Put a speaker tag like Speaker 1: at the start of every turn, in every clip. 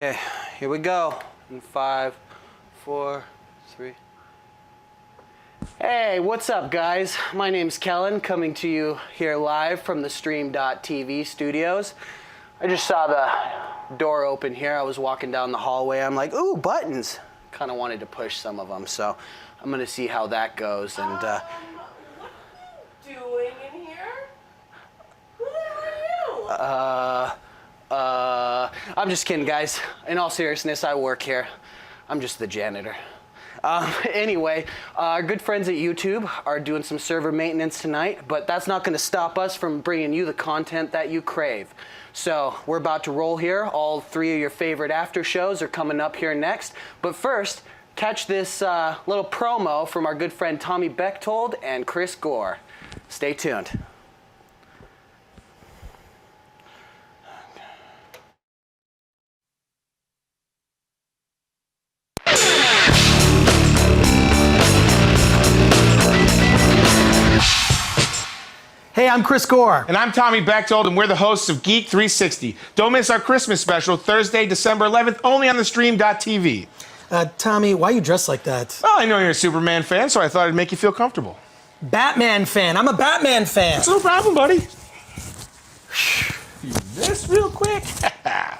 Speaker 1: Okay, here we go. In 5, 4, 3. Hey, what's up, guys? My name's Kellen, coming to you here live from the theStreamtv studios. I just saw the door open here. I was walking down the hallway. I'm like, ooh, buttons. Kind of wanted to push some of them, so I'm gonna see how that goes. And
Speaker 2: what are you doing in here? Who the hell are you?
Speaker 1: I'm just kidding, guys. In all seriousness, I work here. I'm just the janitor. Anyway, our good friends at YouTube are doing some server maintenance tonight, but that's not going to stop us from bringing you the content that you crave. So we're about to roll here. All 3 of your favorite after shows are coming up here next. But first, catch this little promo from our good friend Tommy Bechtold and Chris Gore. Stay tuned.
Speaker 3: Hey, I'm Chris Gore.
Speaker 4: And I'm Tommy Bechtold, and we're the hosts of Geek 360. Don't miss our Christmas special, Thursday, December 11th, only on theStream.tv.
Speaker 3: Tommy, why are you dressed like that?
Speaker 4: Well, I know you're a Superman fan, so I thought I'd make you feel comfortable.
Speaker 3: Batman fan. I'm a Batman fan.
Speaker 4: It's no problem, buddy. This real quick.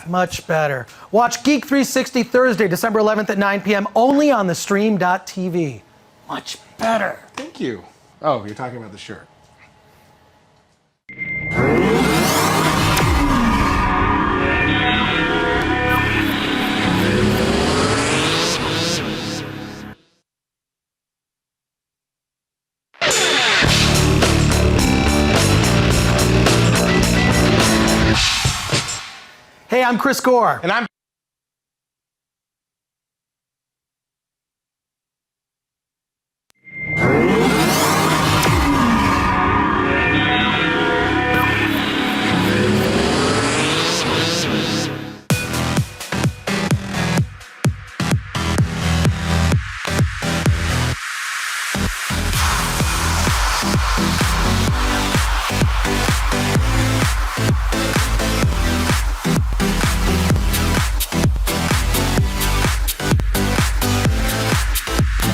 Speaker 3: Much better. Watch Geek 360 Thursday, December 11th at 9 p.m. only on theStream.tv. Much better.
Speaker 4: Thank you. Oh, you're talking about the shirt.
Speaker 3: Hey, I'm Chris Gore.
Speaker 4: And I'm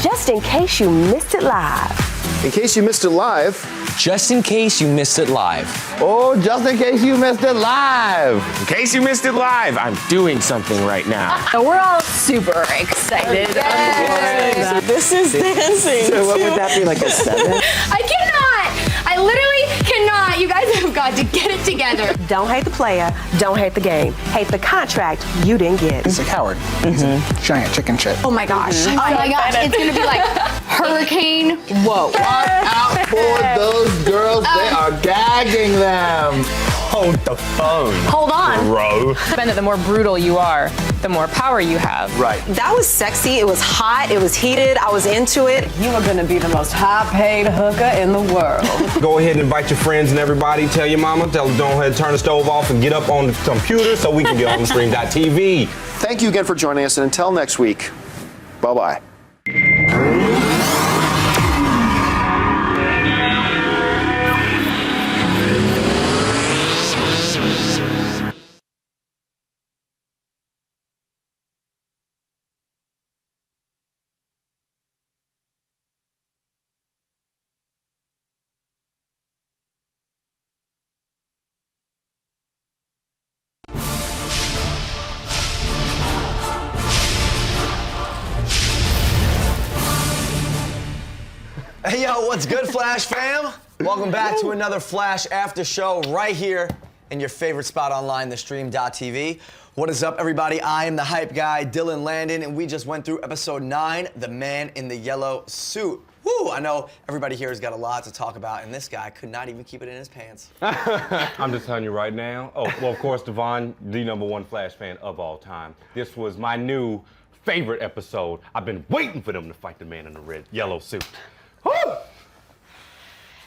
Speaker 2: Just in case you missed it live.
Speaker 5: In case you missed it live.
Speaker 6: Just in case you missed it live.
Speaker 5: Oh, just in case you missed it live.
Speaker 7: In case you missed it live, I'm doing something right now.
Speaker 8: We're all super excited.
Speaker 2: This is dancing.
Speaker 5: So what would that be, like a 7?
Speaker 8: I cannot! I literally cannot. You guys have got to get it together.
Speaker 2: Don't hate the player, don't hate the game. Hate the contract you didn't get.
Speaker 9: He's a coward. He's a giant chicken shit.
Speaker 8: Oh my gosh. Oh my gosh. It's going to be like hurricane. Whoa.
Speaker 5: Watch out for those girls. They are gagging them.
Speaker 7: Hold the phone.
Speaker 8: Hold on.
Speaker 7: Bro.
Speaker 10: The more brutal you are, the more power you have.
Speaker 5: Right.
Speaker 11: That was sexy. It was hot. It was heated. I was into it.
Speaker 2: You are going to be the most high-paid hooker in the world.
Speaker 7: Go ahead and invite your friends and everybody. Tell your mama. Tell them, don't ahead, turn the stove off and get up on the computer so we can get on the stream.tv.
Speaker 5: Thank you again for joining us, and until next week, bye-bye.
Speaker 6: Hey, yo, what's good, Flash fam? Welcome back to another Flash After Show right here in your favorite spot online, theStream.tv. What is up, everybody? I am the hype guy, Dylan Landon, and we just went through episode 9, The Man in the Yellow Suit. Woo! I know everybody here has got a lot to talk about, and this guy could not even keep it in his pants.
Speaker 12: I'm just telling you right now. Oh, well, of course, Devon, the #1 Flash fan of all time. This was my new favorite episode. I've been waiting for them to fight the man in the yellow suit. Woo!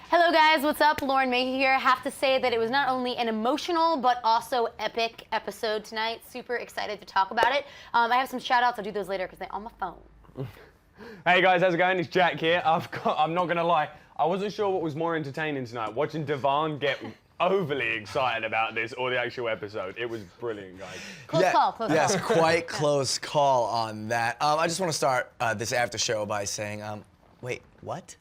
Speaker 8: Hello guys, what's up? Lauren May here. Have to say that it was not only an emotional but also epic episode tonight. Super excited to talk about it. I have some shout outs. I'll do those later because they're on my phone.
Speaker 13: Hey guys, how's it going? It's Jack here. I'm not gonna lie, I wasn't sure what was more entertaining tonight. Watching Devon get overly excited about this or the actual episode. It was brilliant, guys.
Speaker 8: Close call.
Speaker 6: Yes, quite close call on that. I just want to start this after show by saying, wait, what?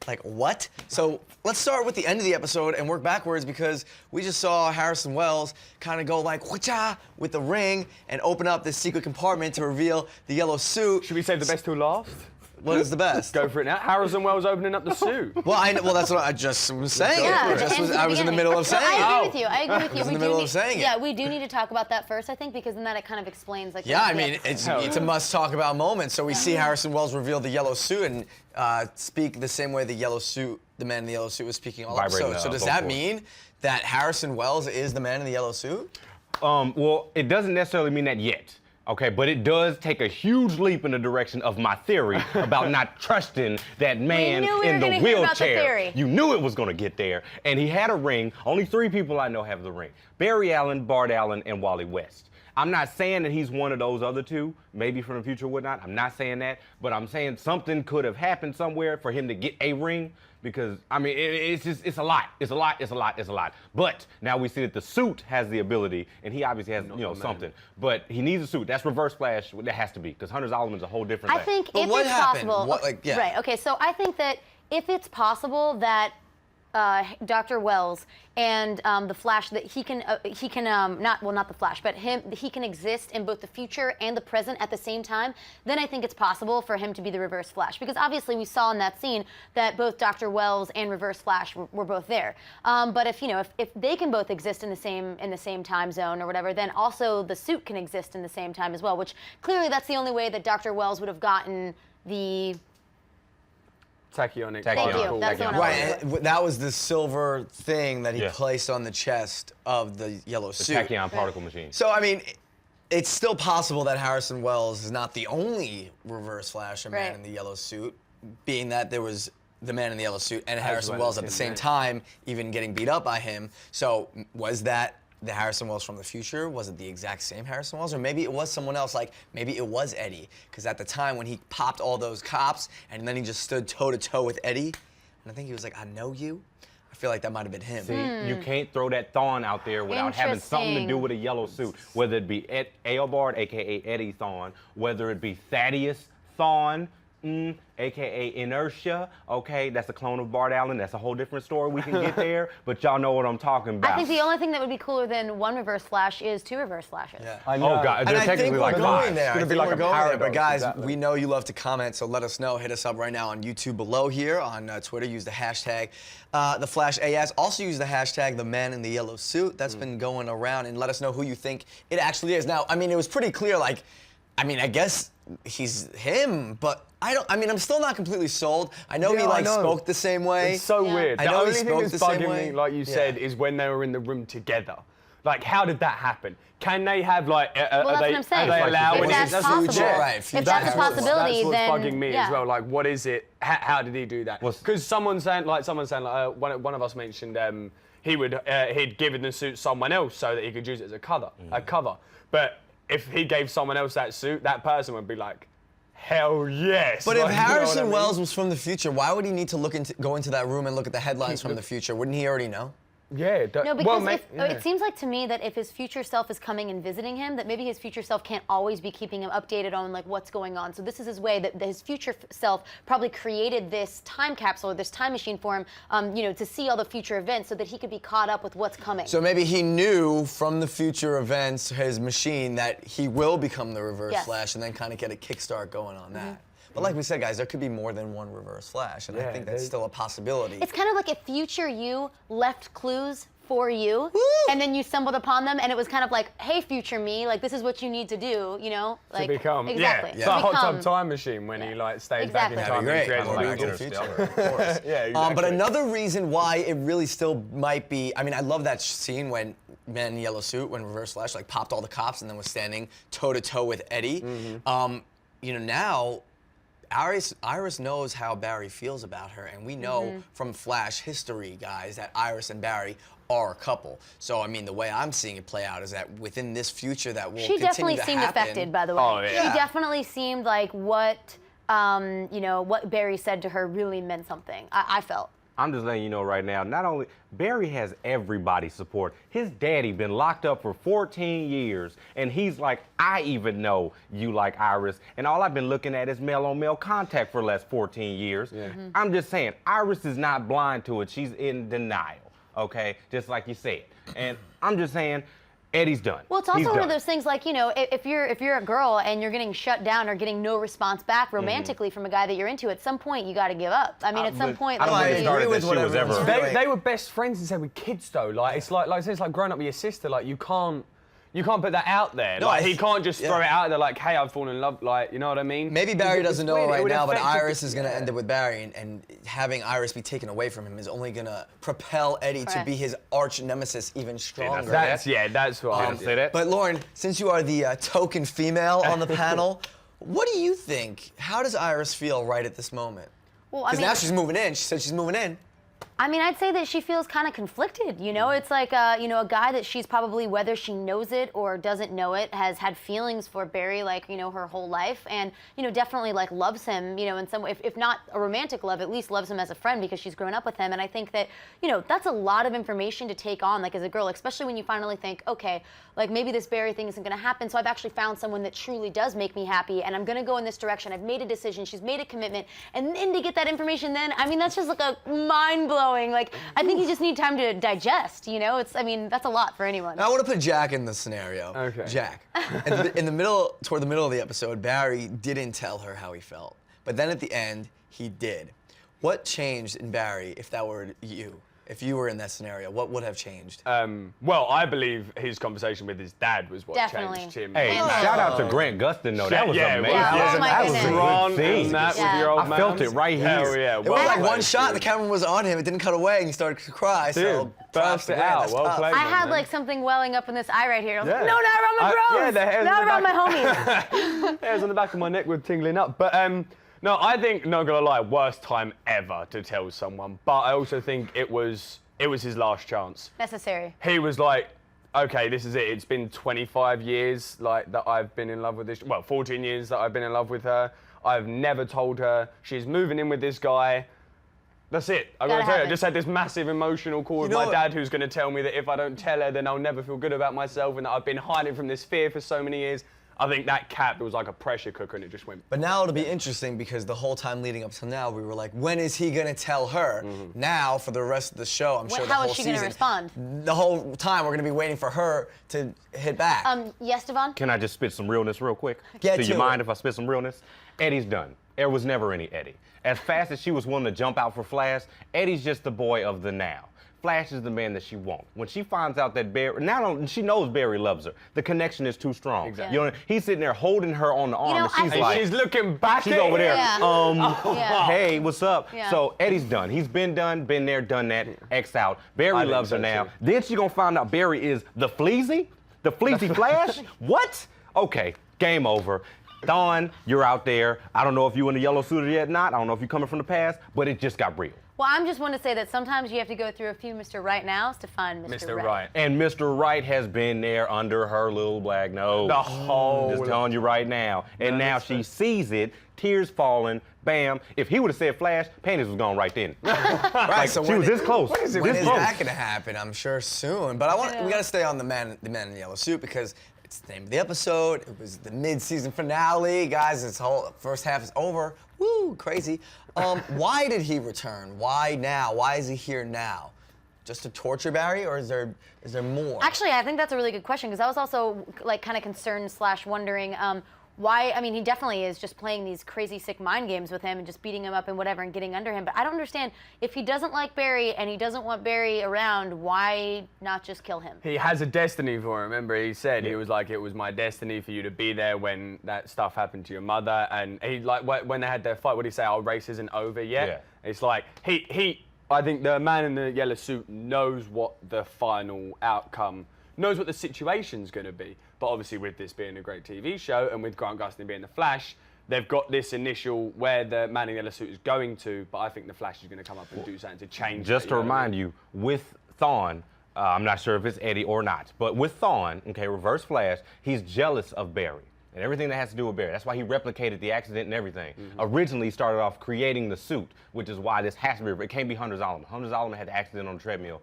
Speaker 6: Like, what? So let's start with the end of the episode and work backwards because we just saw Harrison Wells kind of go like, whatcha, with the ring and open up this secret compartment to reveal the yellow suit.
Speaker 13: Should we save the best till last?
Speaker 6: What is the best?
Speaker 13: Go for it now. Harrison Wells opening up the suit.
Speaker 6: Well, that's what I just was saying.
Speaker 8: Yeah,
Speaker 6: I was in the middle of saying it.
Speaker 8: I agree with you. I agree with you.
Speaker 6: I was in the middle of saying it.
Speaker 8: Yeah, we do need to talk about that first, I think, because then that kind of explains like.
Speaker 6: Yeah, I mean, it's a must-talk-about moment. So we see Harrison Wells reveal the yellow suit and speak the same way the man in the yellow suit was speaking all episode. So does that mean that Harrison Wells is the man in the yellow suit?
Speaker 12: Well, it doesn't necessarily mean that yet. Okay, but it does take a huge leap in the direction of my theory about not trusting that man in the wheelchair. You knew it was going to get there. And he had a ring. Only 3 people I know have the ring. Barry Allen, Bart Allen, and Wally West. I'm not saying that he's one of those other 2, maybe from the future or whatnot. I'm not saying that, but I'm saying something could have happened somewhere for him to get a ring because, I mean, it's a lot. It's a lot. But now we see that the suit has the ability, and he obviously has, something. But he needs a suit. That's Reverse Flash. That has to be because Hunter Zolomond's a whole different thing.
Speaker 8: I think if
Speaker 6: what
Speaker 8: it's
Speaker 6: happened?
Speaker 8: possible.
Speaker 6: Yeah.
Speaker 8: Right, okay, so I think that if it's possible that Dr. Wells and the Flash, that he can not the Flash, but he can exist in both the future and the present at the same time, then I think it's possible for him to be the Reverse Flash. Because obviously we saw in that scene that both Dr. Wells and Reverse Flash were both there. But if they can both exist in the same time zone or whatever, then also the suit can exist in the same time as well, which clearly that's the only way that Dr. Wells would have gotten the
Speaker 13: Tachyonic.
Speaker 8: Thank you. That's the one I was
Speaker 6: Right, that was the silver thing that he placed on the chest of the yellow suit.
Speaker 12: The tachyon particle machine.
Speaker 6: So, I mean, it's still possible that Harrison Wells is not the only Reverse Flash or man in the yellow suit, being that there was the man in the yellow suit and Harrison Wells at the same time, even getting beat up by him. So, was that the Harrison Wells from the future? Was it the exact same Harrison Wells? Or maybe it was someone else, like maybe it was Eddie. Because at the time when he popped all those cops and then he just stood toe-to-toe with Eddie, and I think he was like, I know you. I feel like that might have been him.
Speaker 12: See, you can't throw that Thawne out there without having something to do with a yellow suit. Whether it be Eobard, a.k.a. Eddie Thawne, whether it be Thaddeus Thawne, a.k.a. Inertia, okay? That's a clone of Bart Allen. That's a whole different story. We can get there, but y'all know what I'm talking about.
Speaker 8: I think the only thing that would be cooler than 1 Reverse Flash is 2 Reverse Flashes.
Speaker 6: Yeah.
Speaker 12: I know. Oh, God.
Speaker 6: And
Speaker 12: They're
Speaker 6: I
Speaker 12: technically
Speaker 6: think
Speaker 12: like
Speaker 6: we're going
Speaker 12: 5.
Speaker 6: there.
Speaker 12: It's going to be like a paradox.
Speaker 6: But guys,
Speaker 12: exactly.
Speaker 6: we know you love to comment, so let us know. Hit us up right now on YouTube below here, on Twitter. Use the hashtag #TheFlashAS. Also use the hashtag #TheManInTheYellowSuit. That's been going around, and let us know who you think it actually is. Now, I mean, it was pretty clear, like, I guess he's him, but I'm still not completely sold. I know he spoke the same way.
Speaker 13: It's so weird.
Speaker 6: I know
Speaker 13: the only
Speaker 6: he
Speaker 13: thing
Speaker 6: spoke
Speaker 13: that's
Speaker 6: the same
Speaker 13: bugging
Speaker 6: way.
Speaker 13: me, like you said, is when they were in the room together. Like, how did that happen? Can they have like?
Speaker 8: Well, that's what I'm saying.
Speaker 13: Are they allowing
Speaker 8: if that's possible,
Speaker 6: right,
Speaker 8: if that's a possibility,
Speaker 13: that's what's
Speaker 8: then
Speaker 13: bugging me as well. Like, what is it? How did he do that? Because someone's saying one of us mentioned he'd given the suit someone else so that he could use it as a cover. But if he gave someone else that suit, that person would be like, hell yes.
Speaker 6: But
Speaker 13: like,
Speaker 6: if Harrison
Speaker 13: you know
Speaker 6: Wells was from the future, why would he need to go into that room and look at the headlines from the future? Wouldn't he already know?
Speaker 13: Yeah.
Speaker 8: No, because it seems like to me that if his future self is coming and visiting him, that maybe his future self can't always be keeping him updated on like what's going on. So this is his way that his future self probably created this time capsule or this time machine for him, to see all the future events so that he could be caught up with what's coming.
Speaker 6: So maybe he knew from the future events, his machine, that he will become the Reverse Flash and then kind of get a kickstart going on that. But like we said, guys, there could be more than one Reverse Flash, and I think that's still a possibility.
Speaker 8: It's kind of like if future you left clues for you, and then you stumbled upon them, and it was kind of like, hey, future me, like this is what you need to do, like
Speaker 13: to become.
Speaker 8: Exactly.
Speaker 13: It's a hot tub time machine when he like stays back in time and creates
Speaker 6: Back to the future, of course.
Speaker 13: Yeah, exactly.
Speaker 6: But another reason why it really still might be, I love that scene when Man in the Yellow Suit, when Reverse Flash like popped all the cops and then was standing toe to toe with Eddie. Now Iris knows how Barry feels about her, and we know from Flash history, guys, that Iris and Barry are a couple. So, the way I'm seeing it play out is that within this future that will continue to happen.
Speaker 8: She definitely seemed affected, by the way.
Speaker 13: Oh, yeah.
Speaker 8: She definitely seemed like what Barry said to her really meant something. I felt.
Speaker 12: I'm just letting you know right now, not only Barry has everybody's support. His daddy been locked up for 14 years, and he's like, I even know you like Iris, and all I've been looking at is male-on-male contact for the last 14 years. I'm just saying, Iris is not blind to it. She's in denial, okay? Just like you said. And I'm just saying, Eddie's done.
Speaker 8: Well, it's also
Speaker 12: He's
Speaker 8: one
Speaker 12: done.
Speaker 8: of those things like, you know, if you're a girl and you're getting shut down or getting no response back romantically from a guy that you're into, at some point you got to give up. I mean, at some point,
Speaker 12: I don't think it started that she was ever.
Speaker 13: They were best friends and said with kids though. Like it's like I said, it's like growing up with your sister. Like you can't put that out there.
Speaker 6: No,
Speaker 13: Like he can't just throw it out there like, hey, I've fallen in love. Like, you know what I mean?
Speaker 6: Maybe Barry doesn't know it right now, but
Speaker 13: affect
Speaker 6: Iris is going to end up with Barry, and having Iris be taken away from him is only going to propel Eddie to be his arch nemesis even stronger.
Speaker 13: That's what I
Speaker 12: say that.
Speaker 6: But Lauren, since you are the token female on the panel, what do you think? How does Iris feel right at this moment?
Speaker 8: Well, I
Speaker 6: Because
Speaker 8: mean,
Speaker 6: now she's moving in. She said she's moving in.
Speaker 8: I mean, I'd say that she feels kind of conflicted, you know? It's like, you know, a guy that she's probably, whether she knows it or doesn't know it, has had feelings for Barry, like, you know, her whole life. And, you know, definitely, like, loves him, you know, in some way. If not a romantic love, at least loves him as a friend because she's grown up with him. And I think that, you know, that's a lot of information to take on, like, as a girl, especially when you finally think, okay, like, maybe this Barry thing isn't going to happen. So I've actually found someone that truly does make me happy, and I'm going to go in this direction. I've made a decision. She's made a commitment. And then to get that information then, I mean, that's just, like, a mind-blowing, like, I think you just need time to digest, you know? I mean, that's a lot for anyone.
Speaker 6: Now I want to put Jack in the scenario.
Speaker 13: Okay.
Speaker 6: Jack. In the middle, toward the middle of the episode, Barry didn't tell her how he felt. But then at the end, he did. What changed in Barry if that were you? If you were in that scenario, what would have changed?
Speaker 13: Well, I believe his conversation with his dad was what
Speaker 8: Definitely.
Speaker 13: changed him.
Speaker 12: Hey, shout out to Grant Gustin, though. That was amazing.
Speaker 8: Yeah, oh my
Speaker 12: that was
Speaker 8: goodness.
Speaker 12: a
Speaker 13: Ron
Speaker 12: good scene.
Speaker 13: and that with your old man.
Speaker 12: I felt it right here.
Speaker 13: Hell yeah.
Speaker 6: It was like one shot, the camera was on him, it didn't cut away, and he started to cry.
Speaker 13: Dude,
Speaker 6: so
Speaker 13: burst it out. Well played.
Speaker 8: I had
Speaker 13: man.
Speaker 8: like something welling up in this eye right here. I was
Speaker 13: Yeah.
Speaker 8: like, no, not around my bros.
Speaker 13: Yeah, the hairs
Speaker 8: not
Speaker 13: on the
Speaker 8: around my
Speaker 13: back.
Speaker 8: homies.
Speaker 13: Hairs on the back of my neck were tingling up. But no, I think, not gonna lie, worst time ever to tell someone. But I also think it was his last chance.
Speaker 8: Necessary.
Speaker 13: He was like, okay, this is it. It's been 25 years like that I've been in love with this. Well, 14 years that I've been in love with her. I've never told her she's moving in with this guy. That's it. I gotta tell you, I just had this massive emotional call with my dad, who's gonna tell me that if I don't tell her, then I'll never feel good about myself, and that I've been hiding from this fear for so many years. I think that cap, it was like a pressure cooker, and it just went.
Speaker 6: But now it'll be interesting because the whole time leading up to now, we were like, when is he gonna tell her? Now, for the rest of the show, I'm sure the
Speaker 8: How
Speaker 6: whole
Speaker 8: is she
Speaker 6: season,
Speaker 8: gonna respond?
Speaker 6: the whole time we're gonna be waiting for her to hit back.
Speaker 8: Yes, Devon?
Speaker 12: Can I just spit some realness real quick?
Speaker 6: Get
Speaker 12: Do
Speaker 6: to
Speaker 12: you
Speaker 6: it.
Speaker 12: mind if I spit some realness? Eddie's done. There was never any Eddie. As fast as she was willing to jump out for Flash, Eddie's just the boy of the now. Flash is the man that she wants. When she finds out that Barry, she knows Barry loves her. The connection is too strong.
Speaker 13: Exactly.
Speaker 12: You know, he's sitting there holding her on the arm,
Speaker 8: know,
Speaker 12: and she's
Speaker 8: I-
Speaker 12: like,
Speaker 13: She's looking back.
Speaker 12: she's over there.
Speaker 8: Yeah.
Speaker 12: Hey, what's up?
Speaker 8: Yeah.
Speaker 12: So Eddie's done. He's been done, been there, done that. X out. Barry
Speaker 13: think
Speaker 12: loves her
Speaker 13: so,
Speaker 12: now.
Speaker 13: too.
Speaker 12: Then she gonna find out Barry is the Fleazy Flash. What? Okay, game over. Dawn, you're out there. I don't know if you in the yellow suit yet or not. I don't know if you're coming from the past, but it just got real.
Speaker 8: Well, I'm just want to say that sometimes you have to go through a few Mr. Right Nows to find Mr. Right.
Speaker 12: And Mr. Right has been there under her little black nose.
Speaker 13: The whole.
Speaker 12: Just telling you right now. And now she sees it, tears falling, bam. If he would have said Flash, panties was gone right then.
Speaker 6: Right, so
Speaker 12: she was this close.
Speaker 6: When is
Speaker 12: this close.
Speaker 6: that gonna happen? I'm sure soon. But we gotta stay on the man in the yellow suit because it's the name of the episode. It was the mid-season finale, guys. This whole first half is over. Woo, crazy. Why did he return? Why now? Why is he here now? Just to torture Barry, or is there more?
Speaker 8: Actually, I think that's a really good question because I was also like kind of concerned / wondering why. I mean, he definitely is just playing these crazy sick mind games with him and just beating him up and whatever and getting under him. But I don't understand if he doesn't like Barry and he doesn't want Barry around, why not just kill him?
Speaker 13: He has a destiny for him. Remember, he said he was like, it was my destiny for you to be there when that stuff happened to your mother. And he like when they had their fight, what did he say? Our race isn't over yet.
Speaker 12: Yeah.
Speaker 13: It's like I think the man in the yellow suit knows what the final outcome, knows what the situation's going to be. But obviously, with this being a great TV show and with Grant Gustin being the Flash, they've got this initial where the man in the yellow suit is going to. But I think the Flash is going to come up and do something to change.
Speaker 12: Just to remind you, with Thawne, I'm not sure if it's Eddie or not, but with Thawne, okay, Reverse Flash, he's jealous of Barry. and everything that has to do with Barry. That's why he replicated the accident and everything. Originally started off creating the suit, which is why this has to be, it can't be Hunter Zolomon. Hunter Zolomon had the accident on the treadmill.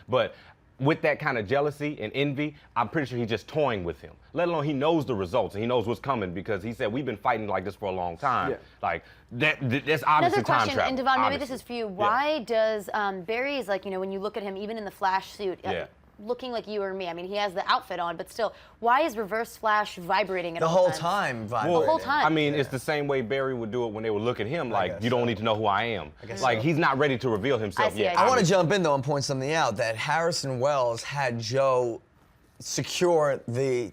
Speaker 12: But with that kind of jealousy and envy, I'm pretty sure he's just toying with him. Let alone he knows the results and he knows what's coming because he said we've been fighting like this for a long time. Like that's obviously
Speaker 8: Another
Speaker 12: time
Speaker 8: question,
Speaker 12: travel.
Speaker 8: and Devon, maybe
Speaker 12: obviously.
Speaker 8: this is for you. Why does Barry's, like, you know, when you look at him, even in the Flash suit, looking like you or me, I mean, he has the outfit on, but still, why is Reverse Flash vibrating at
Speaker 6: The
Speaker 8: all
Speaker 6: whole
Speaker 8: times?
Speaker 6: time vibrating.
Speaker 8: The whole time.
Speaker 12: I mean, it's the same way Barry would do it when they would look at him like, you don't need to know who I am.
Speaker 6: guess
Speaker 12: Like,
Speaker 6: so.
Speaker 12: he's not ready to reveal himself yet.
Speaker 6: I want to jump in though and point something out that Harrison Wells had Joe secure the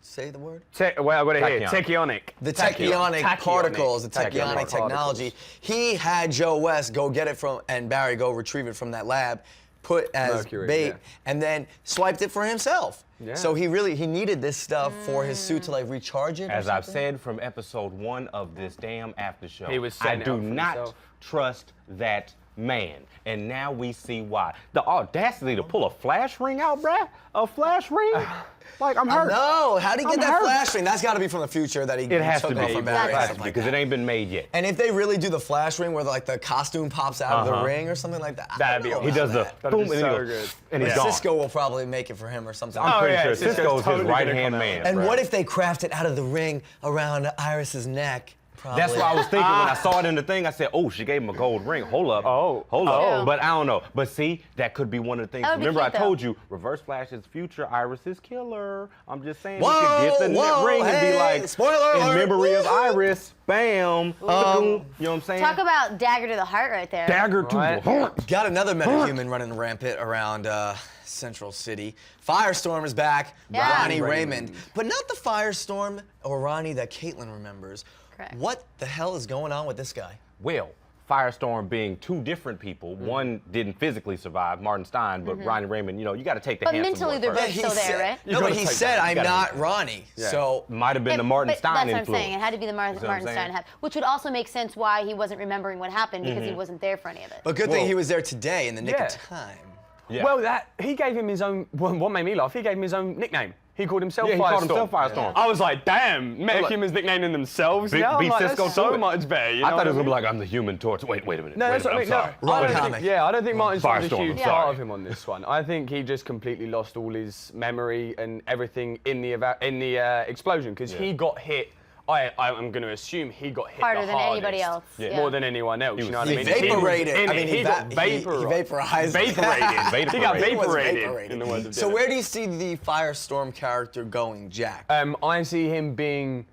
Speaker 6: say the word?
Speaker 13: Well, I've got it here. Tachyonic.
Speaker 6: The tachyonic particles, the tachyonic technology. He had Joe West go get it from, and Barry go retrieve it from that lab, put as
Speaker 13: Mercury,
Speaker 6: bait,
Speaker 13: yeah.
Speaker 6: and then swiped it for himself.
Speaker 13: Yeah.
Speaker 6: So he needed this stuff for his suit to like recharge it.
Speaker 12: As I've said from episode 1 of this damn after show,
Speaker 13: He was
Speaker 12: I
Speaker 13: setting it
Speaker 12: do
Speaker 13: up for
Speaker 12: not
Speaker 13: himself.
Speaker 12: trust that man. And now we see why. The audacity to pull a flash ring out, bruh? A flash ring? Like, I'm hurt.
Speaker 6: No, how'd he get
Speaker 12: I'm
Speaker 6: that
Speaker 12: hurt.
Speaker 6: flash ring? That's got to be from the future that he
Speaker 12: It has
Speaker 6: took
Speaker 12: to
Speaker 6: off
Speaker 12: be.
Speaker 6: from Barry.
Speaker 12: It has to be, because it ain't been made yet.
Speaker 6: And if they really do the flash ring where like the costume pops out of the ring or something like that,
Speaker 13: That'd be
Speaker 12: He does the boom and,
Speaker 13: so
Speaker 12: he goes,
Speaker 13: good.
Speaker 12: and
Speaker 6: But
Speaker 12: he's gone.
Speaker 6: Cisco will probably make it for him or something.
Speaker 12: I'm pretty sure
Speaker 13: Cisco's
Speaker 12: Cisco's
Speaker 13: totally
Speaker 12: his
Speaker 13: gonna
Speaker 12: right-hand
Speaker 13: come out.
Speaker 12: man.
Speaker 6: And
Speaker 12: bruh.
Speaker 6: what if they craft it out of the ring around Iris's neck? Probably.
Speaker 12: That's what I was thinking when I saw it in the thing. I said, "Oh, she gave him a gold ring. Hold up, hold up."
Speaker 8: Oh.
Speaker 12: But I don't know. But see, that could be one of the things.
Speaker 8: That would be
Speaker 12: Remember, I
Speaker 8: cute,
Speaker 12: told you, Reverse Flash's future, Iris's killer. I'm just saying,
Speaker 6: Whoa,
Speaker 12: he could get the
Speaker 6: whoa,
Speaker 12: ring and be
Speaker 6: hey,
Speaker 12: like,
Speaker 6: spoiler
Speaker 12: in
Speaker 6: alert.
Speaker 12: memory of
Speaker 6: Woo-hoo.
Speaker 12: Iris. Bam. You know what I'm saying?
Speaker 8: Talk about dagger to the heart right there.
Speaker 12: Dagger to the heart.
Speaker 6: Got another metahuman running rampant around Central City. Firestorm is back.
Speaker 8: Yeah.
Speaker 6: Ronnie Raymond. But not the Firestorm or Ronnie that Caitlin remembers.
Speaker 8: Correct.
Speaker 6: What the hell is going on with this guy?
Speaker 12: Well, Firestorm being two different people. One didn't physically survive, Martin Stein, but Ronnie Raymond, you know, you got to take the
Speaker 8: But
Speaker 12: handsome
Speaker 8: mentally
Speaker 12: boy
Speaker 8: they're
Speaker 12: first.
Speaker 8: both still there, right?
Speaker 6: No, but he
Speaker 12: take
Speaker 6: said,
Speaker 12: that.
Speaker 6: I'm
Speaker 12: You gotta
Speaker 6: not
Speaker 12: take
Speaker 6: Ronnie. So
Speaker 12: Might have been the Martin
Speaker 8: But
Speaker 12: Stein
Speaker 8: that's what
Speaker 12: influence.
Speaker 8: I'm saying. It had to be the Martin
Speaker 12: what I'm
Speaker 8: Stein
Speaker 12: saying?
Speaker 8: hat, which would also make sense why he wasn't remembering what happened because he wasn't there for any of it.
Speaker 6: But good thing he was there today in the nick
Speaker 13: Yeah.
Speaker 6: of time.
Speaker 12: Yeah.
Speaker 13: Well, he gave him his own. What made me laugh? He gave him his own nickname. He called himself
Speaker 12: Yeah, he
Speaker 13: Firestorm.
Speaker 12: called himself Firestorm.
Speaker 13: I was like, damn, metahumans nicknaming themselves.
Speaker 12: Beat
Speaker 13: now? I'm like,
Speaker 12: Cisco
Speaker 13: that's so
Speaker 12: to it.
Speaker 13: much better. You know
Speaker 12: I thought
Speaker 13: what
Speaker 12: it was
Speaker 13: I
Speaker 12: gonna be
Speaker 13: mean?
Speaker 12: like, I'm the Human Torch. Wait a minute.
Speaker 13: No,
Speaker 12: Wait
Speaker 13: that's
Speaker 12: a
Speaker 13: what I
Speaker 12: minute.
Speaker 13: mean.
Speaker 12: I'm sorry.
Speaker 13: No, I don't
Speaker 6: comic.
Speaker 13: think, I don't think Martin Stein was a
Speaker 12: Firestorm,
Speaker 13: huge
Speaker 12: I'm
Speaker 13: part
Speaker 12: sorry.
Speaker 13: of him on this one. I think he just completely lost all his memory and everything in the explosion because he got hit. I'm going to assume he got hit
Speaker 8: Harder
Speaker 13: the
Speaker 8: than
Speaker 13: hardest,
Speaker 8: anybody else. Yeah.
Speaker 13: more than anyone else. You know what I
Speaker 6: He
Speaker 13: mean?
Speaker 6: vaporated.
Speaker 13: He,
Speaker 6: I mean,
Speaker 13: he got
Speaker 6: he
Speaker 13: vaporized.
Speaker 6: vaporized.
Speaker 13: Vaporated. He got
Speaker 6: He was
Speaker 13: vaporated. In the words of
Speaker 6: So
Speaker 13: Dylan.
Speaker 6: where do you see the Firestorm character going, Jack?
Speaker 13: I see him being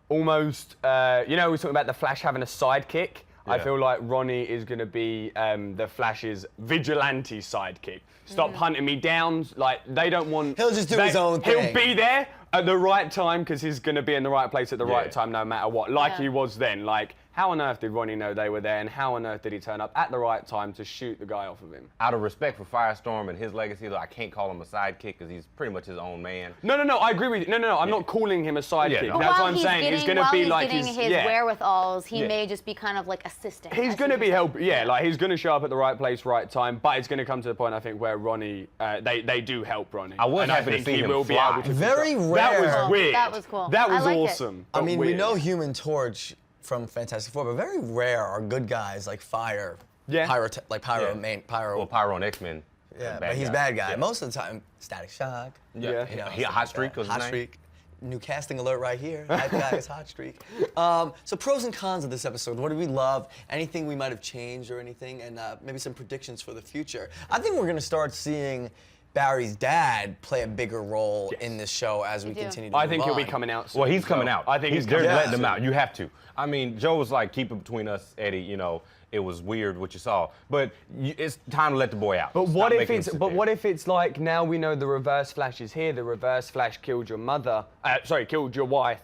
Speaker 13: almost, we were talking about the Flash having a sidekick. I feel like Ronnie is going to be the Flash's vigilante sidekick. Stop hunting me down. Like, they don't want...
Speaker 6: He'll just do his own thing.
Speaker 13: He'll be there at the right time because he's going to be in the right place at the right time no matter what. Like he was then. Like, how on earth did Ronnie know they were there and how on earth did he turn up at the right time to shoot the guy off of him?
Speaker 12: Out of respect for Firestorm and his legacy, though, I can't call him a sidekick because he's pretty much his own man.
Speaker 13: No, I agree with you. No, I'm not calling him a sidekick.
Speaker 12: no.
Speaker 13: That's
Speaker 8: While
Speaker 13: what I'm saying. He's going to
Speaker 8: while
Speaker 13: be
Speaker 8: he's
Speaker 13: like
Speaker 8: getting
Speaker 13: his...
Speaker 8: his wherewithals, he may just be kind of like assistant.
Speaker 13: He's going to be helping, like he's going to show up at the right place, right time. But it's going to come to the point, I think, where Ronnie, they do help Ronnie.
Speaker 12: I was
Speaker 13: and
Speaker 12: happy
Speaker 13: I
Speaker 12: to
Speaker 13: think
Speaker 12: see
Speaker 13: he
Speaker 12: him
Speaker 13: will
Speaker 12: fly.
Speaker 13: be able to.
Speaker 6: Very rare.
Speaker 13: That was weird.
Speaker 8: That was cool.
Speaker 13: That
Speaker 8: I
Speaker 13: was
Speaker 8: liked it.
Speaker 13: awesome.
Speaker 6: I
Speaker 13: but
Speaker 6: mean, we
Speaker 13: weird.
Speaker 6: know Human Torch from Fantastic Four, but very rare are good guys like Fire.
Speaker 13: Yeah.
Speaker 6: Pyro, Pyro.
Speaker 12: Well, Pyro and X-Men.
Speaker 6: Yeah,
Speaker 12: bad
Speaker 6: but he's
Speaker 12: guy.
Speaker 6: bad guy.
Speaker 12: Yeah.
Speaker 6: Most of the time, Static Shock.
Speaker 13: Yeah.
Speaker 6: You know,
Speaker 12: He a Hot Streak was his
Speaker 6: Hot
Speaker 12: name?
Speaker 6: Streak. New casting alert right here. Hype guy is Hot Streak. So pros and cons of this episode. What did we love? Anything we might have changed or anything? And maybe some predictions for the future. I think we're going to start seeing Barry's dad play a bigger role in this show as we continue to
Speaker 13: I
Speaker 6: move
Speaker 13: think he'll be
Speaker 6: on.
Speaker 13: coming out soon.
Speaker 12: Well, he's coming out.
Speaker 13: I think he's
Speaker 12: they're
Speaker 13: coming
Speaker 12: letting
Speaker 13: out
Speaker 12: him out.
Speaker 13: soon.
Speaker 12: You have to. I mean, Joe was like, keep it between us, Eddie. You know, it was weird what you saw, but it's time to let the boy out.
Speaker 13: But
Speaker 12: Stop
Speaker 13: what if
Speaker 12: making him
Speaker 13: it's?
Speaker 12: sit
Speaker 13: But
Speaker 12: there.
Speaker 13: what if it's like now we know the Reverse Flash is here. The Reverse Flash killed your mother. Killed your wife.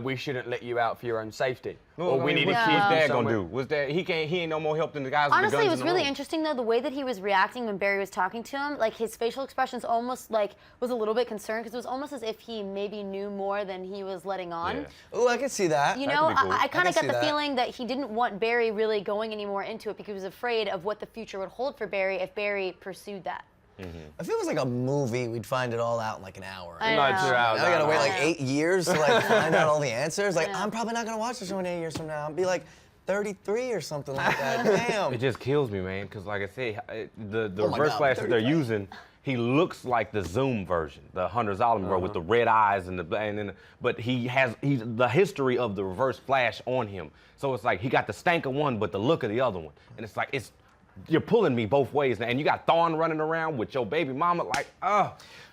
Speaker 13: We shouldn't let you out for your own safety.
Speaker 12: Well,
Speaker 13: or
Speaker 12: I
Speaker 13: we
Speaker 12: mean,
Speaker 13: need to
Speaker 12: what's
Speaker 13: keep
Speaker 12: his
Speaker 13: you
Speaker 12: dad
Speaker 13: somewhere.
Speaker 12: gonna do? Was that he ain't no more help than the guys with the
Speaker 8: Honestly,
Speaker 12: guns
Speaker 8: it was
Speaker 12: in the
Speaker 8: really
Speaker 12: room.
Speaker 8: interesting though the way that he was reacting when Barry was talking to him. Like his facial expressions almost like was a little bit concerned because it was almost as if he maybe knew more than he was letting on.
Speaker 12: Yeah.
Speaker 6: Ooh, I can see that.
Speaker 8: You
Speaker 12: That
Speaker 8: know,
Speaker 12: could be cool.
Speaker 8: I kind
Speaker 6: I
Speaker 8: of
Speaker 6: can
Speaker 8: got
Speaker 6: see
Speaker 8: the
Speaker 6: that.
Speaker 8: feeling that he didn't want Barry really going any more into it because he was afraid of what the future would hold for Barry if Barry pursued that.
Speaker 6: If it was like a movie, we'd find it all out in like an hour.
Speaker 8: I know.
Speaker 6: Now I gotta wait like 8 years to like find out all the answers. Like, I'm probably not gonna watch the show in 8 years from now. I'll be like 33 or something like that. Damn.
Speaker 12: It just kills me, man, because like I say, the
Speaker 6: Oh my
Speaker 12: reverse
Speaker 6: God,
Speaker 12: flash that they're
Speaker 6: 35.
Speaker 12: using, he looks like the Zoom version, the Hunter Zolomon bro with the red eyes and but he's the history of the reverse flash on him. So it's like he got the stank of one, but the look of the other one, and it's like you're pulling me both ways now, and you got Thawne running around with your baby mama, like,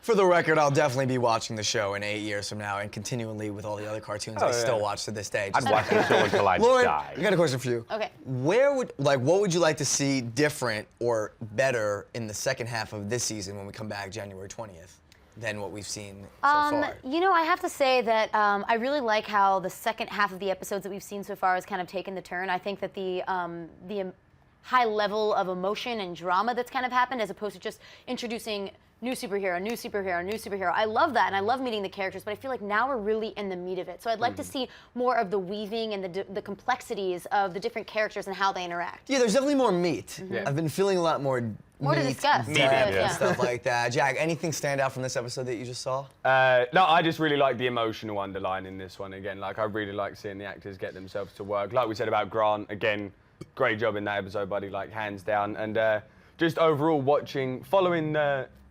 Speaker 6: For the record, I'll definitely be watching the show in 8 years from now and continually with all the other cartoons I still watch to this day.
Speaker 12: I'd watch the show until I
Speaker 6: Lauren,
Speaker 12: die.
Speaker 6: I got a question for you.
Speaker 8: Okay.
Speaker 6: What would you like to see different or better in the second half of this season when we come back January 20th than what we've seen so far?
Speaker 8: You know, I have to say that I really like how the second half of the episodes that we've seen so far has kind of taken the turn. I think that the high level of emotion and drama that's kind of happened, as opposed to just introducing new superhero, new superhero, new superhero. I love that, and I love meeting the characters, but I feel like now we're really in the meat of it. So I'd like to see more of the weaving and the complexities of the different characters and how they interact.
Speaker 6: Yeah, there's definitely more meat. I've been feeling a lot more
Speaker 8: to
Speaker 6: meat,
Speaker 8: discuss.
Speaker 6: depth, and stuff like that. Jack, anything stand out from this episode that you just saw?
Speaker 13: No, I just really like the emotional underline in this one. Again, like, I really like seeing the actors get themselves to work. Like we said about Grant, again, great job in that episode, buddy, like, hands down. And just overall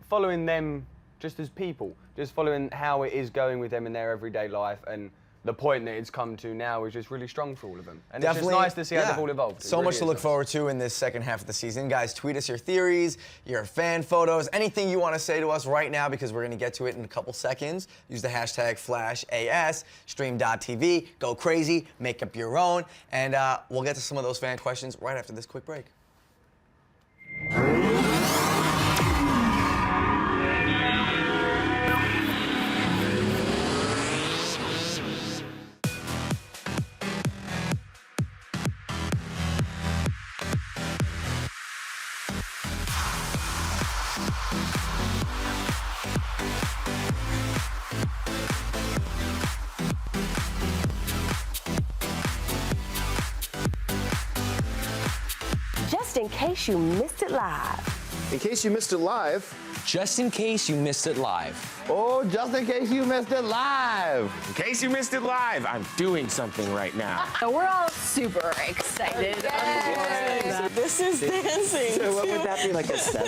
Speaker 13: following them just as people, just following how it is going with them in their everyday life, and the point that it's come to now is just really strong for all of them. And
Speaker 6: Definitely,
Speaker 13: it's just nice to see how they've all evolved.
Speaker 6: So much to look forward to in this second half of the season. Guys, tweet us your theories, your fan photos, anything you want to say to us right now, because we're going to get to it in a couple seconds. Use the hashtag FlashAS, stream.tv, go crazy, make up your own, and we'll get to some of those fan questions right after this quick break.
Speaker 14: Just in case you missed it live.
Speaker 5: In case you missed it live.
Speaker 15: Just in case you missed it live.
Speaker 5: Oh, just in case you missed it live.
Speaker 15: In case you missed it live, I'm doing something right now.
Speaker 16: We're all super excited.
Speaker 14: Yes. This is dancing.
Speaker 15: So what would that be, like a 7?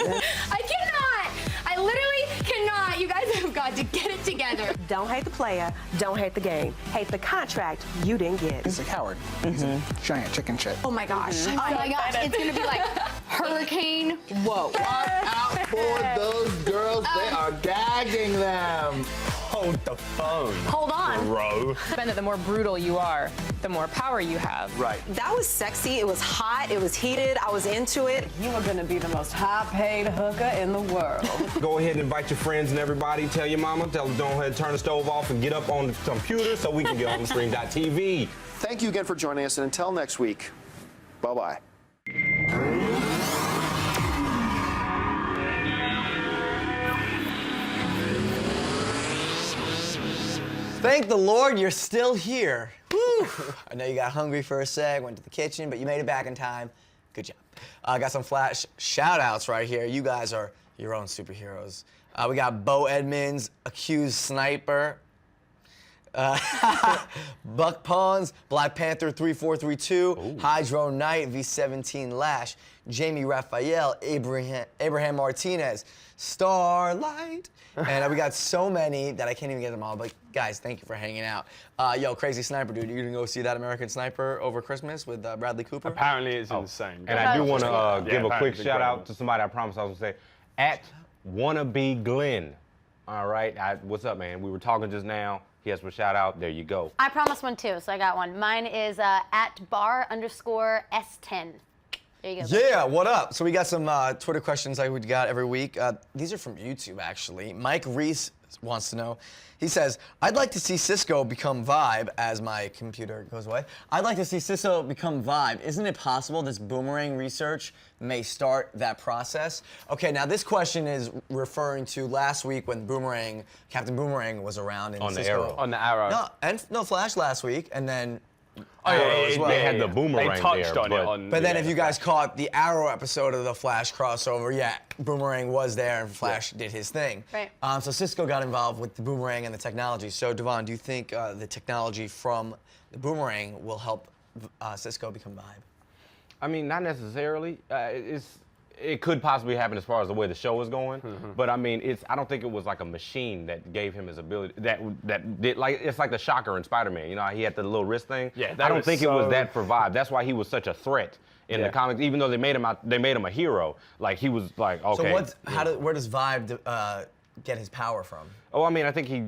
Speaker 16: I cannot. I literally cannot. You guys have got to get it together.
Speaker 14: Don't hate the player. Don't hate the game. Hate the contract you didn't get.
Speaker 9: He's like Howard. He's a giant chicken shit.
Speaker 16: Oh my gosh. Oh my gosh. It's going to be like hurricane. Whoa.
Speaker 5: Watch out for those girls. They are gagging them.
Speaker 12: Hold the phone.
Speaker 16: Hold on.
Speaker 12: Bro.
Speaker 10: That the more brutal you are, the more power you have.
Speaker 12: Right.
Speaker 11: That was sexy. It was hot. It was heated. I was into it.
Speaker 2: You are going to be the most high-paid hooker in the world.
Speaker 7: Go ahead and invite your friends and everybody. Tell your mama. Tell them, don't go ahead and turn the stove off and get up on the computer so we can get on the stream.tv.
Speaker 5: Thank you again for joining us, and until next week, bye-bye.
Speaker 6: Thank the Lord you're still here. Whew. I know you got hungry for a sec, went to the kitchen, but you made it back in time. Good job. I got some Flash shout-outs right here. You guys are your own superheroes. We got Bo Edmonds, accused sniper. Buck Pawns, Black Panther 3432, Hydro Knight, V17 Lash, Jamie Raphael, Abraham Martinez, Starlight. And we got so many that I can't even get them all. But guys, thank you for hanging out. Yo, Crazy Sniper, dude, you gonna go see that American Sniper over Christmas with Bradley Cooper?
Speaker 13: Apparently it's insane.
Speaker 12: And I do want to give a quick
Speaker 13: it's
Speaker 12: shout out
Speaker 13: incredible.
Speaker 12: to somebody I promised I was going to say, at Wannabe Glenn. All right, what's up, man? We were talking just now. He has a shout out. There you go.
Speaker 8: I promised one too, so I got one. Mine is at bar_S10. There you go.
Speaker 6: Yeah, what up? So we got some Twitter questions like we got every week. These are from YouTube, actually. Mike Reese wants to know. He says, I'd like to see Cisco become Vibe as my computer goes away. I'd like to see Cisco become Vibe. Isn't it possible this Boomerang research may start that process? Okay, now this question is referring to last week when Captain Boomerang was around in
Speaker 12: On the
Speaker 6: Cisco.
Speaker 12: Arrow.
Speaker 13: On the Arrow.
Speaker 6: No, Flash last week, and then Arrow as well.
Speaker 12: They had the boomerang
Speaker 13: They touched
Speaker 12: there,
Speaker 13: on it on.
Speaker 6: But then if you guys caught the Arrow episode of the Flash crossover, yeah, Boomerang was there and Flash did his thing.
Speaker 8: Right.
Speaker 6: So Cisco got involved with the Boomerang and the technology. So Devon, do you think the technology from the Boomerang will help Cisco become Vibe?
Speaker 12: I mean, not necessarily. It could possibly happen as far as the way the show is going, but I mean, I don't think it was like a machine that gave him his ability. That did like it's like the Shocker in Spider-Man. You know, how he had the little wrist thing.
Speaker 13: Yeah,
Speaker 12: I don't think it was that for Vibe. That's why he was such a threat in the comics. Even though they made him a hero. Like he was like okay.
Speaker 6: So where does Vibe get his power from?
Speaker 12: Oh, I mean, I think he,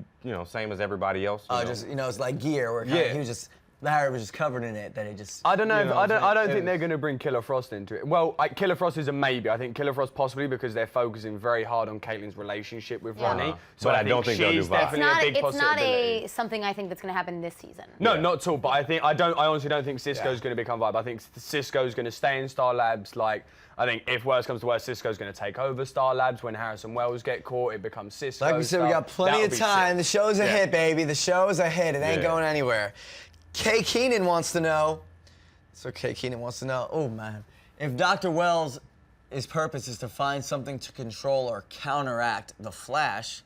Speaker 12: same as everybody else.
Speaker 6: Just it's like gear. Where he was just. Larry was just covered in it. That it just.
Speaker 13: I don't know. I don't think they're going to bring Killer Frost into it. Well, Killer Frost is a maybe. I think Killer Frost possibly because they're focusing very hard on Caitlin's relationship with Ronnie. So
Speaker 12: but I don't think they'll do Vibe.
Speaker 8: It's not something I think that's going to happen this season.
Speaker 13: No, not at all. But I honestly don't think Cisco's going to become Vibe. I think Cisco's going to stay in Star Labs. Like I think if worse comes to worse, Cisco's going to take over Star Labs. When Harrison Wells get caught, it becomes Cisco.
Speaker 6: Like we said, we got plenty of time. The show's a hit, baby. The show's a hit. It ain't going anywhere. Kay Keenan wants to know. So Kay Keenan wants to know. Oh man, if Dr. Wells' purpose is to find something to control or counteract the Flash,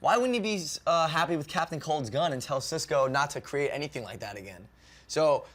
Speaker 6: why wouldn't he be happy with Captain Cold's gun and tell Cisco not to create anything like that again? So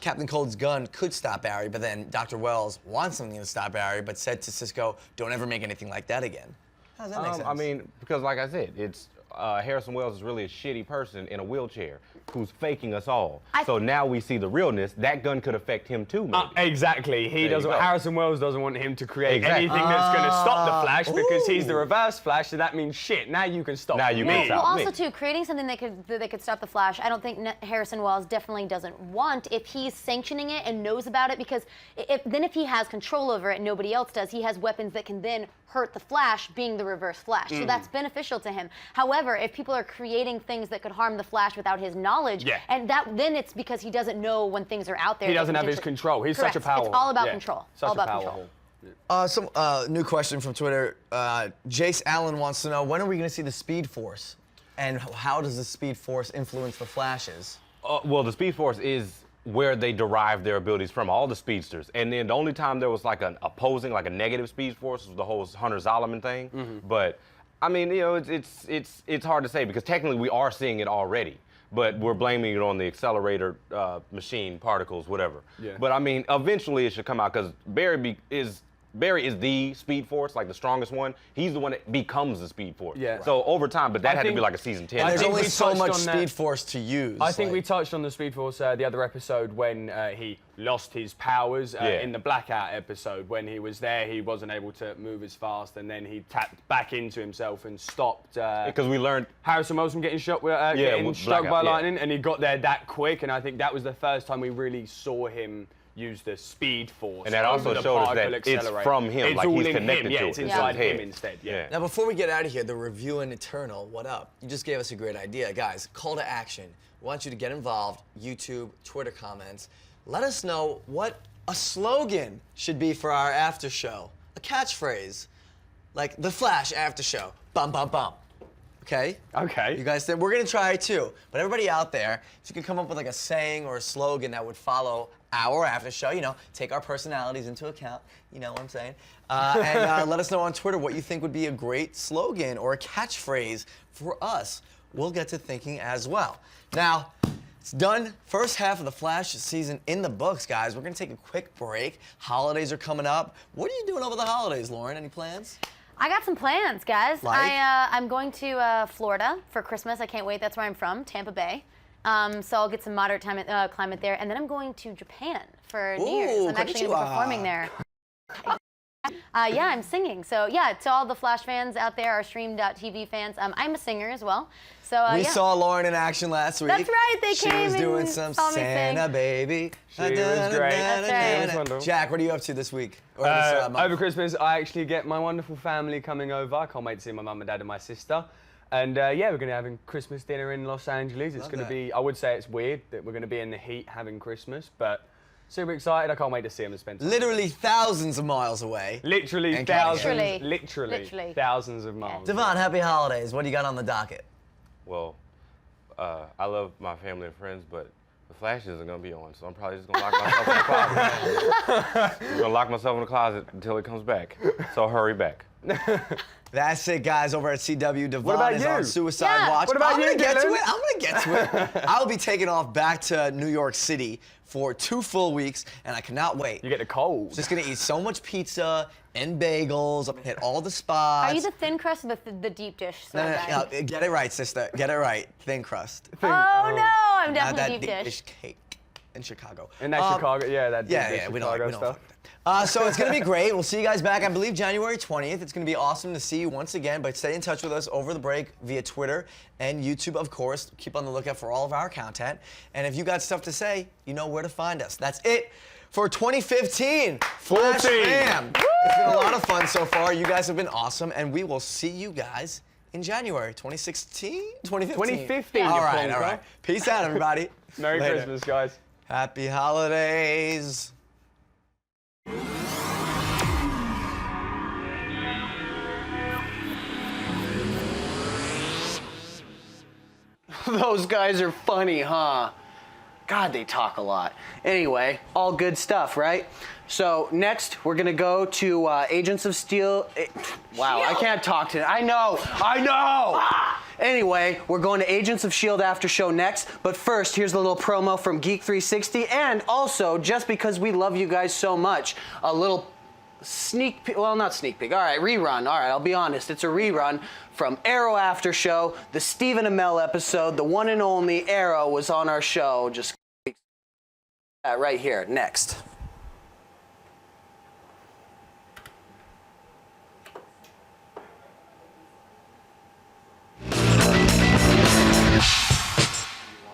Speaker 6: Captain Cold's gun could stop Barry, but then Dr. Wells wants something to stop Barry, but said to Cisco, "Don't ever make anything like that again." How does that make sense?
Speaker 12: I mean, because like I said, it's Harrison Wells is really a shitty person in a wheelchair who's faking us all. So now we see the realness. That gun could affect him too, maybe.
Speaker 13: Exactly. Harrison Wells doesn't want him to create anything that's going to stop the Flash because he's the reverse Flash. So that means shit. Now you can stop me.
Speaker 8: Well, also too, creating something that could stop the Flash. I don't think Harrison Wells definitely doesn't want if he's sanctioning it and knows about it because if he has control over it and nobody else does, he has weapons that can then hurt the Flash being the reverse Flash. So that's beneficial to him. However, if people are creating things that could harm the Flash without his knowledge, and then it's because he doesn't know when things are out there.
Speaker 13: He doesn't have his control. He's such a power.
Speaker 8: It's all about control. All about control.
Speaker 6: Some new question from Twitter. Jace Allen wants to know, when are we going to see the Speed Force? And how does the Speed Force influence the Flashes?
Speaker 12: Well, the Speed Force is where they derive their abilities from, all the speedsters. And then the only time there was like an opposing, like a negative Speed Force was the whole Hunter Zolomon thing. But I mean, it's hard to say because technically we are seeing it already. But we're blaming it on the accelerator machine, particles, whatever. But I mean, eventually it should come out because Barry is the Speed Force, like the strongest one. He's the one that becomes the Speed Force. So over time, but that had to be like a season 10.
Speaker 6: There's only so much Speed Force to use.
Speaker 13: I think we touched on the Speed Force the other episode when he lost his powers in the Blackout episode. When he was there, he wasn't able to move as fast, and then he tapped back into himself and stopped.
Speaker 12: Because we learned
Speaker 13: Harrison Wells from getting shot, getting struck by lightning, and he got there that quick. And I think that was the first time we really saw him use the Speed Force.
Speaker 12: And that also showed us that it's from him,
Speaker 13: it's
Speaker 12: like
Speaker 13: all
Speaker 12: he's
Speaker 13: in
Speaker 12: connected
Speaker 13: him.
Speaker 12: to it.
Speaker 13: It's inside him instead.
Speaker 6: Now, before we get out of here, the Review in Eternal, what up? You just gave us a great idea. Guys, call to action. We want you to get involved. YouTube, Twitter comments. Let us know what a slogan should be for our after show. A catchphrase. Like the Flash after show. Bum, bum, bum. Okay?
Speaker 13: Okay.
Speaker 6: You guys said we're going to try it too. But everybody out there, if you could come up with like a saying or a slogan that would follow our after show, take our personalities into account, you know what I'm saying? And let us know on Twitter what you think would be a great slogan or a catchphrase for us. We'll get to thinking as well. Now, it's done. First half of the Flash season in the books, guys. We're going to take a quick break. Holidays are coming up. What are you doing over the holidays, Lauren? Any plans?
Speaker 8: I got some plans, guys.
Speaker 6: Like?
Speaker 8: I'm going to Florida for Christmas. I can't wait. That's where I'm from, Tampa Bay. So I'll get some moderate climate there. And then I'm going to Japan for New Year's. I'm actually going to be performing there. Yeah, I'm singing. So yeah, to all the Flash fans out there, our Stream.tv fans, I'm a singer as well. So
Speaker 6: we saw Lauren in action last week.
Speaker 8: That's right, they
Speaker 6: she
Speaker 8: came
Speaker 6: was
Speaker 8: and
Speaker 6: doing some
Speaker 8: saw me
Speaker 6: Santa
Speaker 8: sing.
Speaker 6: Baby.
Speaker 13: She was great.
Speaker 8: That's right.
Speaker 6: Jack, what are you up to this week? Or
Speaker 13: Over Christmas, I actually get my wonderful family coming over. I can't wait to see my mum and dad and my sister. And yeah, we're going to have a Christmas dinner in Los Angeles. It's going to be, I would say it's weird that we're going to be in the heat having Christmas, but super excited. I can't wait to see them and spend time.
Speaker 6: Literally thousands of miles away.
Speaker 13: Literally thousands. Literally thousands of miles.
Speaker 6: Devon, happy holidays. What do you got on the docket?
Speaker 12: Well, I love my family and friends, but The Flash isn't gonna be on, so I'm probably just gonna lock myself in the closet. I'm gonna lock myself in the closet until it comes back. So hurry back.
Speaker 6: That's it, guys, over at CW. Devon
Speaker 13: about
Speaker 6: is
Speaker 13: you?
Speaker 6: on Suicide Watch.
Speaker 13: What about
Speaker 6: I'm
Speaker 13: you,
Speaker 6: gonna get to
Speaker 13: Dylan?
Speaker 6: it. I'm gonna get to it. I'll be taking off back to New York City for 2 full weeks, and I cannot wait.
Speaker 13: You get the cold.
Speaker 6: Just gonna eat so much pizza and bagels. I'm gonna hit all the spots.
Speaker 8: Are you the thin crust or the deep dish?
Speaker 6: No,
Speaker 8: guy?
Speaker 6: no, get it right, sister. Get it right. Thin crust.
Speaker 8: Oh no, I'm
Speaker 6: Not
Speaker 8: definitely
Speaker 6: that
Speaker 8: deep dish.
Speaker 6: cake in Chicago.
Speaker 13: And that Chicago, that
Speaker 6: we don't
Speaker 13: Chicago
Speaker 6: like
Speaker 13: stuff.
Speaker 6: So it's going to be great. We'll see you guys back, I believe, January 20th. It's going to be awesome to see you once again, but stay in touch with us over the break via Twitter and YouTube, of course. Keep on the lookout for all of our content. And if you got stuff to say, you know where to find us. That's it for 2015 Flash Fam. It's been a lot of fun so far. You guys have been awesome, and we will see you guys in January 2016? 2015.
Speaker 13: 2015.
Speaker 6: All right. Peace out, everybody.
Speaker 13: Merry
Speaker 6: Later.
Speaker 13: Christmas, guys.
Speaker 6: Happy holidays.
Speaker 1: Those guys are funny, huh? God, they talk a lot. Anyway, all good stuff, right? So next, we're gonna go to Agents of S.H.I.E.L.D. Wow, I can't talk to. I know. Anyway, we're going to Agents of S.H.I.E.L.D. after show next. But first, here's a little promo from Geek 360, and also just because we love you guys so much, a little sneak peek. Well, not sneak peek. All right, rerun. All right, I'll be honest. It's a rerun from Arrow After Show, the Stephen Amell episode. The one and only Arrow was on our show. Just right here. Next.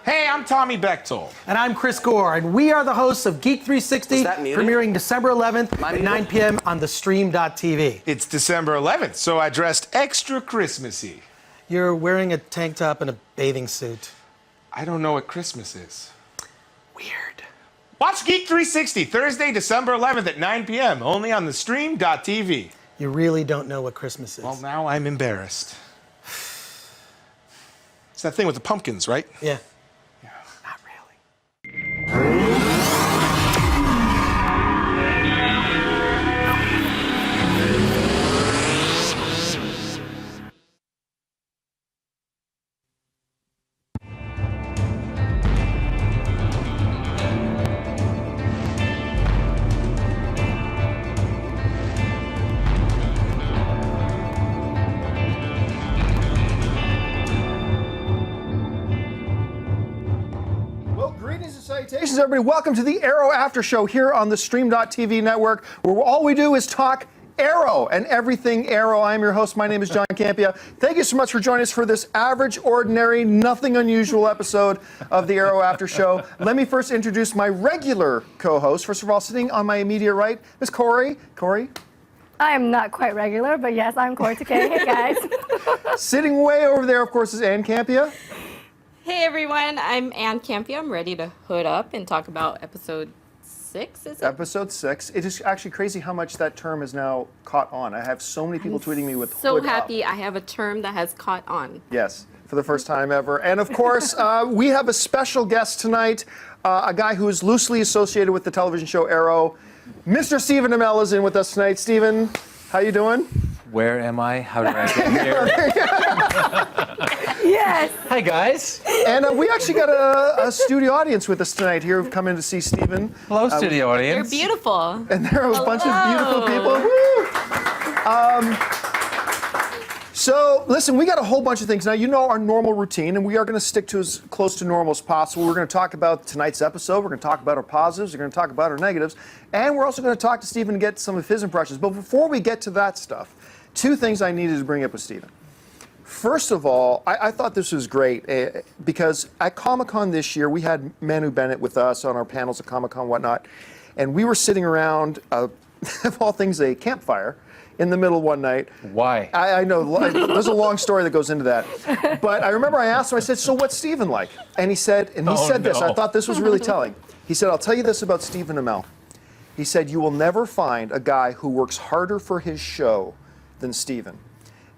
Speaker 4: Hey, I'm Tommy Bechtold.
Speaker 3: And I'm Chris Gore, and we are the hosts of Geek 360,
Speaker 1: Is that muted?
Speaker 3: premiering December 11th at 9 p.m. on theStream.tv.
Speaker 4: It's December 11th, so I dressed extra Christmassy.
Speaker 3: You're wearing a tank top and a bathing suit.
Speaker 4: I don't know what Christmas is.
Speaker 3: Weird.
Speaker 4: Watch Geek 360 Thursday, December 11th at 9 p.m. only on theStream.tv.
Speaker 3: You really don't know what Christmas is.
Speaker 4: Well, now I'm embarrassed. It's that thing with the pumpkins, right?
Speaker 3: Yeah. Not really.
Speaker 9: Salutations, everybody. Welcome to the Arrow After Show here on the Stream.tv network, where all we do is talk Arrow and everything Arrow. I'm your host. My name is John Campia. Thank you so much for joining us for this average, ordinary, nothing unusual episode of the Arrow After Show. Let me first introduce my regular co-host. First of all, sitting on my immediate right, Miss Corey. Corey?
Speaker 17: I am not quite regular, but yes, I'm Corey Takei. Hey, guys.
Speaker 9: Sitting way over there, of course, is Ann Campia.
Speaker 18: Hey everyone, I'm Ann Campia. I'm ready to hood up and talk about episode 6, is it?
Speaker 9: Episode 6. It is actually crazy how much that term has now caught on. I have so many people tweeting me with
Speaker 18: So
Speaker 9: hood
Speaker 18: happy
Speaker 9: up.
Speaker 18: I have a term that has caught on.
Speaker 9: Yes, for the first time ever. And of course, we have a special guest tonight, a guy who is loosely associated with the television show Arrow. Mr. Stephen Amell is in with us tonight. Stephen, how you doing?
Speaker 19: Where am I? How did I get here?
Speaker 17: Yes.
Speaker 19: Hi, guys.
Speaker 9: And we actually got a studio audience with us tonight here who've come in to see Stephen.
Speaker 19: Hello, studio
Speaker 18: You're
Speaker 19: audience.
Speaker 18: beautiful.
Speaker 9: And there are a bunch of beautiful people. Woo! So, listen, we got a whole bunch of things. Now, you know our normal routine, and we are going to stick to as close to normal as possible. We're going to talk about tonight's episode. We're going to talk about our positives. We're going to talk about our negatives. And we're also going to talk to Stephen and get some of his impressions. But before we get to that stuff, 2 things I needed to bring up with Stephen. First of all, I thought this was great because at Comic-Con this year, we had Manu Bennett with us on our panels at Comic-Con and whatnot, and we were sitting around, of all things, a campfire in the middle one night.
Speaker 19: Why?
Speaker 9: I know, there's a long story that goes into that. But I remember I asked him, I said, so what's Stephen like? And he said this, I thought this was really telling. He said, I'll tell you this about Stephen Amell. He said, you will never find a guy who works harder for his show than Stephen.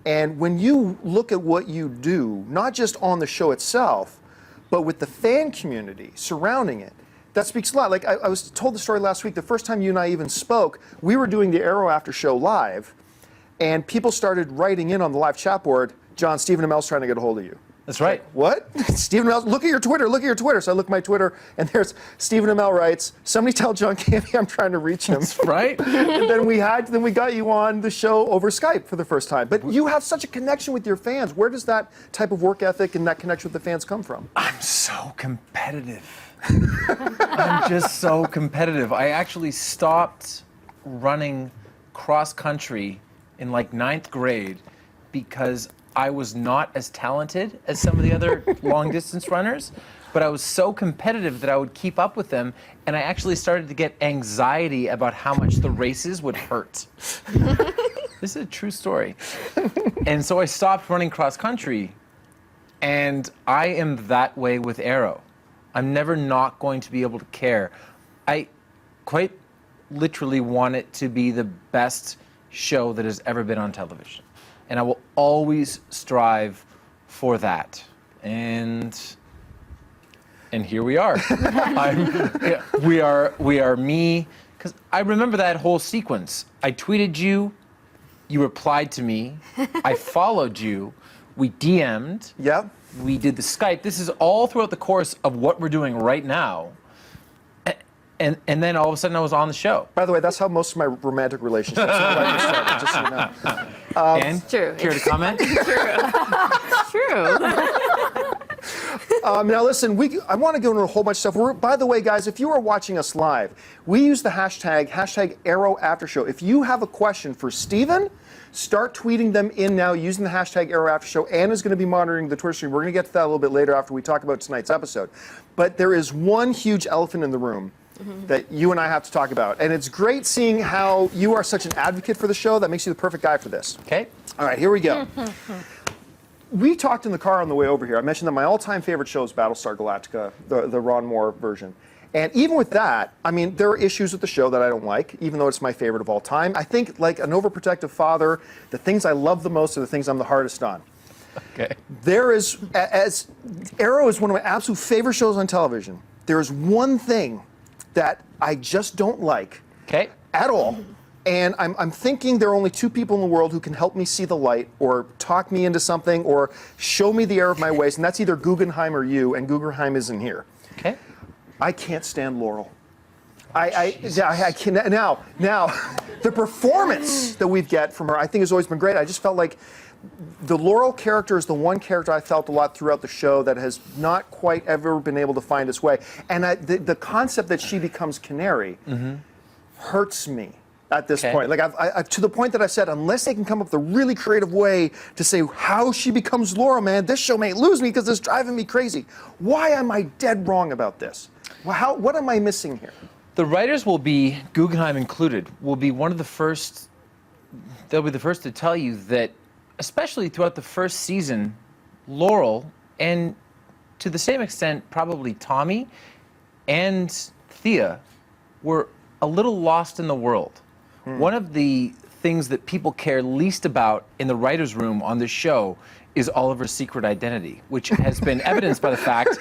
Speaker 9: And when you look at what you do, not just on the show itself, but with the fan community surrounding it, that speaks a lot. Like I was told the story last week, the first time you and I even spoke, we were doing the Arrow After Show live, and people started writing in on the live chat board, John, Stephen Amell's trying to get a hold of you.
Speaker 3: That's right.
Speaker 9: What? Stephen Amell, look at your Twitter, look at your Twitter. So I look at my Twitter, and there's Stephen Amell writes, somebody tell John Candy I'm trying to reach him.
Speaker 3: That's right.
Speaker 9: And then we got you on the show over Skype for the first time. But you have such a connection with your fans. Where does that type of work ethic and that connection with the fans come from?
Speaker 19: I'm so competitive. I'm just so competitive. I actually stopped running cross country in like 9th grade because I was not as talented as some of the other long distance runners, but I was so competitive that I would keep up with them, and I actually started to get anxiety about how much the races would hurt. This is a true story. And so I stopped running cross country, and I am that way with Arrow. I'm never not going to be able to care. I quite literally want it to be the best show that has ever been on television. And I will always strive for that. And here we are. We are me. Because I remember that whole sequence. I tweeted you, you replied to me, I followed you, we DM'd.
Speaker 9: Yep.
Speaker 19: We did the Skype. This is all throughout the course of what we're doing right now. And then all of a sudden I was on the show.
Speaker 9: By the way, that's how most of my romantic relationships started, just so you know.
Speaker 19: And
Speaker 18: true.
Speaker 19: Care to comment?
Speaker 18: True.
Speaker 9: Now listen, I want to go into a whole bunch of stuff. By the way, guys, if you are watching us live, we use the hashtag Arrow After Show. If you have a question for Steven, start tweeting them in now using the hashtag Arrow After Show. Anna's going to be monitoring the Twitter stream. We're going to get to that a little bit later after we talk about tonight's episode. But there is one huge elephant in the room that you and I have to talk about. And it's great seeing how you are such an advocate for the show. That makes you the perfect guy for this.
Speaker 19: Okay.
Speaker 9: All right, here we go. We talked in the car on the way over here. I mentioned that my all-time favorite show is Battlestar Galactica, the Ron Moore version. And even with that, I mean, there are issues with the show that I don't like, even though it's my favorite of all time. I think, like an overprotective father, the things I love the most are the things I'm the hardest on.
Speaker 19: Okay.
Speaker 9: There is, as Arrow is one of my absolute favorite shows on television, there is one thing that I just don't like at all. And I'm thinking there are only two people in the world who can help me see the light or talk me into something or show me the error of my ways, and that's either Guggenheim or you, and Guggenheim isn't here.
Speaker 19: Okay.
Speaker 9: I can't stand Laurel. I can now the performance that we get from her I think has always been great. I just felt like the Laurel character is the one character I felt a lot throughout the show that has not quite ever been able to find its way. And the concept that she becomes Canary hurts me at this point. Like I've to the point that I said, unless they can come up with a really creative way to say how she becomes Laurel, man, this show may lose me because it's driving me crazy. Why am I dead wrong about this? What am I missing here?
Speaker 19: The writers will be, Guggenheim included, will be one of the first, they'll be the first to tell you that, especially throughout the first season, Laurel, and to the same extent, probably Tommy and Thea, were a little lost in the world. One of the things that people care least about in the writer's room on this show is Oliver's secret identity, which has been evidenced by the fact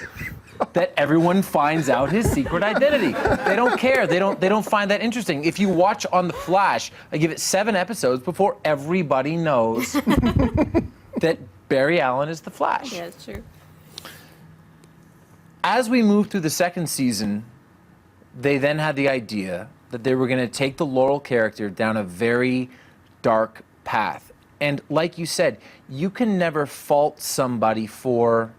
Speaker 19: that everyone finds out his secret identity. They don't care. They don't find that interesting. If you watch on The Flash, I give it 7 episodes before everybody knows that Barry Allen is the Flash.
Speaker 18: Yeah, it's true.
Speaker 19: As we move through the second season, they then had the idea that they were going to take the Laurel character down a very dark path. And like you said, you can never fault somebody for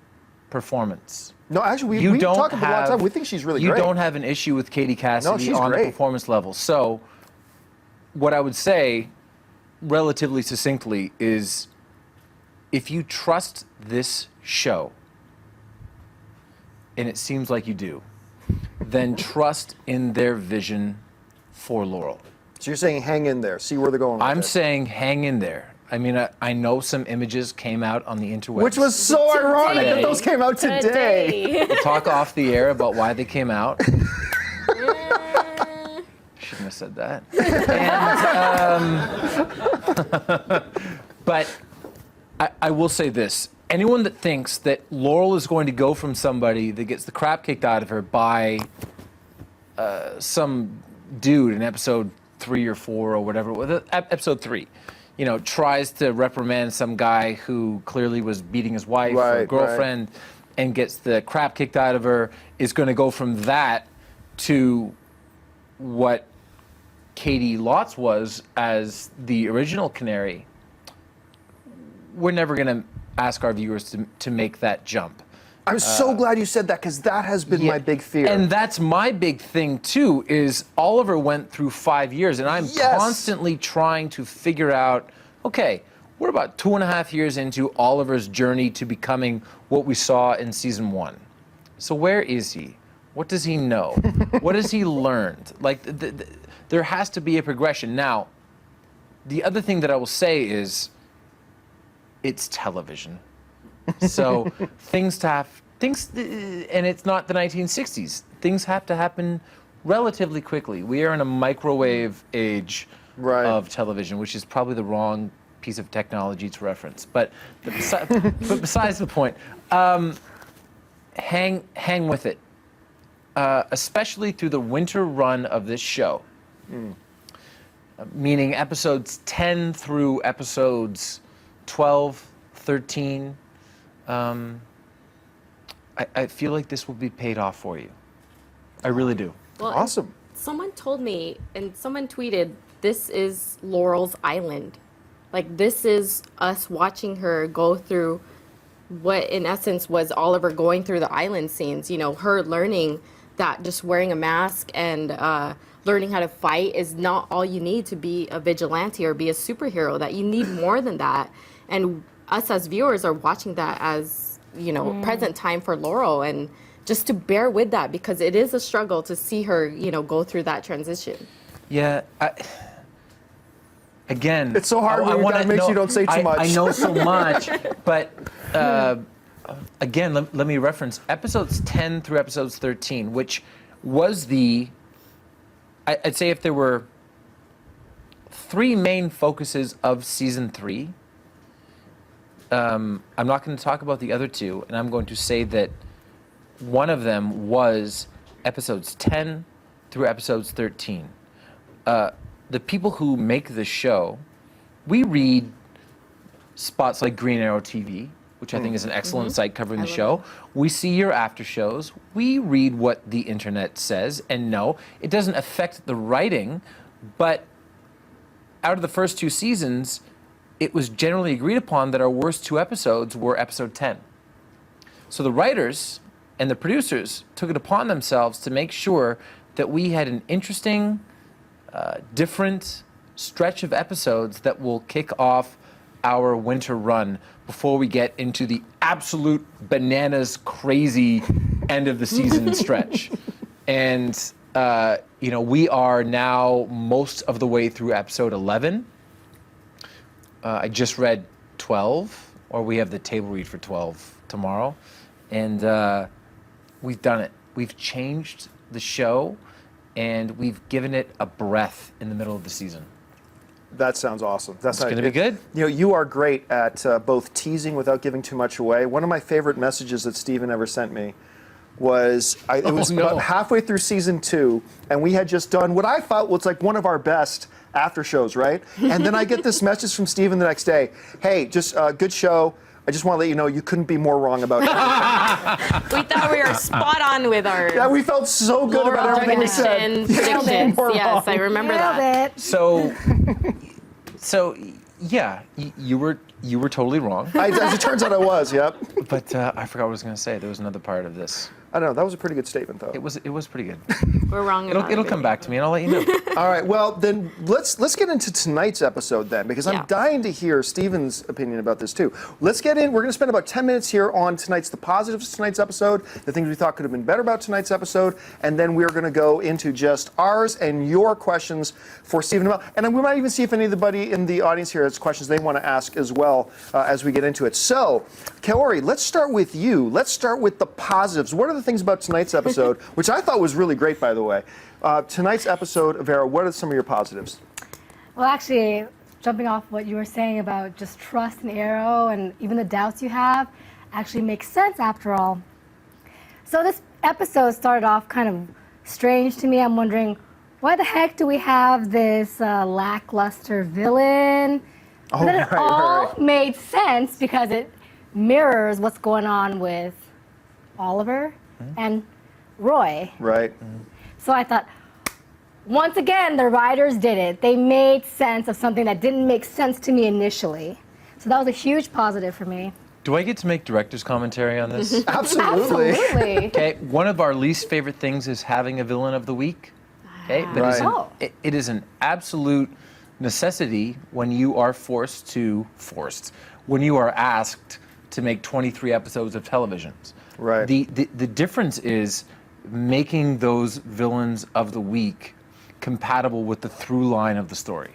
Speaker 19: performance.
Speaker 9: No, actually, we talk about it a lot of time. We think she's really great.
Speaker 19: You don't have an issue with Katie Cassidy on
Speaker 9: great.
Speaker 19: The performance level. So what I would say, relatively succinctly, is if you trust this show, and it seems like you do, then trust in their vision for Laurel.
Speaker 9: So you're saying hang in there, see where they're going with
Speaker 19: I'm
Speaker 9: this.
Speaker 19: saying hang in there. I mean, I know some images came out on the interwebs.
Speaker 9: Which was so ironic that those came out today.
Speaker 19: We'll talk off the air about why they came out. Shouldn't have said that. And, but I will say this. anyone that thinks that Laurel is going to go from somebody that gets the crap kicked out of her by some dude in episode 3 or 4 or whatever, episode 3, tries to reprimand some guy who clearly was beating his wife or girlfriend and gets the crap kicked out of her, is going to go from that to what Katie Lotz was as the original Canary. We're never going to ask our viewers to make that jump.
Speaker 9: I'm so glad you said that, because that has been my big fear.
Speaker 19: And that's my big thing too, is Oliver went through 5 years, and I'm constantly trying to figure out, okay, we're about 2.5 years into Oliver's journey to becoming what we saw in season 1. So where is he? What does he know? What has he learned? Like, there has to be a progression. Now, the other thing that I will say is, it's television. So and it's not the 1960s. Things have to happen relatively quickly. We are in a microwave age of television, which is probably the wrong piece of technology to reference. But besides the point, hang with it, especially through the winter run of this show, meaning episodes 10 through episodes 12, 13. I feel like this will be paid off for you. I really do.
Speaker 18: Well,
Speaker 9: awesome.
Speaker 18: Someone told me, and someone tweeted, this is Laurel's island. Like, this is us watching her go through what, in essence, was Oliver going through the island scenes. Her learning that just wearing a mask and learning how to fight is not all you need to be a vigilante or be a superhero, that you need more than that. And us as viewers are watching that as, present time for Laurel, and just to bear with that, because it is a struggle to see her, go through that transition.
Speaker 19: Yeah. Again,
Speaker 9: it's so hard when that makes you don't say too much.
Speaker 19: I know so much, but again, let me reference episodes 10 through episodes 13, which was I'd say if there were 3 main focuses of season 3, I'm not going to talk about the other 2, and I'm going to say that one of them was episodes 10 through episodes 13. The people who make the show, we read spots like Green Arrow TV, which I think is an excellent site covering the show. We see your after shows. We read what the internet says, and no, it doesn't affect the writing, but out of the first 2 seasons, it was generally agreed upon that our worst 2 episodes were episode 10. So the writers and the producers took it upon themselves to make sure that we had an interesting, different stretch of episodes that will kick off our winter run before we get into the absolute bananas crazy end of the season stretch. And, we are now most of the way through episode 11. I just read 12, or we have the table read for 12 tomorrow, and we've done it. We've changed the show, and we've given it a breath in the middle of the season.
Speaker 9: That sounds awesome.
Speaker 19: It's going to be good.
Speaker 9: You are great at both teasing without giving too much away. One of my favorite messages that Steven ever sent me was, about halfway through season 2, and we had just done what I thought was like one of our best after shows, right? And then I get this message from Steven the next day. Hey, just good show. I just want to let you know you couldn't be more wrong about it.
Speaker 18: We thought we were spot on with our.
Speaker 9: Yeah, we felt so good about everything we said.
Speaker 18: Predictions. Yes, I remember that.
Speaker 19: So yeah, you were totally wrong.
Speaker 9: As it turns out, I was. Yep.
Speaker 19: But I forgot what I was going to say. There was another part of this.
Speaker 9: I don't know. That was a pretty good statement, though.
Speaker 19: It was pretty good.
Speaker 18: We're wrong.
Speaker 19: It'll come back to me, and I'll let you know.
Speaker 9: All right. Well, then let's get into tonight's episode then, because I'm dying to hear Steven's opinion about this too. Let's get in. We're going to spend about 10 minutes here on the positives of tonight's episode, the things we thought could have been better about tonight's episode, and then we're going to go into just ours and your questions for Steven and Mel. And we might even see if anybody in the audience here has questions they want to ask as well as we get into it. So, Kaori, let's start with you. Let's start with the positives. What are the things about tonight's episode, which I thought was really great, by the way? Tonight's episode, Vera, what are some of your positives?
Speaker 17: Well, actually, jumping off what you were saying about just trust in Arrow and even the doubts you have actually makes sense after all. So this episode started off kind of strange to me. I'm wondering, why the heck do we have this lackluster villain? But then it all made sense because it mirrors what's going on with Oliver and Roy.
Speaker 9: Right.
Speaker 17: So I thought, once again, the writers did it. They made sense of something that didn't make sense to me initially. So that was a huge positive for me.
Speaker 19: Do I get to make director's commentary on this?
Speaker 9: Absolutely.
Speaker 17: Absolutely.
Speaker 19: Okay, one of our least favorite things is having a villain of the week. Okay, but it is an absolute necessity when you are when you are asked to make 23 episodes of televisions.
Speaker 9: Right.
Speaker 19: The difference is making those villains of the week compatible with the through line of the story.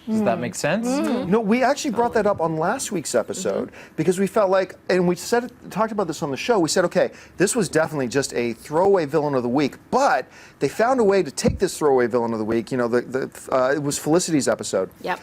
Speaker 19: Does that make sense?
Speaker 9: No, we actually brought that up on last week's episode because we felt like, and we talked about this on the show, we said, okay, this was definitely just a throwaway villain of the week, but they found a way to take this throwaway villain of the week, it was Felicity's episode.
Speaker 18: Yep.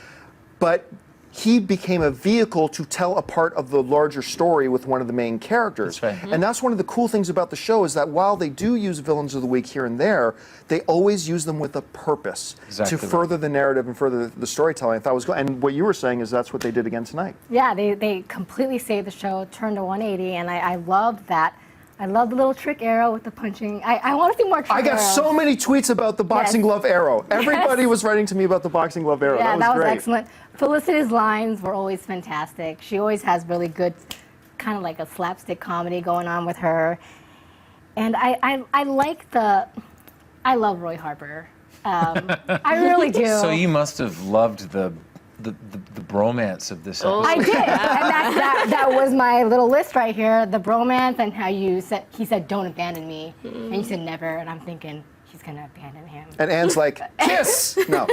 Speaker 9: But he became a vehicle to tell a part of the larger story with one of the main characters.
Speaker 19: That's right.
Speaker 9: And that's one of the cool things about the show is that while they do use villains of the week here and there, they always use them with a purpose to further the narrative and further the storytelling. I thought was good. And what you were saying is that's what they did again tonight.
Speaker 17: Yeah, they completely saved the show, turned to 180, and I loved that. I love the little trick arrow with the punching. I want to see more trick
Speaker 9: I got
Speaker 17: arrows.
Speaker 9: so many tweets about the boxing glove arrow. Everybody was writing to me about the boxing glove arrow.
Speaker 17: Yeah,
Speaker 9: that was great.
Speaker 17: excellent. Felicity's lines were always fantastic. She always has really good, kind of like a slapstick comedy going on with her. And I like I love Roy Harper. I really do.
Speaker 19: So you must have loved the bromance of this episode.
Speaker 17: I did, and that was my little list right here. The bromance and how he said, "Don't abandon me," and you said never, and I'm thinking he's gonna abandon him.
Speaker 9: And Anne's like, kiss! No.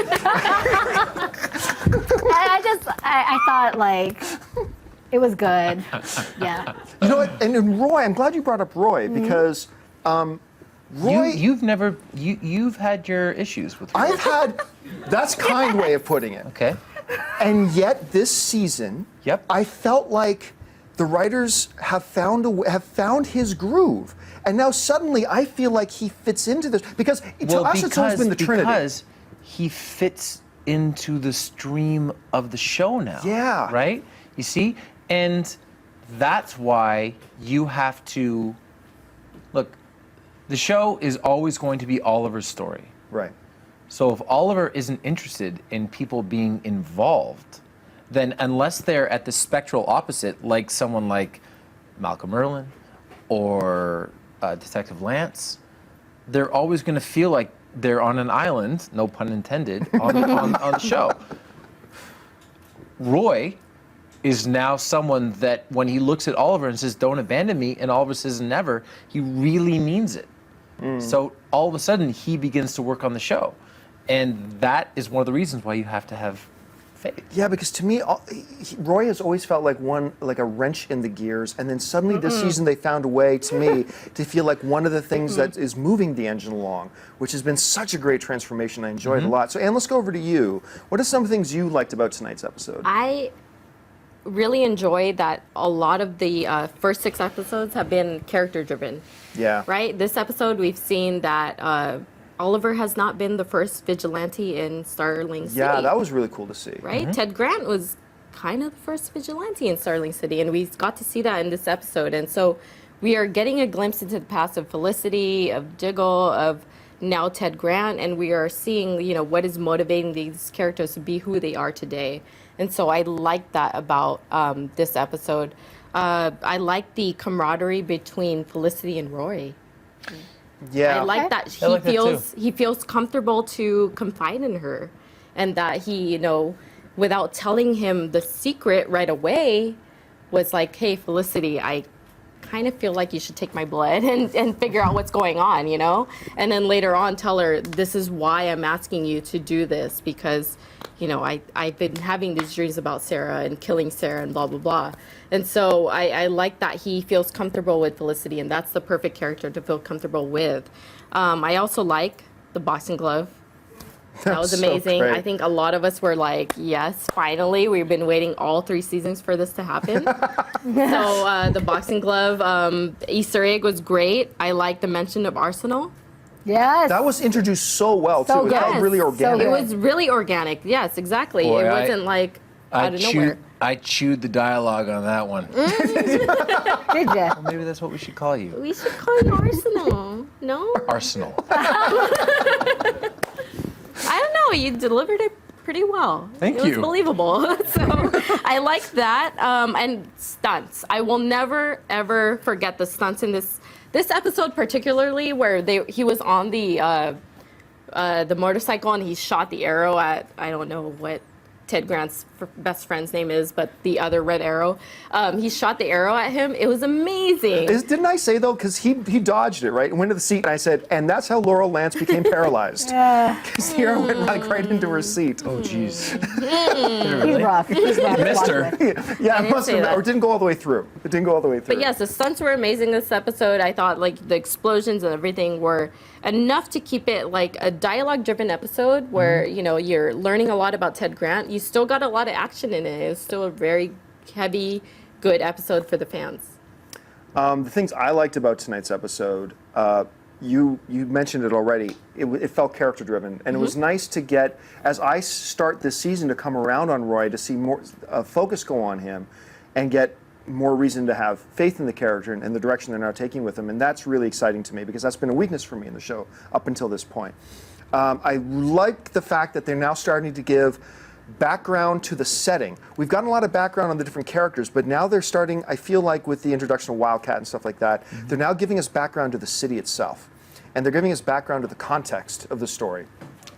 Speaker 17: I thought like it was good. Yeah.
Speaker 9: You know what? And Roy, I'm glad you brought up Roy because Roy.
Speaker 19: You've had your issues with Roy.
Speaker 9: I've had. That's a kind way of putting it.
Speaker 19: Okay.
Speaker 9: And yet this season, I felt like the writers have found his groove, and now suddenly I feel like he fits into this because to us it's always been the Trinity.
Speaker 19: Because he fits into the stream of the show now.
Speaker 9: Yeah.
Speaker 19: Right? You see? And that's why you have to look, the show is always going to be Oliver's story.
Speaker 9: Right.
Speaker 19: So if Oliver isn't interested in people being involved, then unless they're at the spectral opposite, like someone like Malcolm Merlin or Detective Lance, they're always going to feel like they're on an island, no pun intended, on the show. Roy is now someone that when he looks at Oliver and says, "Don't abandon me," and Oliver says never, he really means it. So all of a sudden he begins to work on the show. And that is one of the reasons why you have to have faith.
Speaker 9: Yeah, because to me, Roy has always felt like a wrench in the gears, and then suddenly this season they found a way, to me, to feel like one of the things that is moving the engine along, which has been such a great transformation. I enjoyed it a lot. So, Anne, let's go over to you. What are some things you liked about tonight's episode?
Speaker 18: I really enjoyed that a lot of the first 6 episodes have been character driven.
Speaker 9: Yeah.
Speaker 18: Right? This episode, we've seen that Oliver has not been the first vigilante in Starling City.
Speaker 9: Yeah, that was really cool to see.
Speaker 18: Right? Ted Grant was kind of the first vigilante in Starling City, and we got to see that in this episode. And so we are getting a glimpse into the past of Felicity, of Diggle, of now Ted Grant, and we are seeing, what is motivating these characters to be who they are today. And so I like that about this episode. I like the camaraderie between Felicity and Roy.
Speaker 9: Yeah.
Speaker 18: I like that he feels comfortable to confide in her, and that he, without telling him the secret right away, was like, "Hey, Felicity, I kind of feel like you should take my blood and figure out what's going on, And then later on tell her, "This is why I'm asking you to do this, because, I've been having these dreams about Sarah and killing Sarah and blah, blah, blah." And so I like that he feels comfortable with Felicity, and that's the perfect character to feel comfortable with. I also like the boxing glove That was
Speaker 9: so
Speaker 18: amazing.
Speaker 9: great.
Speaker 18: I think a lot of us were like, yes, finally. We've been waiting all 3 seasons for this to happen. So the boxing glove Easter egg was great. I like the mention of Arsenal.
Speaker 17: Yes.
Speaker 9: That was introduced so well, too. It felt really organic.
Speaker 18: It was really organic. Yes, exactly.
Speaker 19: Boy,
Speaker 18: it wasn't like out of nowhere.
Speaker 19: I chewed the dialogue on that one.
Speaker 17: Did you?
Speaker 19: Well, maybe that's what we should call you.
Speaker 18: We should call you Arsenal. No?
Speaker 19: Arsenal.
Speaker 18: I don't know. You delivered it pretty well.
Speaker 19: Thank
Speaker 18: It
Speaker 19: you.
Speaker 18: was believable. So I like that. And stunts. I will never, ever forget the stunts in this episode, particularly where he was on the motorcycle and he shot the arrow at, I don't know what Ted Grant's best friend's name is, but the other red arrow. He shot the arrow at him. It was amazing.
Speaker 9: Didn't I say, though, because he dodged it, right, and went to the seat, and I said, and that's how Laurel Lance became paralyzed. Because the arrow went like right into her seat.
Speaker 19: Oh, jeez.
Speaker 17: He's rough. He's rough.
Speaker 19: Missed her.
Speaker 9: Yeah,
Speaker 18: I
Speaker 9: it must
Speaker 18: didn't say
Speaker 9: have,
Speaker 18: that.
Speaker 9: or it didn't go all the way through. It didn't go all the way through.
Speaker 18: But yes, the stunts were amazing this episode. I thought like the explosions and everything were enough to keep it like a dialogue-driven episode where, you know, you're learning a lot about Ted Grant. You still got a lot of action in it. It was still a very heavy, good episode for the fans.
Speaker 9: The things I liked about tonight's episode, you mentioned it already. It felt character-driven, and it was nice to get, as I start this season to come around on Roy, to see more focus go on him, and get more reason to have faith in the character and the direction they're now taking with him, and that's really exciting to me because that's been a weakness for me in the show up until this point. I like the fact that they're now starting to give background to the setting. We've gotten a lot of background on the different characters, but now they're starting, I feel like with the introduction of Wildcat and stuff like that, they're now giving us background to the city itself. And they're giving us background to the context of the story.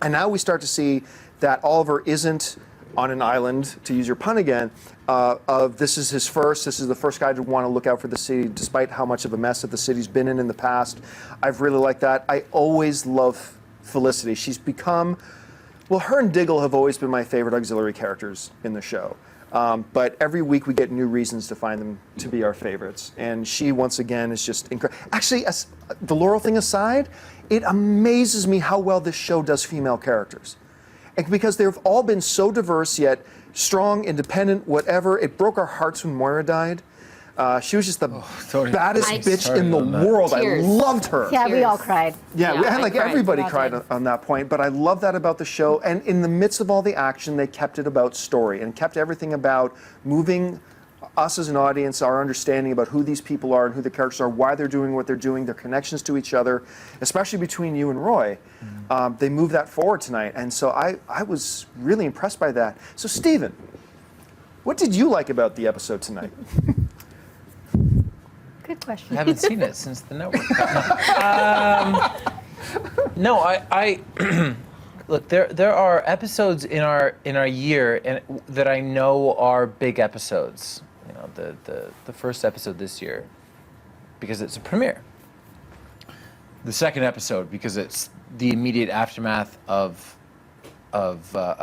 Speaker 9: And now we start to see that Oliver isn't on an island, to use your pun again, this is the first guy to want to look out for the city, despite how much of a mess that the city's been in the past. I've really liked that. I always love Felicity. She's become, well, her and Diggle have always been my favorite auxiliary characters in the show. But every week we get new reasons to find them to be our favorites. And she, once again, is just incredible. Actually, the Laurel thing aside, it amazes me how well this show does female characters. And because they've all been so diverse, yet strong, independent, whatever. It broke our hearts when Moira died. She was just the baddest bitch in the world.
Speaker 17: Tears.
Speaker 9: I loved her.
Speaker 17: Yeah, we all cried.
Speaker 9: Yeah, everybody cried on that point, but I love that about the show. And in the midst of all the action, they kept it about story and kept everything about moving us as an audience, our understanding about who these people are and who the characters are, why they're doing what they're doing, their connections to each other, especially between you and Roy. They moved that forward tonight, and so I was really impressed by that. So, Stephen, what did you like about the episode tonight?
Speaker 17: Good question.
Speaker 19: I haven't seen it since the network. No, I look. There are episodes in our year and that I know are big episodes. You know, the first episode this year because it's a premiere. The second episode because it's the immediate aftermath of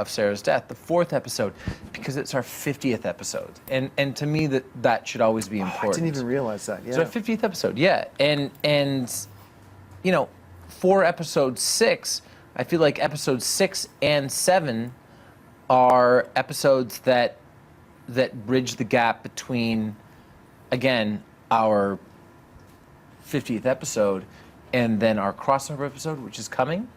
Speaker 19: Sarah's death. The fourth episode because it's our 50th episode, and to me that should always be important.
Speaker 9: I didn't even realize that. Yeah.
Speaker 19: It's our 50th episode, yeah, and you know, for episode 6, I feel like episodes 6 and 7 are episodes that bridge the gap between, again, our 50th episode and then our crossover episode, which is coming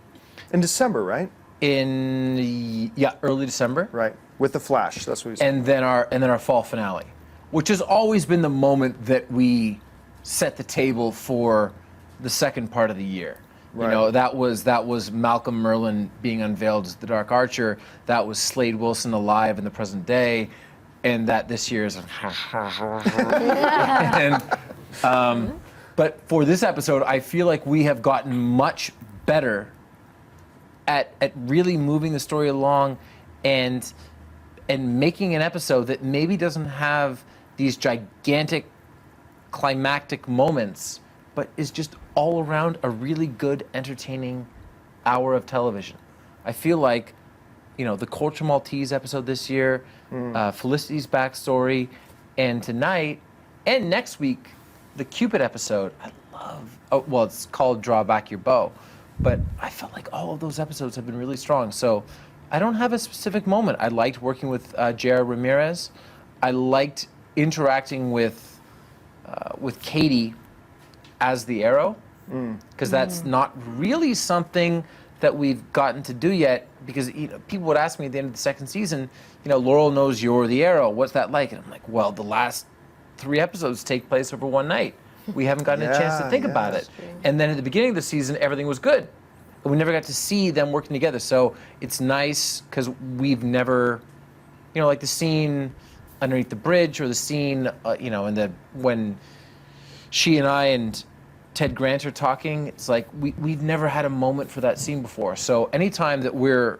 Speaker 9: in December, right?
Speaker 19: Early December.
Speaker 9: Right, with the Flash. That's what we said.
Speaker 19: And then our fall finale, which has always been the moment that we set the table for the second part of the year.
Speaker 9: Right.
Speaker 19: You know, that was Malcolm Merlyn being unveiled as the Dark Archer. That was Slade Wilson alive in the present day, and that this year is. But for this episode, I feel like we have gotten much better at really moving the story along and making an episode that maybe doesn't have these gigantic climactic moments, but is just all around a really good, entertaining hour of television. I feel like, you know, the Culture Maltese episode this year, Felicity's backstory, and tonight, and next week, the Cupid episode. I love, it's called Draw Back Your Bow, but I felt like all of those episodes have been really strong. So I don't have a specific moment. I liked working with Jera Ramirez. I liked interacting with Katie as the Arrow, because that's not really something that we've gotten to do yet. Because people would ask me at the end of the second season, Laurel knows you're the Arrow. What's that like? And I'm like, well, the last 3 episodes take place over one night. We haven't gotten a chance to think about it. And then at the beginning of the season, everything was good. But we never got to see them working together. So it's nice because we've never, like the scene underneath the bridge, or the scene, when she and I and Ted Grant are talking, it's like we've never had a moment for that scene before. So anytime that we're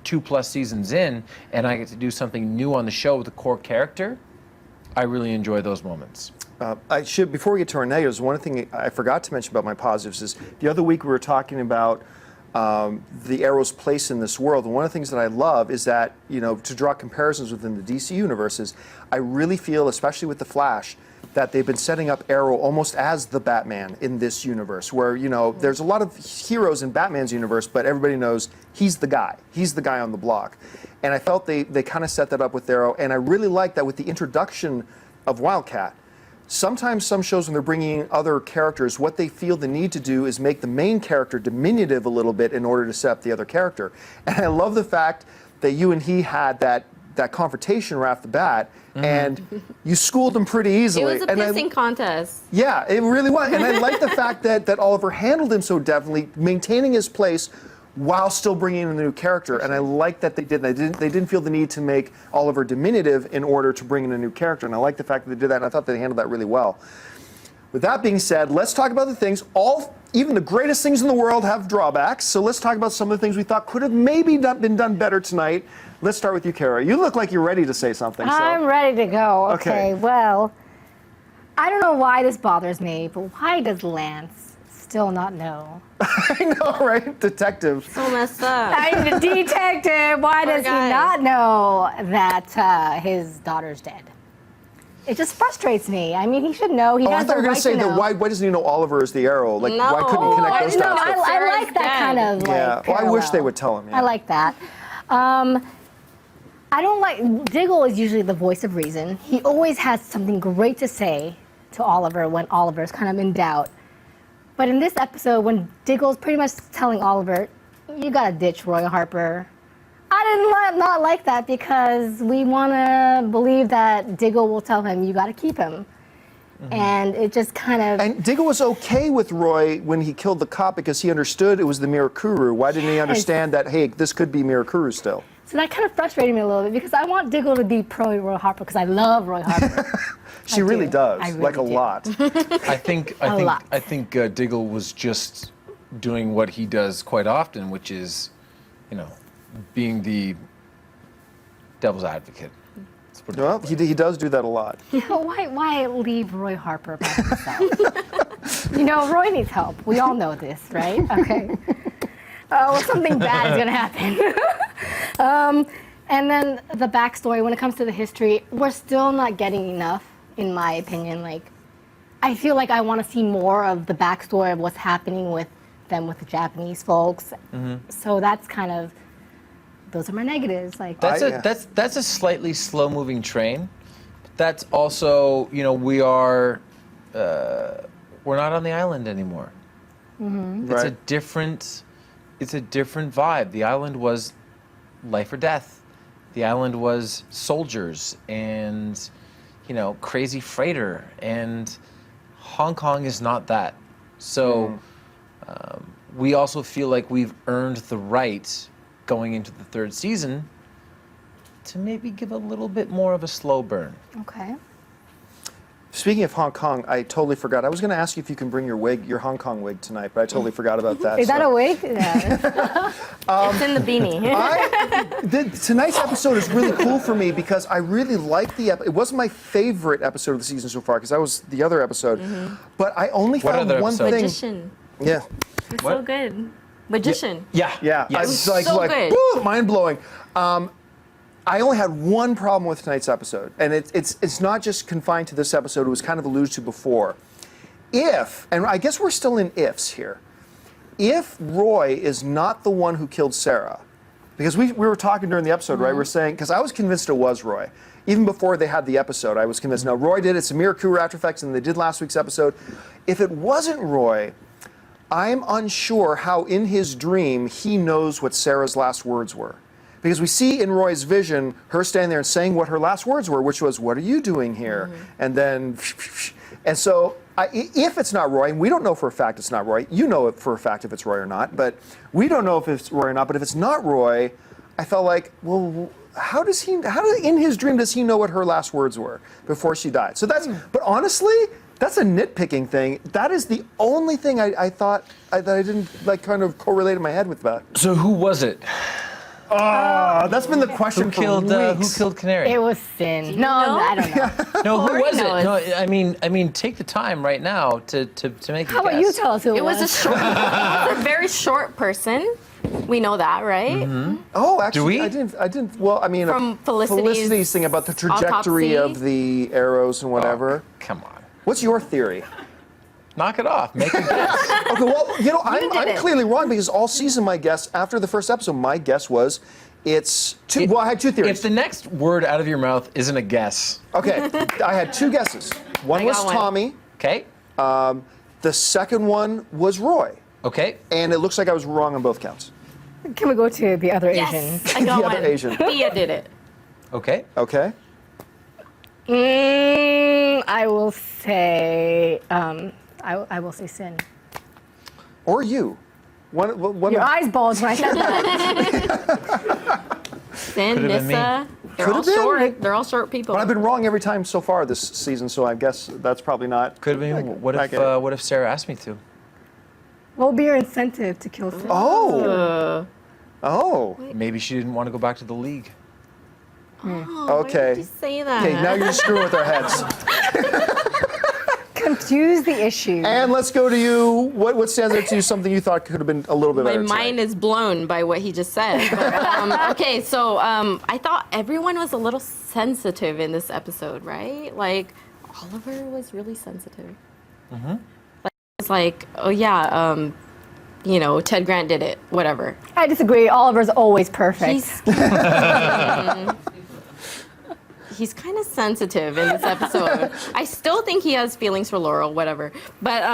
Speaker 19: 2+ seasons in and I get to do something new on the show with a core character, I really enjoy those moments.
Speaker 9: Before we get to our negatives, one thing I forgot to mention about my positives is the other week we were talking about the Arrow's place in this world. And one of the things that I love is that, to draw comparisons within the DC universes, I really feel, especially with The Flash, that they've been setting up Arrow almost as the Batman in this universe, where, there's a lot of heroes in Batman's universe, but everybody knows he's the guy. He's the guy on the block. And I felt they kind of set that up with Arrow, and I really like that with the introduction of Wildcat. Sometimes some shows, when they're bringing in other characters, what they feel the need to do is make the main character diminutive a little bit in order to set up the other character. And I love the fact that you and he had that confrontation right off the bat, and you schooled him pretty easily.
Speaker 18: It was a pissing contest.
Speaker 9: Yeah, it really was. And I like the fact that Oliver handled him so deftly, maintaining his place while still bringing in a new character. And I like that they did. They didn't feel the need to make Oliver diminutive in order to bring in a new character. And I like the fact that they did that, and I thought they handled that really well. With that being said, let's talk about the things. Even the greatest things in the world have drawbacks. So let's talk about some of the things we thought could have maybe been done better tonight. Let's start with you, Kara. You look like you're ready to say something.
Speaker 17: I'm ready to go. Okay, well, I don't know why this bothers me, but why does Lance still not know?
Speaker 9: I know, right? Detective.
Speaker 18: So messed up.
Speaker 17: I'm the detective. Why does he not know that his daughter's dead? It just frustrates me. I mean, he should know. He has
Speaker 9: I thought you were
Speaker 17: going to
Speaker 9: say that why doesn't he know Oliver is the Arrow? Like,
Speaker 18: No.
Speaker 9: why couldn't he connect those dots?
Speaker 17: I like that kind of
Speaker 9: Yeah, well, I wish they
Speaker 17: parallel.
Speaker 9: would tell him. Yeah.
Speaker 17: I like that. I don't like, Diggle is usually the voice of reason. He always has something great to say to Oliver when Oliver's kind of in doubt. But in this episode, when Diggle's pretty much telling Oliver, you gotta ditch Roy Harper, I did not like that, because we want to believe that Diggle will tell him, you gotta keep him. And it just kind of...
Speaker 9: And Diggle was okay with Roy when he killed the cop because he understood it was the Mirakuru. Why didn't he understand that, hey, this could be Mirakuru still?
Speaker 17: So that kind of frustrated me a little bit, because I want Diggle to be pro Roy Harper, because I love Roy Harper.
Speaker 9: She really does,
Speaker 17: I really
Speaker 9: like a
Speaker 17: do.
Speaker 9: lot.
Speaker 19: I think Diggle was just doing what he does quite often, which is, being the devil's advocate.
Speaker 9: Well, he does do that a lot.
Speaker 17: Why leave Roy Harper by himself? Roy needs help. We all know this, right? Okay. Well, something bad is going to happen. And then the backstory, when it comes to the history, we're still not getting enough, in my opinion. Like, I feel like I want to see more of the backstory of what's happening with them, with the Japanese folks. So that's kind of, those are my negatives. Like,
Speaker 19: that's a slightly slow-moving train. That's also, we're not on the island anymore. It's a different vibe. The island was life or death. The island was soldiers and, crazy freighter. And Hong Kong is not that. So we also feel like we've earned the right, going into the 3rd season, to maybe give a little bit more of a slow burn.
Speaker 17: Okay.
Speaker 9: Speaking of Hong Kong, I totally forgot. I was going to ask you if you can bring your Hong Kong wig tonight, but I totally forgot about that.
Speaker 17: Is that a wig? Yeah.
Speaker 18: It's in the beanie.
Speaker 9: Tonight's episode is really cool for me because I really liked the episode. It wasn't my favorite episode of the season so far because that was the other episode. But I only found one thing.
Speaker 18: Magician.
Speaker 9: Yeah.
Speaker 18: It's so good. Magician.
Speaker 9: Yeah.
Speaker 19: Yes.
Speaker 9: I was like
Speaker 18: good.
Speaker 9: woo, mind blowing. I only had one problem with tonight's episode, and it's not just confined to this episode. It was kind of alluded to before. And I guess we're still in ifs here. if Roy is not the one who killed Sarah, because we were talking during the episode, right? We were saying, because I was convinced it was Roy. Even before they had the episode, I was convinced, no, Roy did it. It's a Miracle After Effects, and they did last week's episode. If it wasn't Roy, I'm unsure how in his dream he knows what Sarah's last words were. Because we see in Roy's vision her standing there and saying what her last words were, which was, "What are you doing here?" And then, and so if it's not Roy, and we don't know for a fact it's not Roy, you know it for a fact if it's Roy or not, but we don't know if it's Roy or not, but if it's not Roy, I felt like, well, how in his dream does he know what her last words were before she died? So that's, but honestly, that's a nitpicking thing. That is the only thing I thought that I didn't like kind of correlate in my head with that.
Speaker 19: So who was it?
Speaker 9: That's been the question for weeks.
Speaker 19: Who killed Canary?
Speaker 17: It was Sin. No, I don't know.
Speaker 19: No, who was it?
Speaker 17: knows.
Speaker 19: No, I mean, take the time right now to make.
Speaker 17: How about you tell us who it was?
Speaker 18: It was a very short person. We know that, right?
Speaker 9: Oh, actually,
Speaker 19: Do we?
Speaker 9: I didn't. Well, I mean,
Speaker 18: From Felicity's
Speaker 9: thing about the trajectory
Speaker 18: autopsy.
Speaker 9: of the arrows and whatever.
Speaker 19: Come on.
Speaker 9: What's your theory?
Speaker 19: Knock it off. Make a guess.
Speaker 9: Okay, well, you know, I'm
Speaker 18: it.
Speaker 9: clearly wrong because all season my guess, after the first episode, my guess was it's two. Well, I had two theories.
Speaker 19: If the next word out of your mouth isn't a guess.
Speaker 9: Okay, I had two guesses. One was
Speaker 18: got one.
Speaker 9: Tommy.
Speaker 19: Okay.
Speaker 9: The second one was Roy.
Speaker 19: Okay.
Speaker 9: And it looks like I was wrong on both counts.
Speaker 17: Can we go to the other Asian?
Speaker 18: Yes, I got
Speaker 9: The
Speaker 18: one.
Speaker 9: other Asian.
Speaker 18: Thea did it.
Speaker 19: Okay.
Speaker 9: Okay.
Speaker 17: I will say, I will say Sin.
Speaker 9: Or you. One
Speaker 17: Your
Speaker 9: of-
Speaker 17: eyes bulged when I said that.
Speaker 18: Sin,
Speaker 19: Could've been me.
Speaker 18: Nissa. They're
Speaker 9: Could've
Speaker 18: all
Speaker 9: been.
Speaker 18: short. They're all short people.
Speaker 9: But I've been wrong every time so far this season, so I guess that's probably not.
Speaker 19: Could have been. What if Sarah asked me to?
Speaker 17: What would be your incentive to kill Sin?
Speaker 9: Oh. Oh.
Speaker 19: Maybe she didn't want to go back to the league.
Speaker 18: Oh, why
Speaker 9: Okay.
Speaker 18: would you say that?
Speaker 9: Okay, now you're screwing with our heads.
Speaker 17: Confuse the issue.
Speaker 9: And let's go to you. What stands out to you? Something you thought could have been a little bit
Speaker 18: My
Speaker 9: better tonight?
Speaker 18: mind is blown by what he just said. But, okay, so I thought everyone was a little sensitive in this episode, right? Like Oliver was really sensitive. Like it's like, oh yeah, you know, Ted Grant did it, whatever.
Speaker 17: I disagree. Oliver's always perfect.
Speaker 18: He's kind of sensitive in this episode. I still think he has feelings for Laurel, whatever. But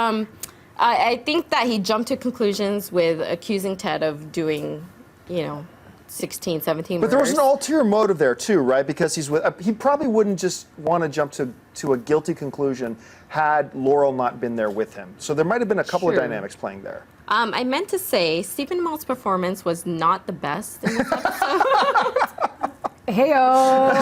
Speaker 18: I think that he jumped to conclusions with accusing Ted of doing, you know, 16, 17
Speaker 9: But there was
Speaker 18: murders.
Speaker 9: an ulterior motive there too, right? Because he's with. He probably wouldn't just want to jump to a guilty conclusion had Laurel not been there with him. So there might have been a couple of
Speaker 18: True.
Speaker 9: dynamics playing there.
Speaker 18: I meant to say Stephen Amell's performance was not the best in this episode.
Speaker 17: Heyo.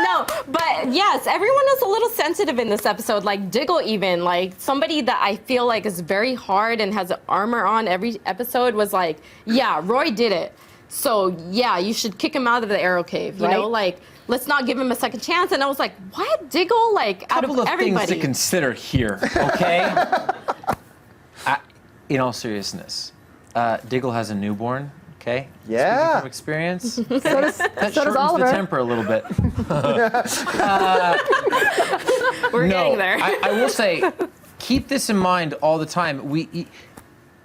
Speaker 18: No, but yes, everyone is a little sensitive in this episode. Like Diggle, even like somebody that I feel like is very hard and has armor on every episode was like, yeah, Roy did it. So yeah, you should kick him out of the arrow cave. You know,
Speaker 17: Right.
Speaker 18: like let's not give him a second chance. And I was like, what, Diggle? Like out
Speaker 19: Couple
Speaker 18: of
Speaker 19: of
Speaker 18: everybody.
Speaker 19: things to consider here, okay? In all seriousness, Diggle has a newborn. Okay.
Speaker 9: Yeah.
Speaker 19: Speaking from experience.
Speaker 17: So does
Speaker 19: That shortens
Speaker 17: Oliver.
Speaker 19: the temper a little bit.
Speaker 18: We're
Speaker 19: no,
Speaker 18: getting there.
Speaker 19: I will say, keep this in mind all the time. You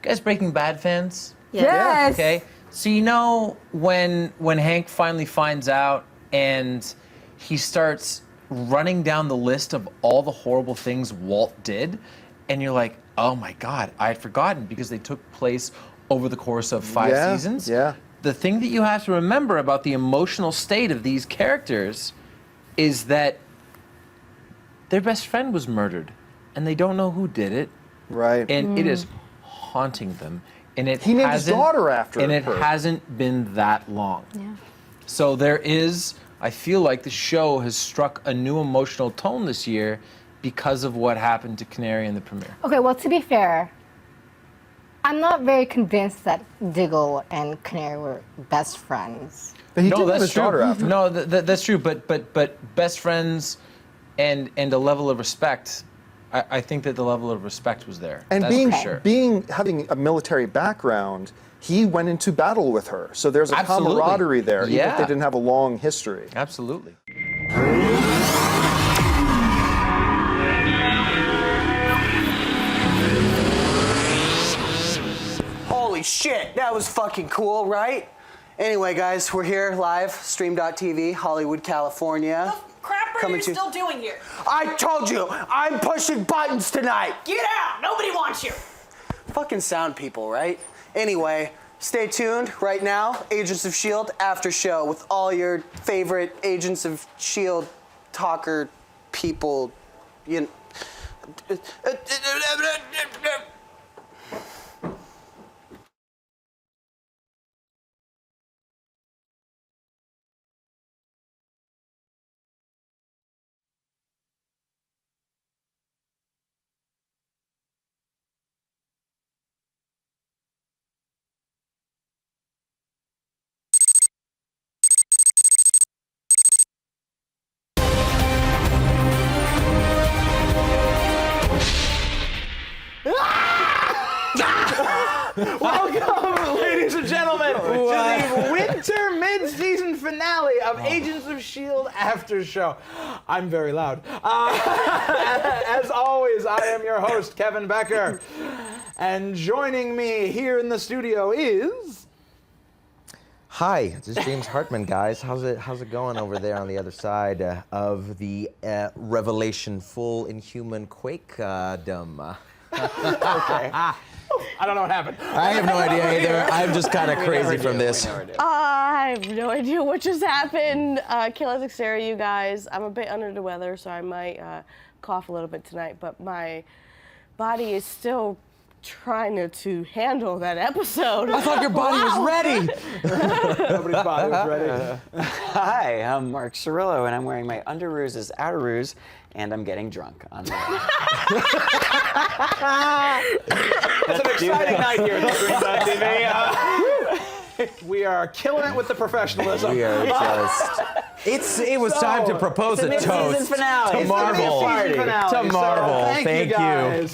Speaker 19: guys Breaking Bad fans?
Speaker 17: Yes.
Speaker 19: Okay. So you know when Hank finally finds out and he starts running down the list of all the horrible things Walt did, and you're like, oh my God, I had forgotten because they took place over the course of 5 seasons.
Speaker 9: Yeah.
Speaker 19: The thing that you have to remember about the emotional state of these characters is that their best friend was murdered and they don't know who did it.
Speaker 9: Right.
Speaker 19: And it is haunting them. And
Speaker 9: He named his daughter after
Speaker 19: And it
Speaker 9: her.
Speaker 19: hasn't been that long.
Speaker 18: Yeah.
Speaker 19: So there is, I feel like the show has struck a new emotional tone this year because of what happened to Canary in the premiere.
Speaker 17: Okay, well, to be fair, I'm not very convinced that Diggle and Canary were best friends.
Speaker 9: But he
Speaker 19: No,
Speaker 9: did name
Speaker 19: that's
Speaker 9: his
Speaker 19: true.
Speaker 9: daughter after.
Speaker 19: No, that's true. But best friends and a level of respect. I think that the level of respect was there.
Speaker 9: And
Speaker 19: that's
Speaker 9: being
Speaker 19: for sure.
Speaker 9: having a military background, he went into battle with her. So there's a
Speaker 19: Absolutely.
Speaker 9: camaraderie there, even if
Speaker 19: Yeah.
Speaker 9: they didn't have a long history.
Speaker 19: Absolutely.
Speaker 1: Holy shit, that was fucking cool, right? Anyway, guys, we're here live, stream.tv, Hollywood, California.
Speaker 11: Crap are you still doing here?
Speaker 1: I told you, I'm pushing buttons tonight.
Speaker 11: Get out! Nobody wants you.
Speaker 1: Fucking sound people, right? Anyway, stay tuned right now. Agents of S.H.I.E.L.D. after show with all your favorite Agents of S.H.I.E.L.D. talker people. You know.
Speaker 13: Welcome, ladies and gentlemen, to the winter mid-season finale of Agents of S.H.I.E.L.D. After Show. I'm very loud. As always, I am your host, Kevin Becker. And joining me here in the studio is...
Speaker 20: Hi, this is James Hartman, guys. How's it going over there on the other side of the revelation full inhuman quakedom?
Speaker 13: Okay. I don't know what happened.
Speaker 20: I have no idea either. I'm just kind of crazy from this.
Speaker 2: I have no idea what just happened. Kayla Xera, you guys. I'm a bit under the weather, so I might cough a little bit tonight, but my body is still trying to handle that episode.
Speaker 20: I thought your body was ready.
Speaker 13: Nobody's body was ready.
Speaker 21: Hi, I'm Mark Cirillo, and I'm wearing my underoos as outeroos, and I'm getting drunk on the
Speaker 13: It's an exciting night here at Streamtv. We are killing it with the professionalism.
Speaker 20: We are just... It was time to propose a toast
Speaker 21: finale.
Speaker 20: to Marvel. To Marvel.
Speaker 13: Thank you.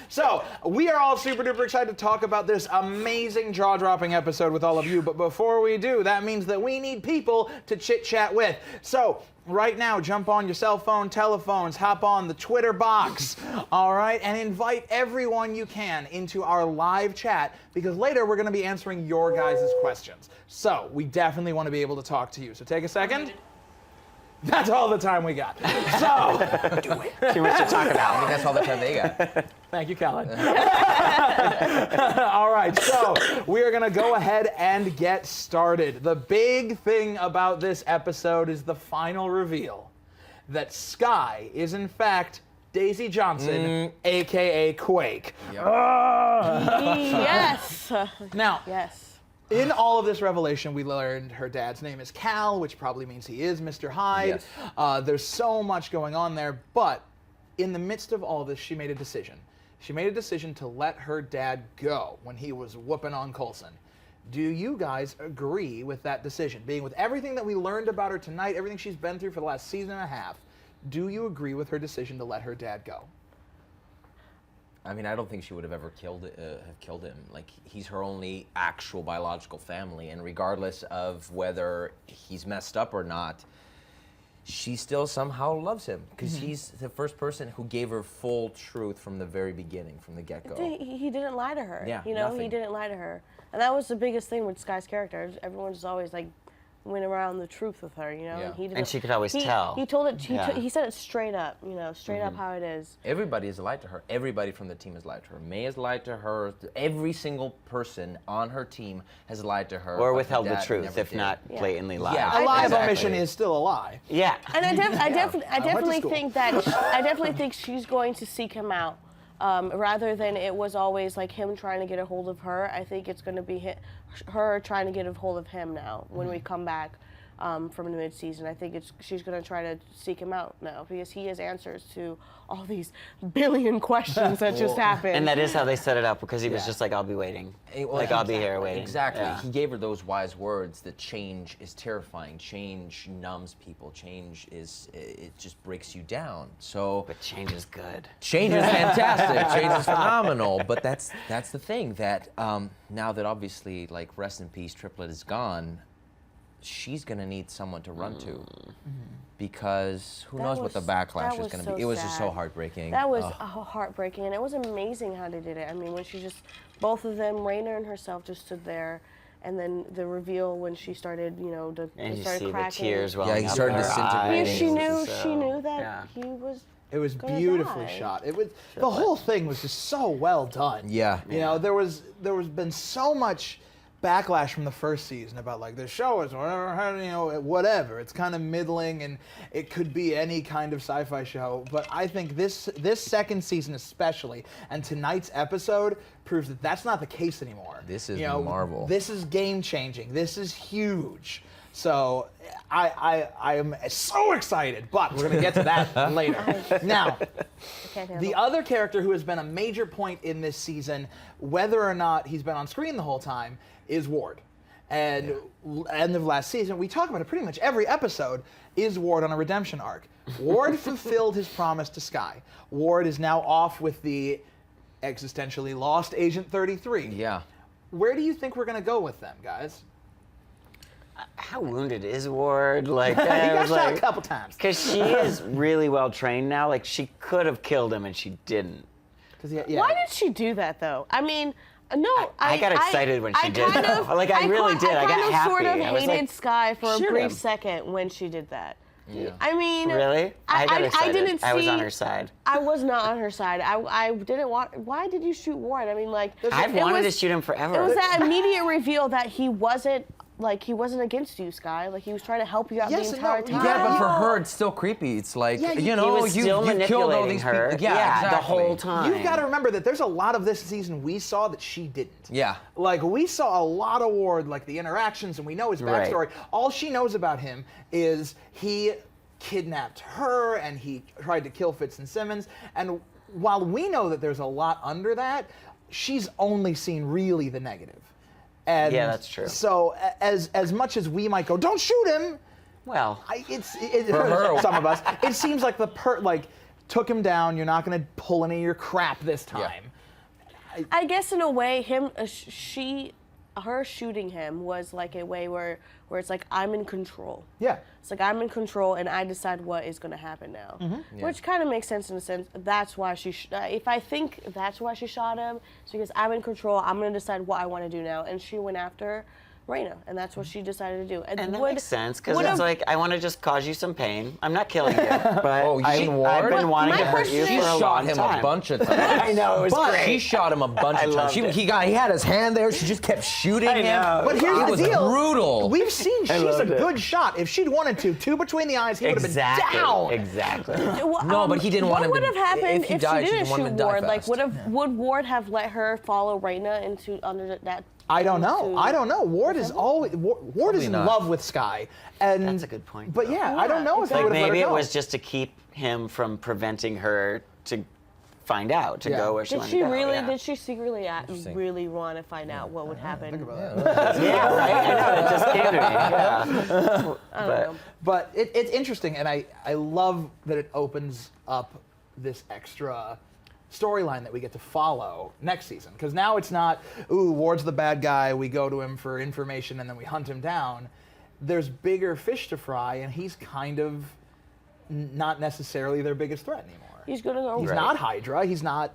Speaker 13: So, we are all super duper excited to talk about this amazing jaw-dropping episode with all of you, but before we do, that means that we need people to chit-chat with. So, right now, jump on your cell phone, telephones, hop on the Twitter box, all right, and invite everyone you can into our live chat, because later we're going to be answering your guys' questions. So, we definitely want to be able to talk to you. So, take a second. That's all the time we got. So,
Speaker 21: do it. Too much to talk about.
Speaker 20: I think that's all the time they got.
Speaker 13: Thank you, Colin. All right, so we are going to go ahead and get started. The big thing about this episode is the final reveal that Skye is, in fact, Daisy Johnson, a.k.a. Quake.
Speaker 20: Yep.
Speaker 2: Yes.
Speaker 13: Now,
Speaker 2: yes.
Speaker 13: In all of this revelation, we learned her dad's name is Cal, which probably means he is Mr. Hyde.
Speaker 20: Yes.
Speaker 13: There's so much going on there, but in the midst of all this, she made a decision. She made a decision to let her dad go when he was whooping on Coulson. Do you guys agree with that decision? Being with everything that we learned about her tonight, everything she's been through for the last season and a half, do you agree with her decision to let her dad go?
Speaker 20: I mean, I don't think she would have ever killed him. Like, he's her only actual biological family, and regardless of whether he's messed up or not, she still somehow loves him because he's the first person who gave her full truth from the very beginning, from the get-go.
Speaker 2: He didn't lie to her.
Speaker 20: Yeah,
Speaker 2: you know,
Speaker 20: nothing.
Speaker 2: he didn't lie to her, and that was the biggest thing with Skye's character. Everyone's always like went around the truth with her, you know.
Speaker 20: Yeah.
Speaker 2: And, he didn't,
Speaker 21: And she could always tell.
Speaker 2: He told it.
Speaker 21: Yeah.
Speaker 2: He said it straight up, you know, straight up how it is.
Speaker 20: Everybody has lied to her. Everybody from the team has lied to her. May has lied to her. Every single person on her team has lied to her.
Speaker 21: Or
Speaker 20: but
Speaker 21: withheld
Speaker 20: her
Speaker 21: the
Speaker 20: dad
Speaker 21: truth,
Speaker 20: never
Speaker 21: if
Speaker 20: did.
Speaker 21: not blatantly lied.
Speaker 20: Yeah,
Speaker 13: A lie of
Speaker 20: exactly.
Speaker 13: omission is still a lie.
Speaker 21: Yeah.
Speaker 2: And I definitely
Speaker 13: school.
Speaker 2: think that I definitely think she's going to seek him out. Rather than it was always like him trying to get a hold of her, I think it's going to be her trying to get a hold of him now when we come back from the mid-season. I think she's going to try to seek him out now because he has answers to all these billion questions that just happened.
Speaker 21: And that is how they set it up, because he was just like, I'll be waiting. Like, I'll be here waiting.
Speaker 20: Exactly.
Speaker 21: Yeah.
Speaker 20: He gave her those wise words that change is terrifying. Change numbs people. Change it just breaks you down. So.
Speaker 21: But change is good.
Speaker 20: Change is fantastic. Change is phenomenal. But that's the thing that now that obviously, like, rest in peace, Triplet is gone, she's going to need someone to run to.
Speaker 2: Mm-hmm.
Speaker 20: Because who knows what the backlash is going to be. It was just so heartbreaking.
Speaker 2: That was heartbreaking, and it was amazing how they did it. I mean, when she just, both of them, Raina and herself, just stood there, and then the reveal when she started, you know,
Speaker 21: and you
Speaker 2: started
Speaker 21: see
Speaker 2: cracking.
Speaker 21: the tears welling
Speaker 20: he
Speaker 21: up
Speaker 20: started
Speaker 21: in her
Speaker 20: disintegrating.
Speaker 21: eyes.
Speaker 2: She knew that he was.
Speaker 9: It was
Speaker 2: gonna
Speaker 9: beautifully
Speaker 2: die.
Speaker 9: shot. It was the whole thing was just so well done.
Speaker 20: Yeah.
Speaker 9: You know, there was been so much backlash from the first season about like the show is whatever, you know, whatever. It's kind of middling and it could be any kind of sci-fi show. But I think this second season especially and tonight's episode proves that that's not the case anymore.
Speaker 20: This is
Speaker 9: Marvel. This is game changing. This is huge. So I am so excited, but we're gonna get to that later. Now, the other character who has been a major point in this season, whether or not he's been on screen the whole time, is Ward. And end of last season, we talk about it pretty much every episode, is Ward on a redemption arc. Ward fulfilled his promise to Skye. Ward is now off with the existentially lost Agent 33.
Speaker 20: Yeah.
Speaker 9: Where do you think we're gonna go with them, guys?
Speaker 21: How wounded is Ward? Like,
Speaker 9: He got shot
Speaker 21: like,
Speaker 9: a couple times.
Speaker 21: Because she is really well trained now. Like, she could have killed him and she didn't.
Speaker 2: Why did she do that though? I mean, no,
Speaker 21: I got excited when she did.
Speaker 2: kind of,
Speaker 21: Like, I really did. I got
Speaker 2: kind of
Speaker 21: happy.
Speaker 2: sort of
Speaker 21: I was
Speaker 2: hated
Speaker 21: like,
Speaker 2: Skye for a
Speaker 21: shoot
Speaker 2: brief
Speaker 21: him.
Speaker 2: second when she did that.
Speaker 20: Yeah.
Speaker 2: I mean,
Speaker 21: Really? I got excited.
Speaker 2: didn't see.
Speaker 21: I was on her side.
Speaker 2: I was not on her side. I didn't want. Why did you shoot Ward? I mean, like
Speaker 21: I've wanted to shoot him forever.
Speaker 2: It was that immediate reveal that he wasn't against you, Skye. Like he was trying to help you out the entire time.
Speaker 6: Yeah, but for her, it's still creepy. It's like,
Speaker 9: Yeah,
Speaker 6: you know,
Speaker 21: he was still
Speaker 6: you've killed all these
Speaker 21: manipulating her.
Speaker 6: people. Yeah,
Speaker 21: Yeah, the
Speaker 6: exactly.
Speaker 21: whole time.
Speaker 9: You've got to remember that there's a lot of this season we saw that she didn't.
Speaker 20: Yeah.
Speaker 9: Like, we saw a lot of Ward, like the interactions, and we know his
Speaker 21: Right.
Speaker 9: backstory. All she knows about him is he kidnapped her and he tried to kill Fitz and Simmons. And while we know that there's a lot under that, she's only seen really the negative. And
Speaker 21: Yeah, that's true.
Speaker 9: So as much as we might go, don't shoot him.
Speaker 21: Well,
Speaker 9: For her, some of us, it seems like took him down. You're not going to pull any of your crap this time.
Speaker 2: I guess in a way, her shooting him was like a way where it's like I'm in control.
Speaker 9: Yeah.
Speaker 2: It's like I'm in control and I decide what is going to happen now, which kind of makes sense in a sense. That's why if I think that's why she shot him, it's because I'm in control. I'm going to decide what I want to do now, and she went after Raina, and that's what she decided to do.
Speaker 21: And that makes sense, because it's like, I want to just cause you some pain. I'm not killing you, but I've been wanting to hurt you for a long
Speaker 20: shot him
Speaker 21: time.
Speaker 20: a bunch of times.
Speaker 21: I know, it was
Speaker 20: But
Speaker 21: great.
Speaker 20: she shot him a bunch of times. He had his hand there. She just kept shooting him.
Speaker 9: But here's
Speaker 20: it
Speaker 9: the
Speaker 20: was
Speaker 9: deal.
Speaker 20: brutal.
Speaker 9: We've seen she's a
Speaker 21: loved it.
Speaker 9: good shot. If she'd wanted to, two between the eyes, he would have been down.
Speaker 21: Exactly.
Speaker 20: No, but he didn't want him
Speaker 2: What
Speaker 20: to.
Speaker 2: would have happened
Speaker 20: if he
Speaker 2: if
Speaker 20: died,
Speaker 2: she
Speaker 20: she
Speaker 2: didn't
Speaker 20: didn't want him
Speaker 2: shoot
Speaker 20: to die
Speaker 2: Ward? Like,
Speaker 20: fast.
Speaker 2: would Ward have let her follow Raina under that?
Speaker 9: I don't know. I don't know. Ward is always Ward is in
Speaker 21: not.
Speaker 9: love with Skye, and
Speaker 21: That's a good point.
Speaker 9: But yeah, I don't know if he
Speaker 21: Like,
Speaker 9: would have let her
Speaker 21: maybe it
Speaker 9: go.
Speaker 21: was just to keep him from preventing her to find out, to go where she
Speaker 2: Did
Speaker 21: wanted
Speaker 2: she
Speaker 21: to go.
Speaker 2: really?
Speaker 21: yeah.
Speaker 2: Did she secretly really want to find out what would happen?
Speaker 21: Yeah, right. I know. It just came to me. Yeah.
Speaker 2: I don't know.
Speaker 9: But it's interesting, and I love that it opens up this extra storyline that we get to follow next season. Because now it's not, ooh, Ward's the bad guy, we go to him for information and then we hunt him down. There's bigger fish to fry, and he's kind of not necessarily their biggest threat anymore.
Speaker 2: He's gonna go.
Speaker 9: He's not Hydra. He's not.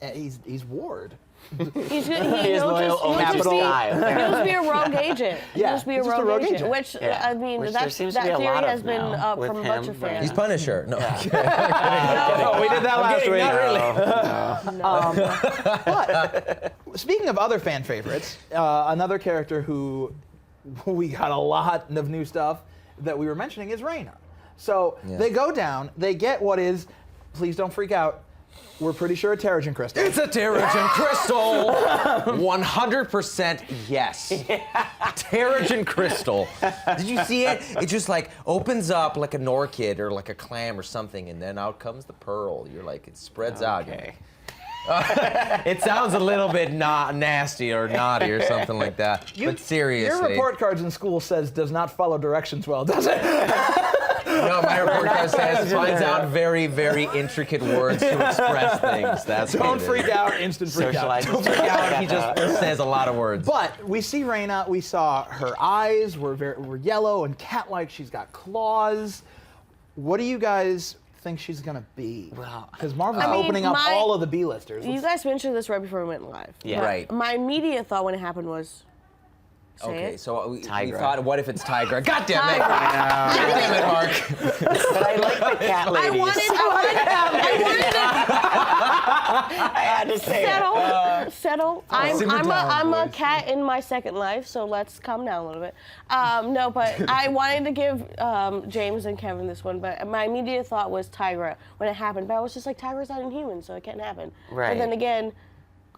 Speaker 9: He's Ward.
Speaker 2: He'll
Speaker 21: capital
Speaker 2: just be a rogue agent.
Speaker 9: Yeah,
Speaker 2: He'll just be a
Speaker 9: he's just
Speaker 2: rogue agent. Which
Speaker 21: Yeah.
Speaker 2: I mean,
Speaker 21: Which there
Speaker 2: that
Speaker 21: seems to be a
Speaker 2: theory
Speaker 21: lot
Speaker 2: has
Speaker 21: of
Speaker 2: been
Speaker 21: now
Speaker 2: up
Speaker 21: with
Speaker 2: from a bunch of
Speaker 21: him,
Speaker 2: fans.
Speaker 20: He's Punisher. No.
Speaker 9: No, we did that last week.
Speaker 20: Not really.
Speaker 9: But speaking of other fan favorites, another character who we got a lot of new stuff that we were mentioning is Raina. So they go down, they get what is, please don't freak out, we're pretty sure a Terrigen crystal.
Speaker 20: It's a Terrigen crystal. 100% yes. Terrigen crystal. Did you see it? It just like opens up like an orchid or like a clam or something, and then out comes the pearl. You're like, it spreads out. It sounds a little bit nasty or naughty or something like that. But seriously.
Speaker 9: Your report cards in school says does not follow directions well, does it?
Speaker 20: No, my report card says finds out very, very intricate words to express things. That's
Speaker 15: Don't
Speaker 20: what it
Speaker 15: freak
Speaker 20: is.
Speaker 15: out, instant freak out.
Speaker 20: Don't freak out. He just says a lot of words.
Speaker 15: But we see Raina. We saw her eyes were yellow and cat-like. She's got claws. What do you guys think she's gonna be? Well, because Marvel's opening up all of the B-listers.
Speaker 2: You guys mentioned this right before we went live.
Speaker 20: Yeah. Right.
Speaker 2: My immediate thought when it happened was,
Speaker 20: Okay, so we
Speaker 21: Tigra.
Speaker 20: thought, what if it's Tigra? God damn it!
Speaker 2: Tigra.
Speaker 20: God damn it, Mark.
Speaker 21: But I like the cat ladies.
Speaker 2: I wanted
Speaker 21: I had to say
Speaker 2: settle. I'm a cat in my second life, so let's calm down a little bit. No, but I wanted to give James and Kevin this one, but my immediate thought was Tigra when it happened. But I was just like, Tigra's not inhuman, so it can't happen.
Speaker 21: Right.
Speaker 2: And then again,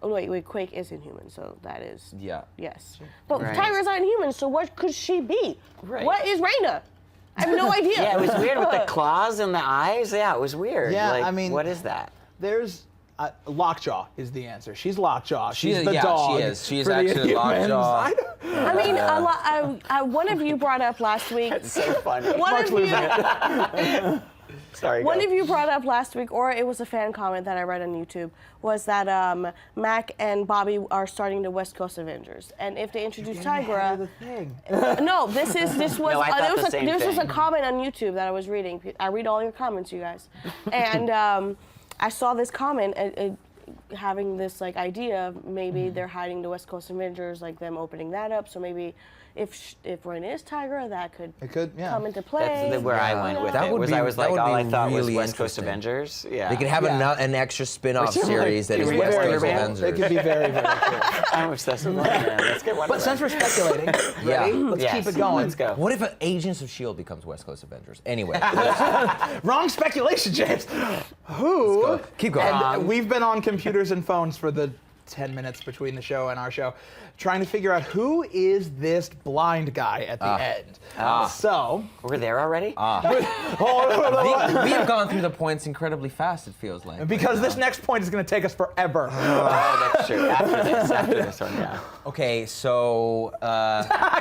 Speaker 2: oh wait, Quake is inhuman, so that is yes. But
Speaker 21: Right.
Speaker 2: Tigra's not inhuman, so what could she be?
Speaker 21: Right.
Speaker 2: What is Raina? I have no idea.
Speaker 21: Yeah, it was weird with the claws and the eyes. Yeah, it was weird.
Speaker 15: Yeah,
Speaker 21: like,
Speaker 15: I mean,
Speaker 21: what is that?
Speaker 15: There's Lockjaw is the answer. She's Lockjaw. She's the
Speaker 20: yeah,
Speaker 15: dog.
Speaker 20: she is. She's
Speaker 15: for the
Speaker 20: actually
Speaker 15: Inhumans.
Speaker 20: Lockjaw.
Speaker 2: I mean, one of you brought up last week.
Speaker 21: That's so funny.
Speaker 15: Mark's losing it.
Speaker 21: Sorry.
Speaker 2: One
Speaker 21: go.
Speaker 2: of you brought up last week, or it was a fan comment that I read on YouTube, was that Mac and Bobby are starting the West Coast Avengers, and if they introduce Tigra, no, this was
Speaker 21: No, I thought the same
Speaker 2: this was a
Speaker 21: thing.
Speaker 2: comment on YouTube that I was reading. I read all your comments, you guys, and I saw this comment having this like idea of maybe they're hiding the West Coast Avengers, like them opening that up. So maybe if Raina is Tigra, that could come into play.
Speaker 21: That's where I went with
Speaker 20: That
Speaker 21: it.
Speaker 20: would
Speaker 21: Was
Speaker 20: be-
Speaker 21: I was
Speaker 20: that
Speaker 21: like,
Speaker 20: would
Speaker 21: all
Speaker 20: be
Speaker 21: I thought was
Speaker 20: really
Speaker 21: West Coast
Speaker 20: interesting.
Speaker 21: Avengers. Yeah.
Speaker 20: They could have an extra spin-off
Speaker 21: Which I'm like,
Speaker 20: series that is
Speaker 21: can we
Speaker 20: West
Speaker 21: get
Speaker 20: Coast
Speaker 21: Wonder Man?
Speaker 20: Avengers.
Speaker 15: It could be very, very cool.
Speaker 21: I'm obsessed with Wonder Man. Let's get Wonder
Speaker 15: But since we're speculating,
Speaker 20: Yeah.
Speaker 15: ready? Let's
Speaker 21: Yes.
Speaker 15: keep it going.
Speaker 21: Let's go.
Speaker 20: What if Agents of S.H.I.E.L.D. becomes West Coast Avengers? Anyway.
Speaker 15: Wrong speculation, James. Who?
Speaker 20: Keep going.
Speaker 15: And we've been on computers and phones for the 10 minutes between the show and our show, trying to figure out who is this blind guy at the end. So
Speaker 21: we're there already.
Speaker 20: We have gone through the points incredibly fast. It feels like
Speaker 15: because this next point is going to take us forever.
Speaker 21: Oh, that's true. After this one, yeah.
Speaker 20: Okay, so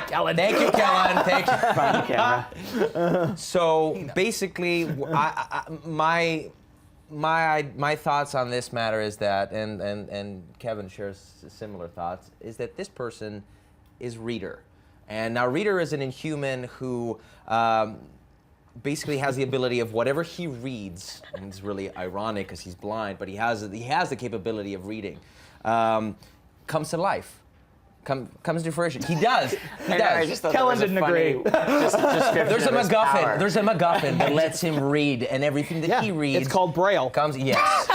Speaker 15: Kellen.
Speaker 20: thank you, Kellen. Thank you.
Speaker 21: Find the camera.
Speaker 20: So basically, my thoughts on this matter is that, and Kevin shares similar thoughts, is that this person is Reader. And now Reader is an Inhuman who basically has the ability of whatever he reads, and it's really ironic because he's blind, but he has the capability of reading, comes to life. Comes to fruition. He does. He
Speaker 21: I know, I
Speaker 20: does.
Speaker 21: just thought
Speaker 15: Kellen
Speaker 21: that was
Speaker 15: didn't agree.
Speaker 21: description
Speaker 20: There's a
Speaker 21: of his
Speaker 20: MacGuffin.
Speaker 21: power.
Speaker 20: There's a MacGuffin that lets him read, and everything that he reads.
Speaker 15: It's called Braille.
Speaker 20: Comes. Yes.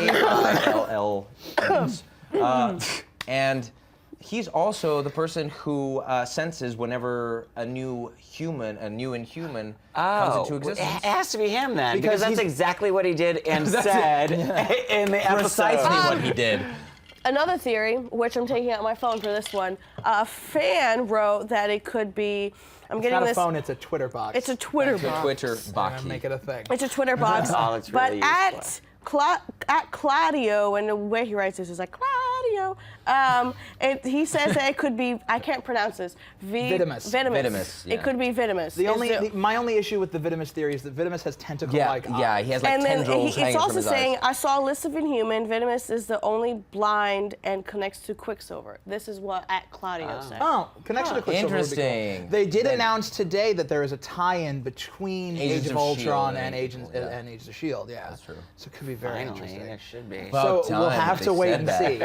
Speaker 20: B-R-E-I-L-L. And he's also the person who senses whenever a new Inhuman comes into existence.
Speaker 21: It has to be him then, because that's
Speaker 15: he's-
Speaker 21: exactly what he did and said in the episode.
Speaker 20: Precisely what he did.
Speaker 2: Another theory, which I'm taking out my phone for this one, a fan wrote that it could be. I'm
Speaker 15: It's
Speaker 2: getting
Speaker 15: not
Speaker 2: this.
Speaker 15: a phone, it's a Twitter box.
Speaker 2: It's a Twitter
Speaker 20: It's a
Speaker 2: box.
Speaker 20: Twitter
Speaker 15: Gonna
Speaker 20: box.
Speaker 15: make it a thing.
Speaker 2: It's a Twitter box.
Speaker 21: Oh, that's
Speaker 2: but
Speaker 21: really
Speaker 2: at Claudio, and the way he writes this is like Claudio. He says that it could be. I can't pronounce this.
Speaker 15: Vitimus.
Speaker 20: Vitimus, yeah.
Speaker 2: It could be Vitimus.
Speaker 15: My only issue with the Vitimus theory is that Vitimus has tentacle-like eyes.
Speaker 20: Yeah, he has like
Speaker 2: and then
Speaker 20: tendrils hanging
Speaker 2: it's
Speaker 20: from
Speaker 2: also
Speaker 20: his
Speaker 2: saying,
Speaker 20: eyes.
Speaker 2: I saw a list of Inhuman. Vitimus is the only blind and connects to Quicksilver. This is what at Claudio said.
Speaker 15: Oh, connection to Quicksilver would be cool.
Speaker 20: Interesting.
Speaker 15: They did announce today that there is a tie-in between
Speaker 20: Agents
Speaker 15: Age of
Speaker 20: of
Speaker 15: Ultron
Speaker 20: S.H.I.E.L.D.
Speaker 15: and Agents of S.H.I.E.L.D. Yeah,
Speaker 20: That's true.
Speaker 15: So it could be very
Speaker 21: Finally,
Speaker 15: interesting.
Speaker 21: it should be.
Speaker 15: So
Speaker 20: About
Speaker 15: we'll
Speaker 20: time
Speaker 15: have
Speaker 20: they
Speaker 15: to wait
Speaker 20: said
Speaker 15: and
Speaker 20: that.
Speaker 15: see.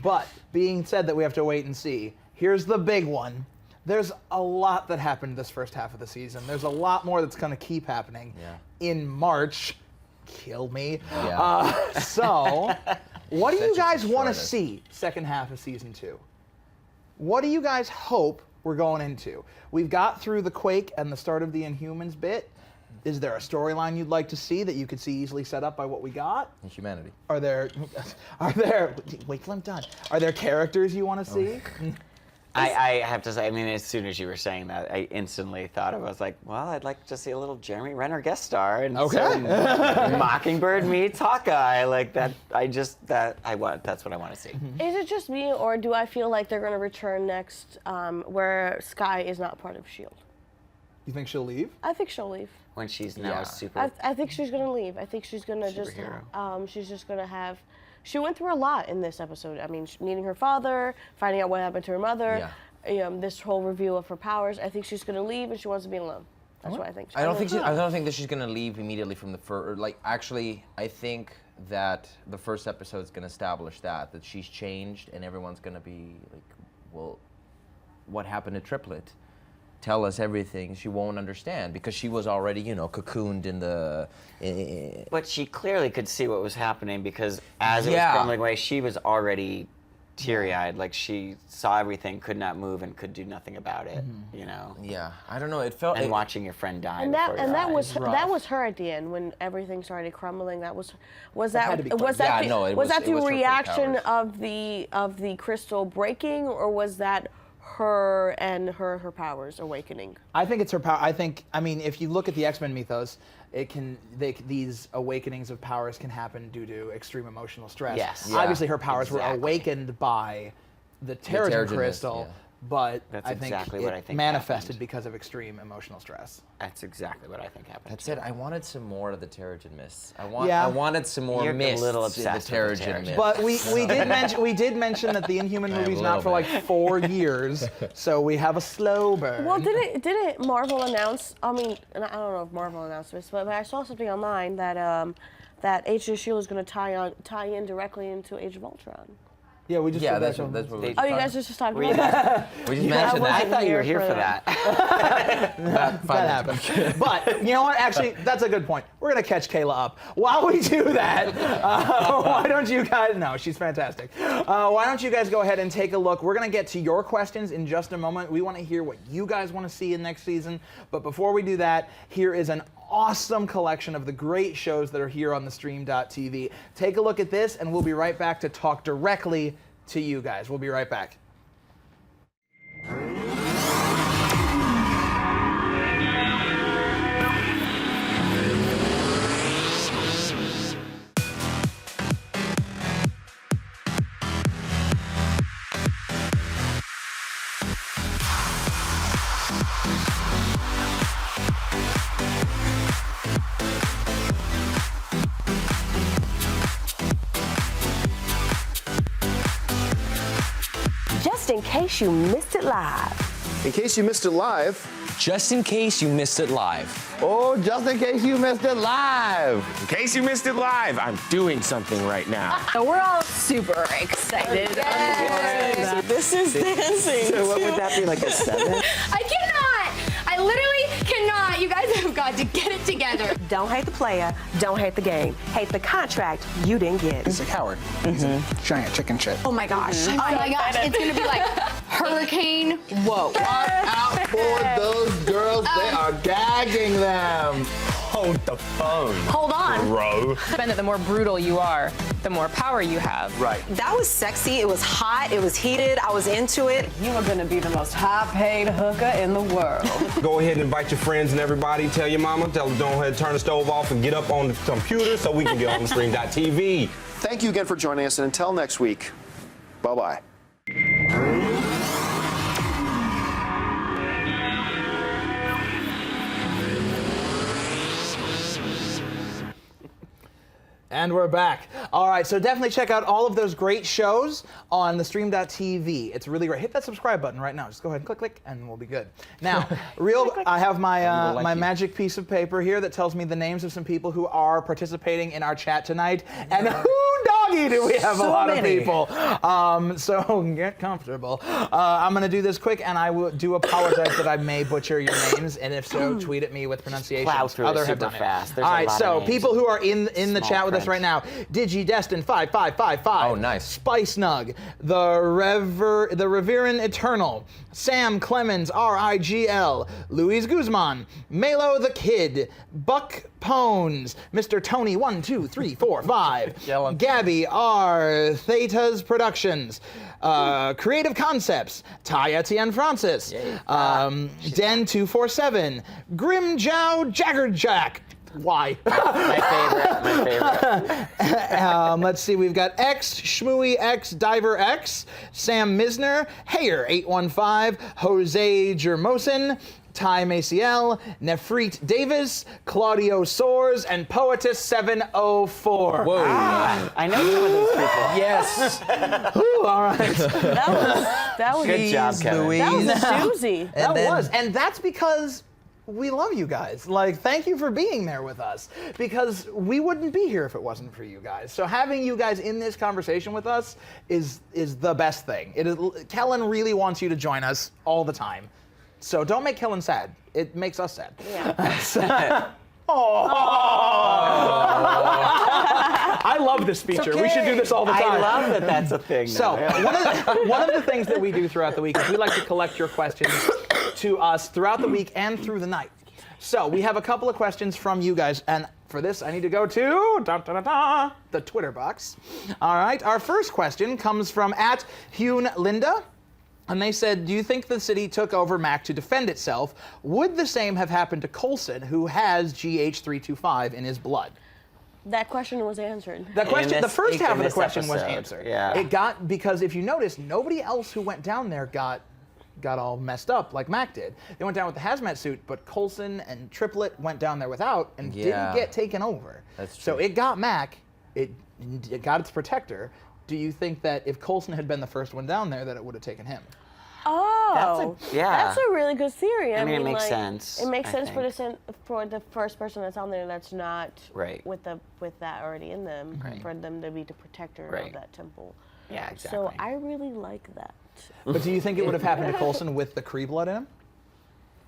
Speaker 15: But being said that we have to wait and see, here's the big one. There's a lot that happened this first half of the season. There's a lot more that's going to keep happening in March. Kill me.
Speaker 20: Yeah.
Speaker 15: So, what do you
Speaker 20: That's
Speaker 15: guys
Speaker 20: just
Speaker 15: want to
Speaker 20: shorter.
Speaker 15: see second half of season 2? What do you guys hope we're going into? We've got through the Quake and the start of the Inhumans bit. Is there a storyline you'd like to see that you could see easily set up by what we got?
Speaker 20: Humanity.
Speaker 15: Are there, wait till I'm done. Are there characters you want to see?
Speaker 21: I have to say, I mean, as soon as you were saying that, I instantly thought I was like, well, I'd like to see a little Jeremy Renner guest star. And
Speaker 15: Okay.
Speaker 21: Mockingbird meets Hawkeye. Like that, that's what I want to see.
Speaker 2: Is it just me, or do I feel like they're going to return next where Sky is not part of S.H.I.E.L.D.?
Speaker 15: You think she'll leave?
Speaker 2: I think she'll leave.
Speaker 21: When she's now a super.
Speaker 2: I think she's going to leave. I think she's going to just, she's just going to have, she went through a lot in this episode. I mean, meeting her father, finding out what happened to her mother, this whole review of her powers. I think she's going to leave and she wants to be alone. That's what I think.
Speaker 20: I don't think that she's gonna leave immediately from the first. Like, actually, I think that the first episode is gonna establish that she's changed, and everyone's gonna be like, well, what happened to Triplet? Tell us everything. She won't understand because she was already, cocooned in the.
Speaker 21: But she clearly could see what was happening because as it was crumbling away, she was already teary-eyed. Like she saw everything, could not move, and could do nothing about it.
Speaker 20: Yeah, I don't know. It felt.
Speaker 21: And watching your friend die.
Speaker 2: And
Speaker 21: before your eyes.
Speaker 2: that was her at the end when everything started crumbling. Was that the reaction of the crystal breaking, or was that her and her powers awakening?
Speaker 15: I think it's her power. I mean, if you look at the X-Men mythos, these awakenings of powers can happen due to extreme emotional stress.
Speaker 21: Yes.
Speaker 15: Obviously, her powers were awakened by the Terrigen crystal, but
Speaker 21: That's
Speaker 15: I think
Speaker 21: exactly
Speaker 15: it
Speaker 21: what I think
Speaker 15: manifested
Speaker 21: happened.
Speaker 15: because of extreme emotional stress.
Speaker 21: That's exactly what I think happened.
Speaker 20: That's it. I wanted some more of the Terrigen mists. I
Speaker 15: Yeah.
Speaker 20: wanted some more
Speaker 21: You're a
Speaker 20: mists
Speaker 21: little
Speaker 20: in the
Speaker 21: obsessed with the
Speaker 20: Terrigen
Speaker 21: Terrigen.
Speaker 20: mist.
Speaker 15: But we did mention that the Inhuman
Speaker 20: I am
Speaker 15: movie's
Speaker 20: a
Speaker 15: not for
Speaker 20: little
Speaker 15: like 4 years, so we have a slow burn.
Speaker 2: Well, didn't Marvel announce? I mean, and I don't know if Marvel announced this, but I saw something online that that Agents of S.H.I.E.L.D. is going to tie in directly into Age of Ultron.
Speaker 15: Yeah, we just did
Speaker 20: that's
Speaker 15: that.
Speaker 20: what we
Speaker 2: Oh, you guys just talked about that?
Speaker 20: We just mentioned that.
Speaker 21: I thought you were here for that.
Speaker 15: That happened. But you know what? Actually, that's a good point. We're gonna catch Kayla up. While we do that, why don't you guys? No, she's fantastic. Why don't you guys go ahead and take a look? We're gonna get to your questions in just a moment. We want to hear what you guys want to see in next season. But before we do that, here is an awesome collection of the great shows that are here on theStream.tv. Take a look at this, and we'll be right back to talk directly to you guys. We'll be right back.
Speaker 14: Just in case you missed it live.
Speaker 5: In case you missed it live.
Speaker 6: Just in case you missed it live.
Speaker 5: Oh, just in case you missed it live.
Speaker 4: In case you missed it live, I'm doing something right now.
Speaker 14: So we're all super excited.
Speaker 21: This is dancing. So what would that be, like a 7?
Speaker 16: I cannot. I literally cannot. You guys have got to get it together.
Speaker 14: Don't hate the player, don't hate the game. Hate the contract you didn't get.
Speaker 15: He's a coward. He's a giant chicken shit.
Speaker 16: Oh my gosh. Oh my gosh. It's going to be like hurricane. Whoa.
Speaker 5: Watch out for those girls. They are gagging them.
Speaker 12: Hold the phone.
Speaker 14: Hold on.
Speaker 12: Bro.
Speaker 10: Been that the more brutal you are, the more power you have.
Speaker 4: Right.
Speaker 11: That was sexy. It was hot. It was heated. I was into it.
Speaker 14: You are going to be the most high-paid hooker in the world.
Speaker 7: Go ahead and invite your friends and everybody. Tell your mama. Tell her don't ahead, turn the stove off and get up on the computer so we can get on the stream.tv.
Speaker 9: Thank you again for joining us, and until next week, bye-bye.
Speaker 15: And we're back. All right, so definitely check out all of those great shows on theStream.tv. It's really great. Hit that subscribe button right now. Just go ahead and click, and we'll be good. Now, I have my my magic piece of paper here that tells me the names of some people who are participating in our chat tonight. And doggy, do we have a lot of people. So get comfortable. I'm going to do this quick, and I do apologize that I may butcher your names, and if so, tweet at me with pronunciations.
Speaker 21: Plow through it
Speaker 15: Others have
Speaker 21: super
Speaker 15: done
Speaker 21: fast.
Speaker 15: it.
Speaker 21: There's
Speaker 15: All
Speaker 21: a
Speaker 15: right,
Speaker 21: lot
Speaker 15: so
Speaker 21: of names.
Speaker 15: people who are in the
Speaker 21: Small
Speaker 15: chat with us
Speaker 21: print.
Speaker 15: right now: DigiDestin5555.
Speaker 20: Oh, nice.
Speaker 15: Spice Nug, the Reverend Eternal, Sam Clemens, RIGL, Luis Guzman, Melo the Kid, Buck Pones, Mr. Tony 1, 2, 3, 4, 5, Gabby R, Theta's Productions, Creative Concepts, Ty Etienne Francis, Den 247, Grim Jow Jaggerjack. Why?
Speaker 21: My favorite.
Speaker 15: Let's see, we've got X, Shmooey X, Diver X, Sam Misner, Hayer 815, Jose Jermosin, Ty Maciel, Nefrit Davis, Claudio Soares, and Poetess 704.
Speaker 21: Whoa. I know some of those people.
Speaker 15: Yes. Ooh, all right.
Speaker 2: That was
Speaker 21: Good job, Kevin.
Speaker 2: That was a doozy.
Speaker 15: And that's because we love you guys. Like, thank you for being there with us, because we wouldn't be here if it wasn't for you guys. So having you guys in this conversation with us is the best thing. Kellen really wants you to join us all the time. So don't make Kellen sad. It makes us sad.
Speaker 2: Yeah.
Speaker 15: I love this feature.
Speaker 21: Okay.
Speaker 15: We should do this all the time.
Speaker 21: I love that that's a thing.
Speaker 15: So one of the things that we do throughout the week is we like to collect your questions to us throughout the week and through the night. So we have a couple of questions from you guys, and for this I need to go to the Twitter box. All right, our first question comes from @HuneLinda. And they said, do you think the city took over Mac to defend itself? Would the same have happened to Coulson, who has GH325 in his blood?
Speaker 2: That question was answered.
Speaker 15: The first half of the question was
Speaker 21: episode,
Speaker 15: answered.
Speaker 21: yeah.
Speaker 15: It got, because if you notice, nobody else who went down there got all messed up like Mac did. They went down with the hazmat suit, but Coulson and Triplet went down there without and didn't get taken over.
Speaker 20: That's true.
Speaker 15: So it got Mac, it got its protector. Do you think that if Coulson had been the first one down there, that it would have taken him?
Speaker 2: Oh, that's a really good theory.
Speaker 21: I mean, it makes
Speaker 2: like,
Speaker 21: sense,
Speaker 2: It makes
Speaker 21: I
Speaker 2: sense
Speaker 21: think.
Speaker 2: for the first person that's on there that's not
Speaker 21: Right.
Speaker 2: with that already in them, for them to be the protector of that temple.
Speaker 21: Yeah, exactly.
Speaker 2: So I really like that.
Speaker 15: But do you think it would have happened to Coulson with the Kree blood in him?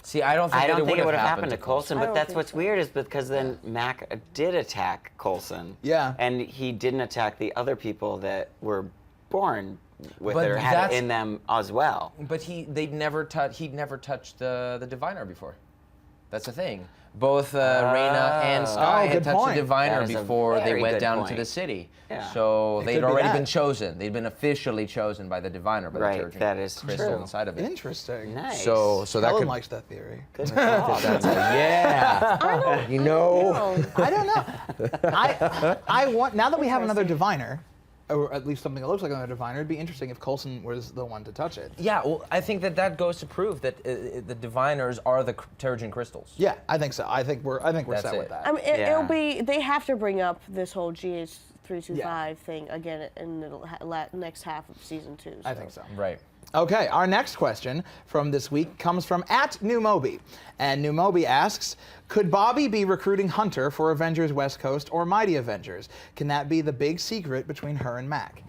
Speaker 20: See, I don't think
Speaker 21: it would have happened to Coulson, but that's what's weird is because then Mac did attack Coulson.
Speaker 15: Yeah.
Speaker 21: And he didn't attack the other people that were born with
Speaker 20: But
Speaker 21: it or had it
Speaker 20: that's-
Speaker 21: in them as well.
Speaker 20: But he'd never touched the diviner before. That's the thing. Both Reyna and Sky had touched the diviner
Speaker 21: That is a
Speaker 20: before they
Speaker 21: very
Speaker 20: went
Speaker 21: good
Speaker 20: down
Speaker 21: point.
Speaker 20: to the city.
Speaker 21: Yeah.
Speaker 20: So
Speaker 15: It
Speaker 20: they'd
Speaker 15: could be
Speaker 20: already
Speaker 15: that.
Speaker 20: been chosen. They'd been officially chosen by the diviner, by
Speaker 21: Right,
Speaker 20: the Terrigen
Speaker 21: that is
Speaker 20: crystal
Speaker 21: true.
Speaker 20: inside of it.
Speaker 15: Interesting.
Speaker 21: Nice.
Speaker 20: So that
Speaker 15: Ellen
Speaker 20: could.
Speaker 15: likes that theory.
Speaker 21: Good call.
Speaker 20: Yeah. You know.
Speaker 15: I don't know. I want, now that we have another diviner, or at least something that looks like another diviner, it'd be interesting if Coulson was the one to touch it.
Speaker 20: Yeah, well, I think that goes to prove that the diviners are the Terrigen crystals.
Speaker 15: Yeah, I think so. I think we're
Speaker 20: That's
Speaker 15: set
Speaker 20: it.
Speaker 15: with that.
Speaker 2: I mean, it'll be. They have to bring up this whole GH325 thing again in the next half of season 2.
Speaker 15: I think so.
Speaker 20: Right.
Speaker 15: Okay, our next question from this week comes from @NewMoby. And NewMoby asks, could Bobby be recruiting Hunter for Avengers West Coast or Mighty Avengers? Can that be the big secret between her and Mac?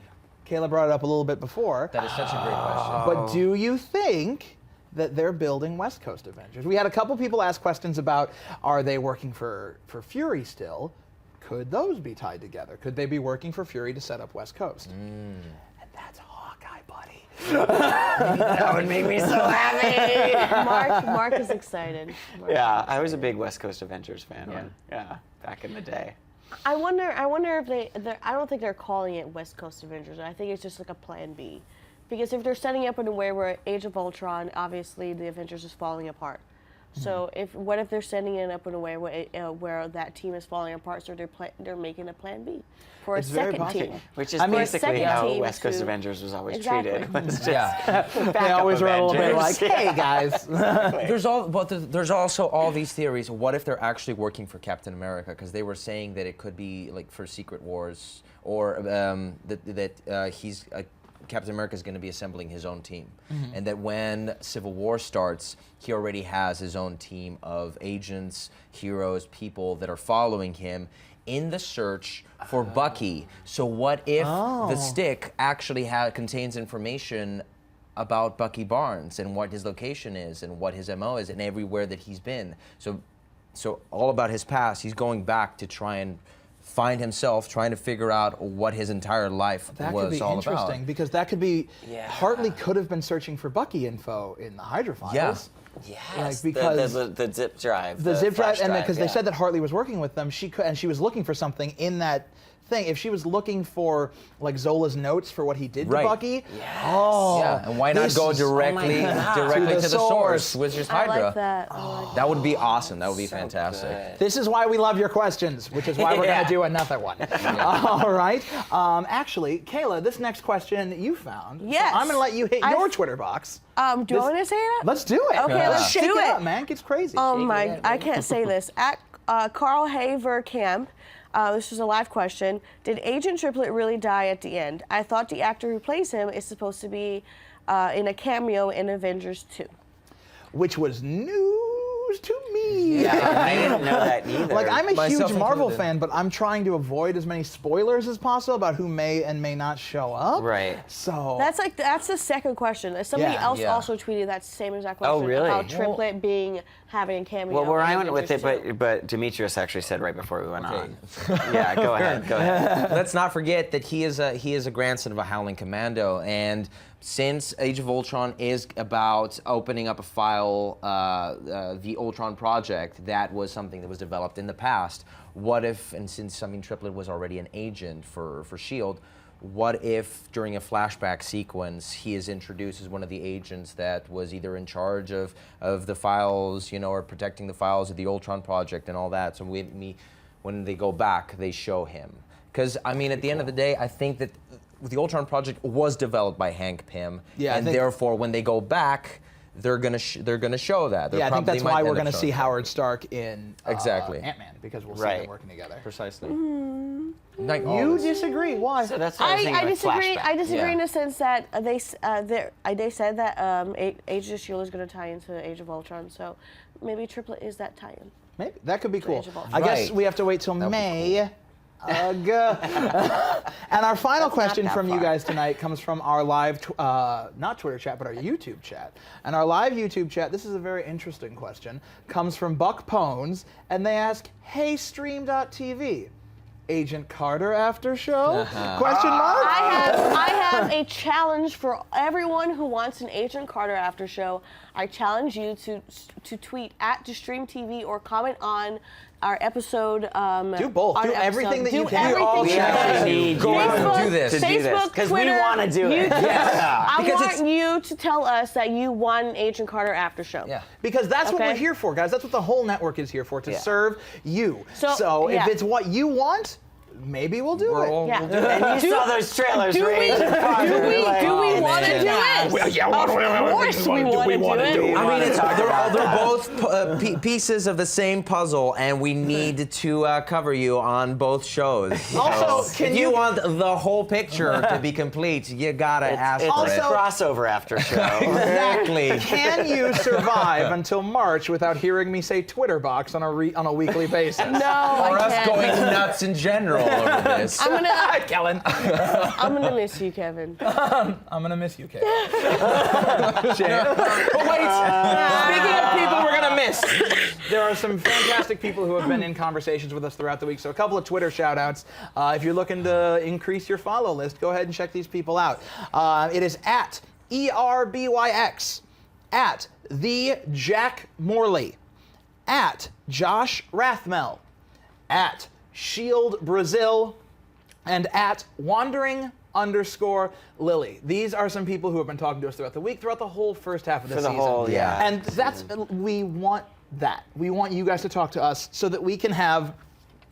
Speaker 15: Kayla brought it up a little bit before.
Speaker 20: That is such a great question.
Speaker 15: But do you think that they're building West Coast Avengers? We had a couple people ask questions about, are they working for Fury still? Could those be tied together? Could they be working for Fury to set up West Coast? And that's Hawkeye, buddy.
Speaker 21: That would make me so happy.
Speaker 2: Mark is excited.
Speaker 21: Yeah, I was a big West Coast Avengers fan. Yeah, back in the day.
Speaker 2: I wonder if I don't think they're calling it West Coast Avengers. I think it's just like a plan B. Because if they're setting up in a way where Age of Ultron, obviously the Avengers is falling apart. So what if they're setting it up in a way where that team is falling apart, so they're making a plan B for a second team.
Speaker 21: Which is basically how West Coast Avengers was always treated. It's just
Speaker 15: They always were a little bit like, hey guys.
Speaker 20: There's also all these theories. What if they're actually working for Captain America? Because they were saying that it could be like for Secret Wars, or that he's Captain America is going to be assembling his own team, and that when Civil War starts, he already has his own team of agents, heroes, people that are following him in the search for Bucky. So what if the stick actually contains information about Bucky Barnes and what his location is and what his MO is and everywhere that he's been? So all about his past. He's going back to try and find himself, trying to figure out what his entire life
Speaker 15: That
Speaker 20: was
Speaker 15: could be
Speaker 20: all
Speaker 15: interesting
Speaker 20: about.
Speaker 15: because that could be Hartley could have been searching for Bucky info in the Hydra files.
Speaker 20: Yeah.
Speaker 21: Yes,
Speaker 15: because
Speaker 21: the zip drive.
Speaker 15: the zip drive,
Speaker 21: flash
Speaker 15: and because they
Speaker 21: yeah.
Speaker 15: said that Hartley was working with them, and she was looking for something in that thing. If she was looking for like Zola's notes for what he did to Bucky,
Speaker 20: yeah, and why not go directly to the source, which is Hydra?
Speaker 2: I like that.
Speaker 20: That would be awesome. That would be fantastic.
Speaker 15: This is why we love your questions, which is why we're going to do another one. All right. Actually, Kayla, this next question you found.
Speaker 2: Yes.
Speaker 15: So I'm going to let you hit your Twitter box.
Speaker 2: Do you want me to say that?
Speaker 15: Let's do it.
Speaker 2: Okay, let's
Speaker 15: shake
Speaker 2: do
Speaker 15: it
Speaker 2: it.
Speaker 15: up, man. It gets crazy.
Speaker 2: Oh my! I can't say this. At Carl Haver Camp. This was a live question. Did Agent Triplet really die at the end? I thought the actor who plays him is supposed to be in a cameo in Avengers 2.
Speaker 15: Which was news to me.
Speaker 21: Yeah, I didn't know that either.
Speaker 15: Like, I'm a
Speaker 21: Myself
Speaker 15: huge Marvel
Speaker 21: included.
Speaker 15: fan, but I'm trying to avoid as many spoilers as possible about who may and may not show up.
Speaker 21: Right.
Speaker 15: So
Speaker 2: That's the second question. Somebody else also tweeted that same exact question.
Speaker 21: Oh, really?
Speaker 2: About Triplet having a cameo.
Speaker 21: Well, where
Speaker 2: in
Speaker 21: I went with it,
Speaker 2: Avengers 2.
Speaker 21: but Demetrius actually said right before we went on. Yeah, go ahead. Go ahead.
Speaker 20: Let's not forget that he is a grandson of a Howling Commando, and since Age of Ultron is about opening up a file, the Ultron Project, that was something that was developed in the past. What if, and since Triplet was already an agent for S.H.I.E.L.D., what if during a flashback sequence he is introduced as one of the agents that was either in charge of the files, or protecting the files of the Ultron Project and all that? So when they go back, they show him. Because, at the end of the day, I think that the Ultron Project was developed by Hank Pym, and therefore when they go back, they're gonna show that.
Speaker 15: I think that's why we're gonna see Howard Stark in Ant-Man, because we'll see them working together.
Speaker 20: Precisely.
Speaker 15: You disagree? Why?
Speaker 21: So that's
Speaker 2: I disagree.
Speaker 21: Flashback.
Speaker 2: I disagree in the sense that they said that Age of S.H.I.E.L.D. is going to tie into Age of Ultron, so maybe Triplet is that tie-in.
Speaker 15: Maybe that could be cool.
Speaker 2: Age of Ultron.
Speaker 15: I guess we have to wait till May. And our final question from you guys tonight comes from our live, not Twitter chat, but our YouTube chat. And our live YouTube chat, this is a very interesting question, comes from Buck Pones, and they ask, hey, stream.tv, Agent Carter after show? Question mark?
Speaker 2: I have a challenge for everyone who wants an Agent Carter after show. I challenge you to tweet at theStreamtv or comment on our episode.
Speaker 15: Do both. Do everything that you can.
Speaker 21: Go out and do this.
Speaker 2: Facebook,
Speaker 21: because we
Speaker 2: Twitter,
Speaker 21: want to do it.
Speaker 2: YouTube.
Speaker 21: Yeah.
Speaker 2: I want you to tell us that you won an Agent Carter after show.
Speaker 15: Yeah. Because that's what we're here for, guys. That's what the whole network is here for, to serve you.
Speaker 2: So,
Speaker 15: if it's what you want, maybe we'll do it.
Speaker 2: Yeah.
Speaker 21: And you saw those trailers,
Speaker 2: do
Speaker 21: right?
Speaker 2: we want to do it?
Speaker 21: Well, yeah,
Speaker 2: of course we want to do it.
Speaker 20: They're both pieces of the same puzzle, and we need to cover you on both shows.
Speaker 15: Also,
Speaker 20: if you want the whole picture to be complete, you gotta ask for it.
Speaker 21: It's a crossover after show.
Speaker 20: Exactly.
Speaker 15: Can you survive until March without hearing me say Twitter box on a weekly basis?
Speaker 2: No,
Speaker 20: or
Speaker 2: I
Speaker 20: us
Speaker 2: can't.
Speaker 20: going nuts in general over this.
Speaker 2: I'm gonna,
Speaker 15: Kellen.
Speaker 2: I'm gonna miss you, Kevin.
Speaker 15: I'm gonna miss you, Kevin.
Speaker 21: Oh,
Speaker 15: wait, speaking of people we're gonna miss, there are some fantastic people who have been in conversations with us throughout the week. So a couple of Twitter shout outs. If you're looking to increase your follow list, go ahead and check these people out. It is at ERBYX, at the Jack Morley, at Josh Rathmel, at S.H.I.E.L.D. Brazil, and at wandering_Lily. These are some people who have been talking to us throughout the week, throughout the whole first half of the season. And we want that. We want you guys to talk to us so that we can have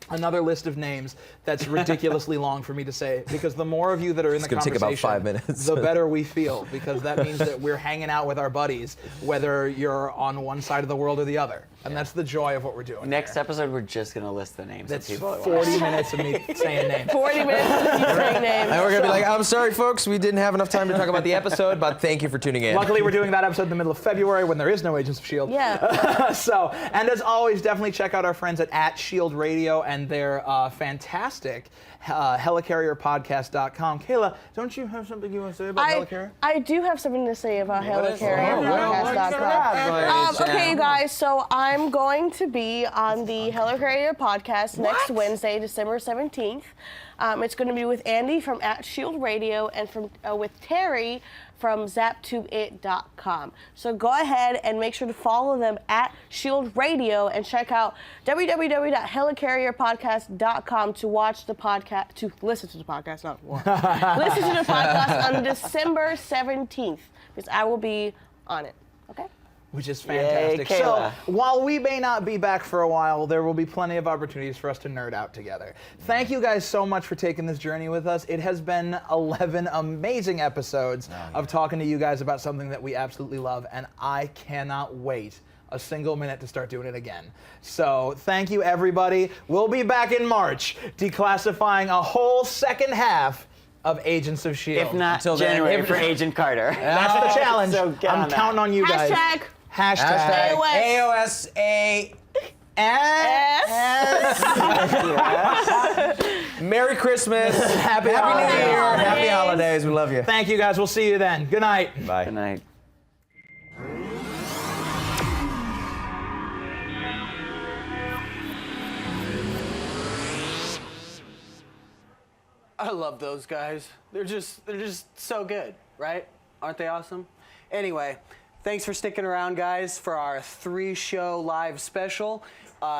Speaker 15: another list of names that's ridiculously long for me to say, because the more of you that are in the conversation,
Speaker 20: take about 5 minutes.
Speaker 15: the better we feel, because that means that we're hanging out with our buddies, whether you're on one side of the world or the other. And that's the joy of what we're doing.
Speaker 21: Next episode, we're just going to list the names
Speaker 15: That's
Speaker 21: of people.
Speaker 15: 40 minutes of me saying names.
Speaker 2: 40 minutes of you saying names.
Speaker 20: And we're gonna be like, I'm sorry, folks, we didn't have enough time to talk about the episode, but thank you for tuning in.
Speaker 15: Luckily, we're doing that episode in the middle of February when there is no Agents of S.H.I.E.L.D.
Speaker 2: Yeah.
Speaker 15: So, and as always, definitely check out our friends at S.H.I.E.L.D. Radio and their fantastic helicarrierpodcast.com. Kayla, don't you have something you want to say about Helicarrier?
Speaker 2: I do have something to say about helicarrierpodcast.com. Okay, you guys, so I'm I'm going to be on the Hello Carrier podcast next Wednesday, December 17th. It's going to be with Andy from @S.H.I.E.L.D Radio and from with Terry from zaptoit.com. So go ahead and make sure to follow them @S.H.I.E.L.D Radio and check out www.hellocarrierpodcast.com to watch the podcast, to listen to the podcast, not watch. Listen to the podcast on December 17th because I will be on it. Okay?
Speaker 15: Which is fantastic.
Speaker 21: Yay,
Speaker 15: so
Speaker 21: Kayla.
Speaker 15: while we may not be back for a while, there will be plenty of opportunities for us to nerd out together. Thank you guys so much for taking this journey with us. It has been 11 amazing episodes of talking to you guys about something that we absolutely love, and I cannot wait a single minute to start doing it again. So thank you, everybody. We'll be back in March, declassifying a whole second half of Agents of S.H.I.E.L.D.
Speaker 21: If not January for Agent Carter.
Speaker 15: That's the challenge.
Speaker 21: So get
Speaker 15: I'm
Speaker 21: on that.
Speaker 15: counting on you guys. Hashtag
Speaker 6: AOSAS. Merry Christmas. Happy New Year. Happy holidays. We love you.
Speaker 15: Thank you guys. We'll see you then. Good night.
Speaker 6: Bye.
Speaker 21: Good night.
Speaker 1: I love those guys. They're just so good, right? Aren't they awesome? Anyway, thanks for sticking around, guys, for our 3-show live special.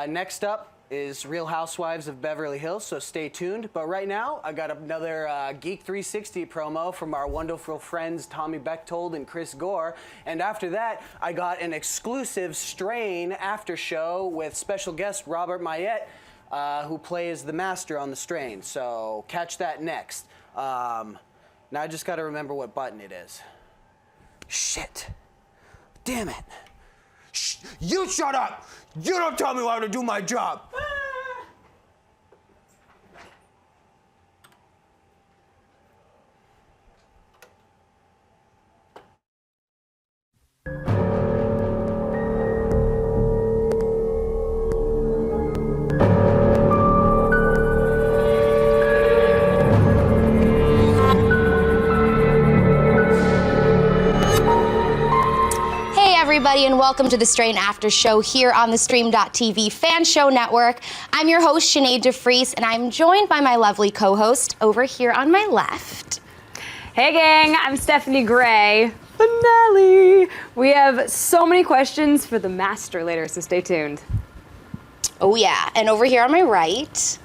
Speaker 1: Next up is Real Housewives of Beverly Hills, so stay tuned. But right now, I got another Geek 360 promo from our wonderful friends Tommy Bechtold and Chris Gore. And after that, I got an exclusive Strain after show with special guest Robert Mayette, who plays the master on the Strain. So catch that next. Now I just gotta remember what button it is. Shit. Damn it. Shh. You shut up. You don't tell me how to do my job.
Speaker 8: Everybody, and welcome to the Strain After Show here on the theStream.tv fan show network. I'm your host, Sinead DeFries, and I'm joined by my lovely co-host over here on my left.
Speaker 22: Hey gang, I'm Stephanie Gray. Finale! We have so many questions for the master later, so stay tuned.
Speaker 8: Oh yeah, and over here on my right.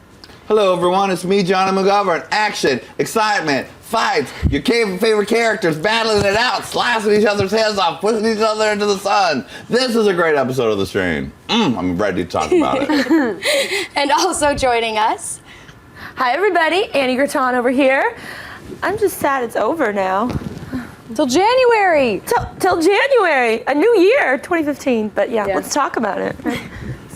Speaker 5: Hello everyone, it's me, Johnny McGovern. Action, excitement, fights, your favorite characters battling it out, slicing each other's heads off, pushing each other into the sun. This is a great episode of The Strain. I'm ready to talk about it.
Speaker 8: And also joining us.
Speaker 23: Hi everybody, Annie Graton over here. I'm just sad it's over now.
Speaker 22: Till January!
Speaker 23: Till January, a new year, 2015. But yeah, let's talk about it.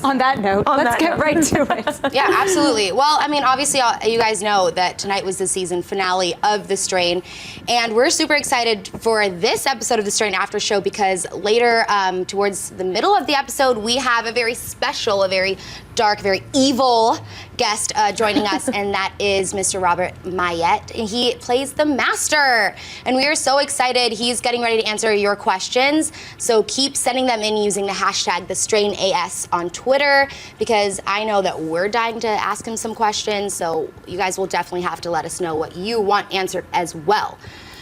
Speaker 22: On that note, let's get right to it.
Speaker 8: Yeah, absolutely. Well, I mean, obviously, you guys know that tonight was the season finale of The Strain, and we're super excited for this episode of The Strain After Show because later, towards the middle of the episode, we have a very special, a very dark, very evil guest joining us, and that is Mr. Robert Mayette. He plays the Master, and we are so excited. He's getting ready to answer your questions, so keep sending them in using the hashtag #TheStrainAS on Twitter, because I know that we're dying to ask him some questions, so you guys will definitely have to let us know what you want answered as well.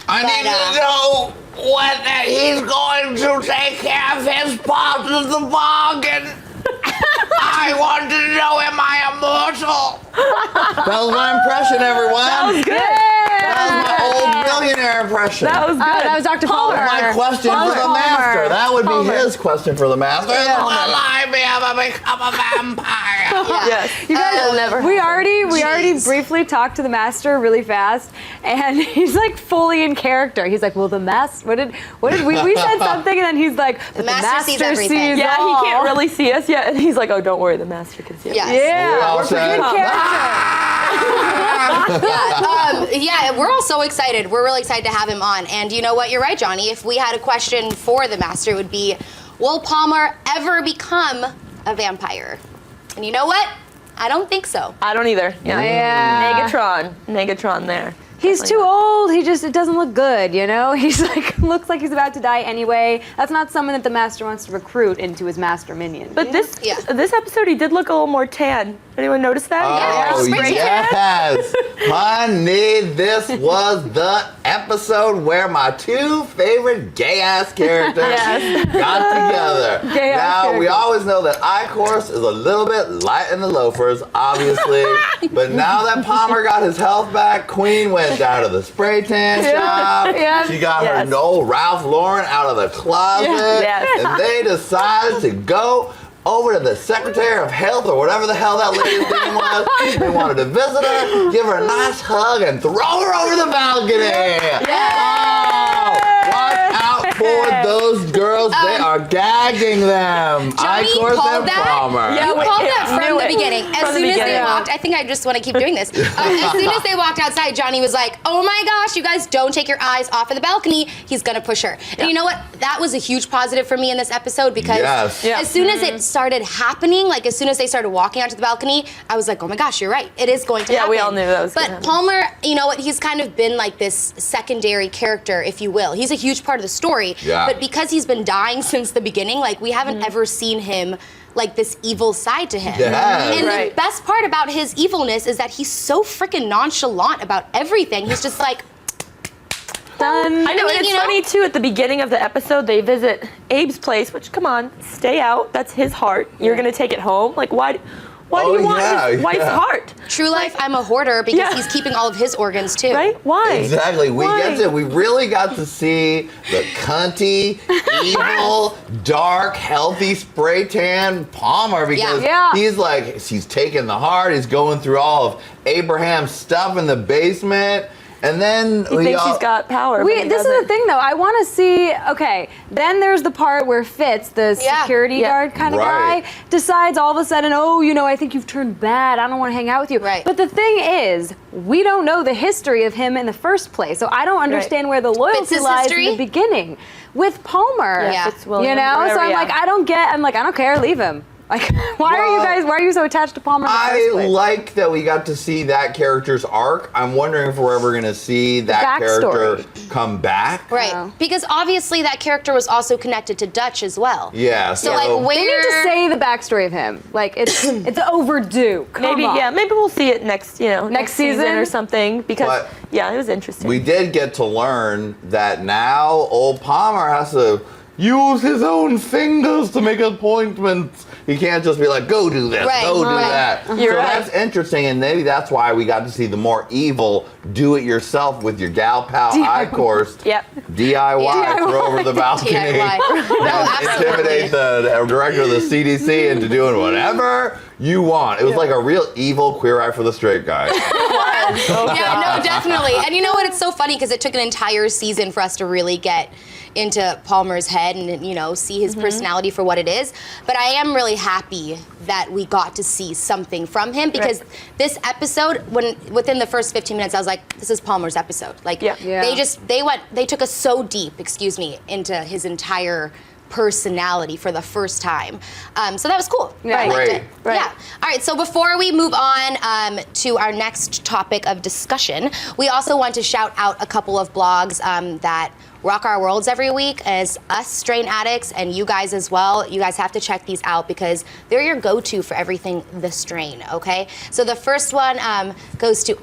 Speaker 5: I need to know whether he's going to take care of his part of the bargain. I want to know, am I immortal? That was my impression, everyone.
Speaker 23: That was good.
Speaker 5: That was my old millionaire impression.
Speaker 23: That was good.
Speaker 22: That was Dr. Palmer.
Speaker 5: My question for the master. That would be his question for the master.
Speaker 23: Yeah.
Speaker 5: Will I be able to become a vampire?
Speaker 23: Yes.
Speaker 22: You guys, we already briefly talked to the master really fast, and he's like fully in character. He's like, well, the master, what did we said something, and then he's like, but the master sees everything.
Speaker 23: Yeah,
Speaker 22: all.
Speaker 23: he can't really see us yet, and he's like, oh, don't worry, the master can see us.
Speaker 8: Yes.
Speaker 22: Yeah, we're
Speaker 5: said,
Speaker 22: good character.
Speaker 8: Yeah, we're all so excited. We're really excited to have him on. And you know what? You're right, Johnny. If we had a question for the master, it would be, will Palmer ever become a vampire? And you know what? I don't think so.
Speaker 23: I don't either. Yeah.
Speaker 22: Yeah.
Speaker 23: Negatron there.
Speaker 22: He's too old. It doesn't look good, you know? He's like, looks like he's about to die anyway. That's not someone that the master wants to recruit into his master minion.
Speaker 23: But this episode, he did look a little more tan. Anyone notice that?
Speaker 5: Oh, yes. Honey, this was the episode where my two favorite gay-ass characters got together. Now, we always know that I-Course is a little bit light in the loafers, obviously. But now that Palmer got his health back, Queen went down to the spray tan shop. She got her old Ralph Lauren out of the closet. And they decided to go over to the Secretary of Health or whatever the hell that lady's name was. They wanted to visit her, give her a nice hug, and throw her over the balcony. Watch out for those girls. They are gagging them.
Speaker 8: Johnny called that.
Speaker 5: Palmer.
Speaker 8: You called that from the beginning. As soon as they walked, I think I just want to keep doing this. As soon as they walked outside, Johnny was like, "Oh my gosh, you guys don't take your eyes off of the balcony. He's gonna push her." And you know what? That was a huge positive for me in this episode because as soon as it started happening, like as soon as they started walking onto the balcony, I was like, "Oh my gosh, you're right. It is going to happen."
Speaker 23: Yeah, we all knew that was
Speaker 8: But Palmer, you know what? He's kind of been like this secondary character, if you will. He's a huge part of the story, but because he's been dying since the beginning, like we haven't ever seen him like this evil side to him. And the best part about his evilness is that he's so freaking nonchalant about everything. He's just like,
Speaker 23: done. I know, and it's funny too, at the beginning of the episode, they visit Abe's place, which, come on, stay out. That's his heart. You're going to take it home? Like, why do you want his wife's heart?
Speaker 8: True life, I'm a hoarder because he's keeping all of his organs too.
Speaker 23: Right? Why?
Speaker 5: Exactly. We really got to see the cunty, evil, dark, healthy spray tan Palmer because he's like, he's taking the heart, he's going through all of Abraham's stuff in the basement. And then
Speaker 23: he thinks he's got power.
Speaker 22: This is the thing, though. I want to see. Okay, then there's the part where Fitz, the security guard kind of guy, decides all of a sudden, oh, you know, I think you've turned bad. I don't want to hang out with you. But the thing is, we don't know the history of him in the first place, so I don't understand where the loyalty lies in the beginning with Palmer. You know, so I'm like, I don't care. Leave him. Like, why are you so attached to Palmer in the first place?
Speaker 5: I like that we got to see that character's arc. I'm wondering if we're ever going to see that character come back.
Speaker 8: Right, because obviously that character was also connected to Dutch as well.
Speaker 5: Yeah.
Speaker 8: So like,
Speaker 22: they need to say the backstory of him. Like, it's overdue.
Speaker 23: Maybe we'll see it next season or something because it was interesting.
Speaker 5: We did get to learn that now old Palmer has to use his own fingers to make appointments. He can't just be like, go do this, go do that. That's interesting, and maybe that's why we got to see the more evil do-it-yourself with your gal pal I-Course. DIY, throw over the balcony. Intimidate the director of the CDC into doing whatever you want. It was like a real evil Queer Eye for the Straight Guy.
Speaker 8: Yeah, no, definitely. And you know what? It's so funny because it took an entire season for us to really get into Palmer's head and, you know, see his personality for what it is. But I am really happy that we got to see something from him because this episode, within the first 15 minutes, I was like, this is Palmer's episode. Like, they took us so deep, into his entire personality for the first time. So that was cool. I liked it. Yeah. All right, so before we move on to our next topic of discussion, we also want to shout out a couple of blogs that rock our worlds every week as us Strain addicts and you guys as well. You guys have to check these out because they're your go-to for everything The Strain, okay? So the first one goes to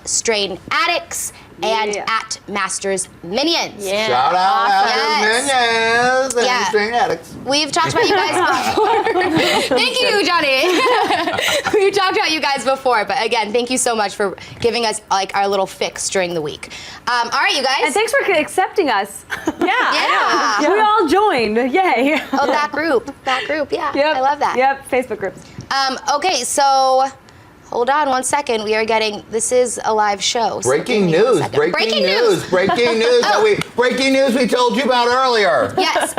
Speaker 8: @Strain Addicts and @Masters Minions.
Speaker 5: Shout out Masters Minions and Strain Addicts.
Speaker 8: We've talked about you guys before. Thank you, Johnny. We've talked about you guys before, but again, thank you so much for giving us like our little fix during the week. All right, you guys.
Speaker 22: And thanks for accepting us. We all joined. Yay.
Speaker 8: Oh, that group. Yeah. I love that.
Speaker 22: Yep. Facebook groups.
Speaker 8: Okay, so hold on one second. We are getting, this is a live show. So
Speaker 5: breaking news. Breaking news. Breaking news we told you about earlier.
Speaker 8: Yes,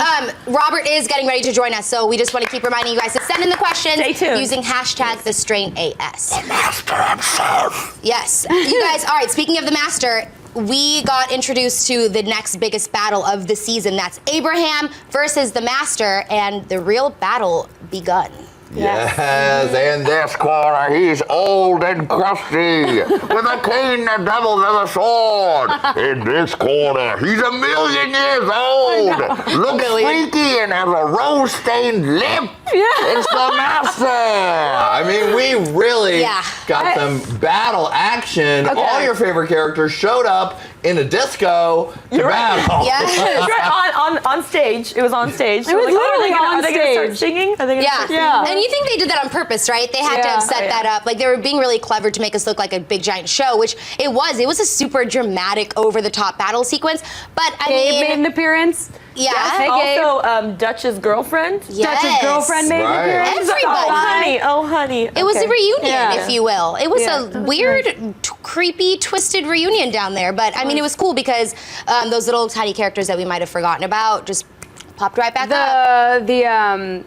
Speaker 8: Robert is getting ready to join us, so we just want to keep reminding you guys to send in the questions using #TheStrainAS.
Speaker 5: The Master himself.
Speaker 8: Yes. You guys, all right, speaking of the Master, we got introduced to the next biggest battle of the season. That's Abraham versus the Master, and the real battle begun.
Speaker 5: Yes, in this corner, he's old and crusty, with a cane that doubles as a sword. In this corner, he's 1,000,000 years old, looks freaky and has a rose-stained lip. It's the master. I mean, we really got some battle action. All your favorite characters showed up in a disco to battle.
Speaker 23: Yes. Right, on stage. It was on stage.
Speaker 22: It was literally on
Speaker 23: Are they going to start singing? Are they gonna start singing?
Speaker 8: And you think they did that on purpose, right? They had to have set that up. Like, they were being really clever to make us look like a big giant show, which it was. It was a super dramatic, over-the-top battle sequence. But I
Speaker 22: Gabe
Speaker 8: mean,
Speaker 22: made an appearance.
Speaker 8: Yeah.
Speaker 22: Hey, Gabe.
Speaker 23: Also, Dutch's girlfriend.
Speaker 22: Dutch's girlfriend made an appearance.
Speaker 8: Everybody.
Speaker 23: Oh, honey.
Speaker 8: It was a
Speaker 23: Okay.
Speaker 8: reunion, if you will. It was a weird, creepy, twisted reunion down there. But I mean, it was cool because those little tiny characters that we might have forgotten about just popped right back up.
Speaker 22: The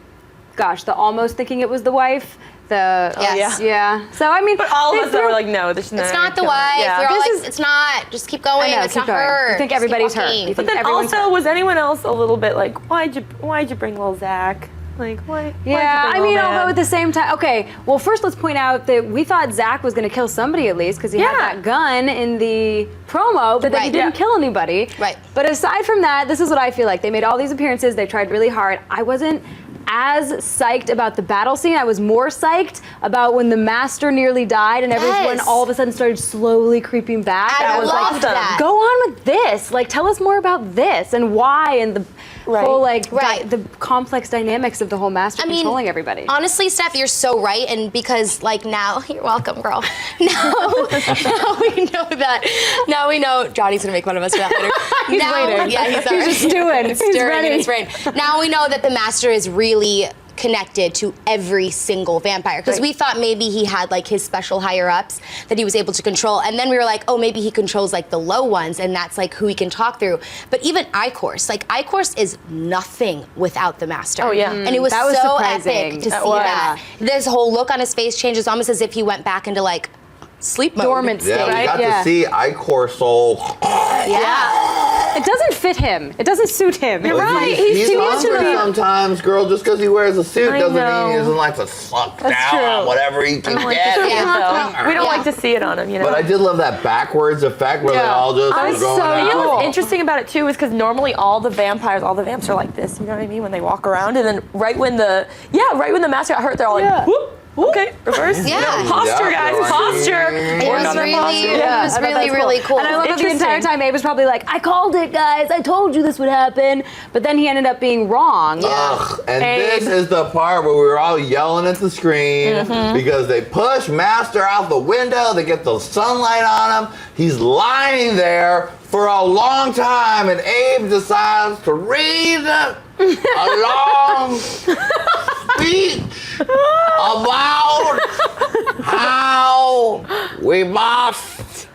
Speaker 22: almost thinking it was the wife. Yeah. So I mean,
Speaker 23: but all of us were like, no, this is not.
Speaker 8: It's not the wife.
Speaker 23: Yeah.
Speaker 8: We're all like, it's not. Just keep going.
Speaker 22: I know,
Speaker 8: it's
Speaker 22: keep
Speaker 8: not
Speaker 22: going.
Speaker 8: her.
Speaker 22: You think
Speaker 8: Just keep
Speaker 22: everybody's her.
Speaker 8: walking.
Speaker 22: You
Speaker 23: But
Speaker 22: think
Speaker 23: then
Speaker 22: everyone's
Speaker 23: also, was anyone else a little bit like, why'd you bring little Zach? Like, why?
Speaker 22: Yeah, I mean, although at the same time, okay, well, first let's point out that we thought Zach was going to kill somebody at least because he had that gun in the promo, but then he didn't kill anybody.
Speaker 8: Right.
Speaker 22: But aside from that, this is what I feel like. They made all these appearances. They tried really hard. I wasn't as psyched about the battle scene. I was more psyched about when the master nearly died and everyone all of a sudden started slowly creeping back.
Speaker 8: I
Speaker 22: was
Speaker 8: loved
Speaker 22: like,
Speaker 8: that.
Speaker 22: go on with this. Like, tell us more about this and why and the whole the complex dynamics of the whole master controlling everybody.
Speaker 8: Honestly, Steph, you're so right, and because like now, you're welcome, girl. Now we know that. Now we know Johnny's gonna make fun of us for that later.
Speaker 22: He's waiting.
Speaker 8: Yeah, he's
Speaker 22: just stewing.
Speaker 8: He's
Speaker 22: He's
Speaker 8: stirring
Speaker 22: ready.
Speaker 8: in his brain. Now we know that the master is really connected to every single vampire because we thought maybe he had like his special higher ups that he was able to control, and then we were like, oh, maybe he controls like the low ones and that's like who he can talk through. But even I-Course is nothing without the master.
Speaker 22: Oh, yeah.
Speaker 8: And it was,
Speaker 22: That was
Speaker 8: so
Speaker 22: surprising.
Speaker 8: epic to
Speaker 22: That
Speaker 8: see
Speaker 22: was.
Speaker 8: that. This whole look on his face changes almost as if he went back into like sleep mode.
Speaker 22: Dormant state,
Speaker 5: Yeah, we
Speaker 22: right?
Speaker 5: got to see Icor Soul.
Speaker 22: It doesn't fit him. It doesn't suit him.
Speaker 8: You're right.
Speaker 5: He's
Speaker 22: too
Speaker 5: hungry sometimes, girl. Just because he wears a suit
Speaker 23: I
Speaker 5: doesn't
Speaker 23: know.
Speaker 5: mean he doesn't like to suck
Speaker 23: That's
Speaker 5: down on
Speaker 23: true.
Speaker 5: whatever he can get.
Speaker 23: We don't like to see it on him, you know.
Speaker 5: But I did love that backwards effect where they all just were going out.
Speaker 23: You know what's interesting about it too is because normally all the vamps are like this. You know what I mean? When they walk around, and then right when the master got hurt, they're all like, whoop. Okay, reverse.
Speaker 8: Yeah.
Speaker 23: Posture, guys, posture.
Speaker 8: It was really, really cool.
Speaker 22: And I love that the entire time Abe was probably like, I called it, guys. I told you this would happen. But then he ended up being wrong.
Speaker 5: Ugh, and this is the part where we were all yelling at the screen because they push Master out the window. They get the sunlight on him. He's lying there for a long time, and Abe decides to read a long speech about how we must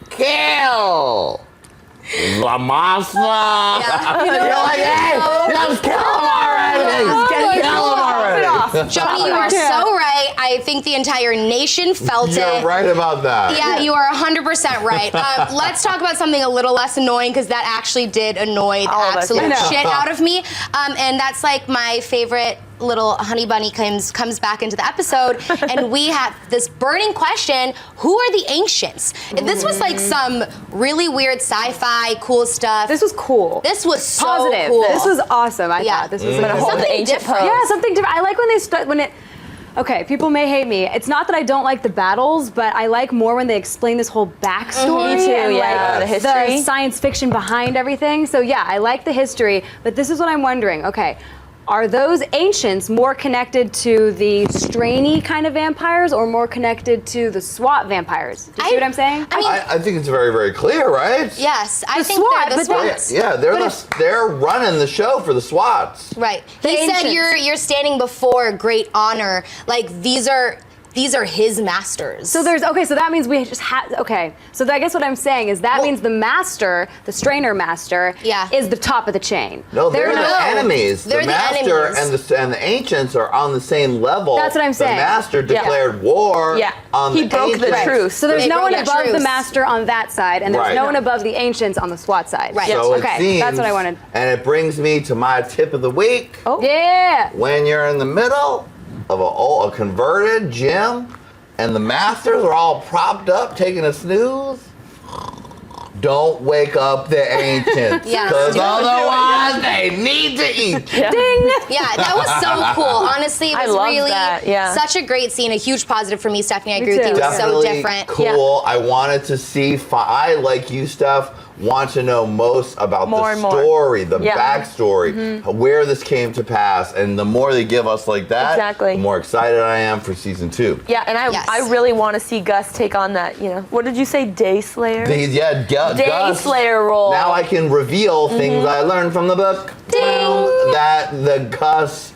Speaker 5: kill the monster. You're like, hey, just kill him already. Just kill him already.
Speaker 8: Johnny, you are so right. I think the entire nation felt it.
Speaker 5: You're right about that.
Speaker 8: Yeah, you are 100% right. Let's talk about something a little less annoying because that actually did annoy the absolute shit out of me. And that's like my favorite little honey bunny comes back into the episode, and we have this burning question: who are the ancients? This was like some really weird sci-fi cool stuff.
Speaker 22: This was cool.
Speaker 8: This was so
Speaker 22: Positive.
Speaker 8: cool.
Speaker 22: This was awesome. I thought this was
Speaker 8: something different.
Speaker 22: Yeah, something different. I like when they start when it. Okay, people may hate me. It's not that I don't like the battles, but I like more when they explain this whole backstory
Speaker 23: Me too,
Speaker 22: and
Speaker 23: yeah.
Speaker 22: like
Speaker 23: The history.
Speaker 22: the science fiction behind everything. So yeah, I like the history, but this is what I'm wondering. Okay, are those ancients more connected to the strainy kind of vampires or more connected to the SWAT vampires? Do you see what I'm saying?
Speaker 5: I think it's very, very clear, right?
Speaker 8: Yes, I
Speaker 22: The
Speaker 8: think
Speaker 22: SWAT,
Speaker 8: they're the
Speaker 22: but
Speaker 8: SWATs.
Speaker 5: Yeah, they're running the show for the SWATs.
Speaker 8: Right.
Speaker 22: The
Speaker 8: He said
Speaker 22: ancients.
Speaker 8: you're standing before great honor. Like these are his masters.
Speaker 22: So there's so that means we just had so I guess what I'm saying is that means the master, the strainer master, is the top of the chain.
Speaker 5: No, they're the enemies.
Speaker 8: They're
Speaker 5: the
Speaker 8: the
Speaker 5: master
Speaker 8: enemies.
Speaker 5: and the ancients are on the same level.
Speaker 22: That's what I'm saying.
Speaker 5: The master declared war on
Speaker 23: He
Speaker 5: the
Speaker 23: broke the
Speaker 5: ancients.
Speaker 23: truce.
Speaker 22: So there's
Speaker 8: They
Speaker 22: no one
Speaker 8: broke the
Speaker 22: above the
Speaker 8: truce.
Speaker 22: master on that side, and there's
Speaker 5: Right.
Speaker 22: no one above the ancients on the SWAT side.
Speaker 8: Right.
Speaker 5: So it
Speaker 22: okay,
Speaker 5: seems,
Speaker 22: that's what I wanted.
Speaker 5: And it brings me to my tip of the week.
Speaker 22: Oh. Yeah.
Speaker 5: When you're in the middle of a converted gym, and the masters are all propped up taking a snooze. Don't wake up the ancients, because otherwise they need to eat.
Speaker 8: Ding! Yeah, that was so cool. Honestly, it was really
Speaker 23: that.
Speaker 8: such a great scene. A huge positive for me, Stephanie. I agree with you. It was so
Speaker 5: Definitely
Speaker 8: different.
Speaker 5: cool. I wanted to see. I, like you, Steph, want to know most about the story, the backstory, where this came to pass, and the more they give us like that, the more excited I am for season 2.
Speaker 23: Yeah, and I really want to see Gus take on that, what did you say, Day Slayer? Day Slayer role.
Speaker 5: Now I can reveal things I learned from the book.
Speaker 8: Ding!
Speaker 5: That the Gus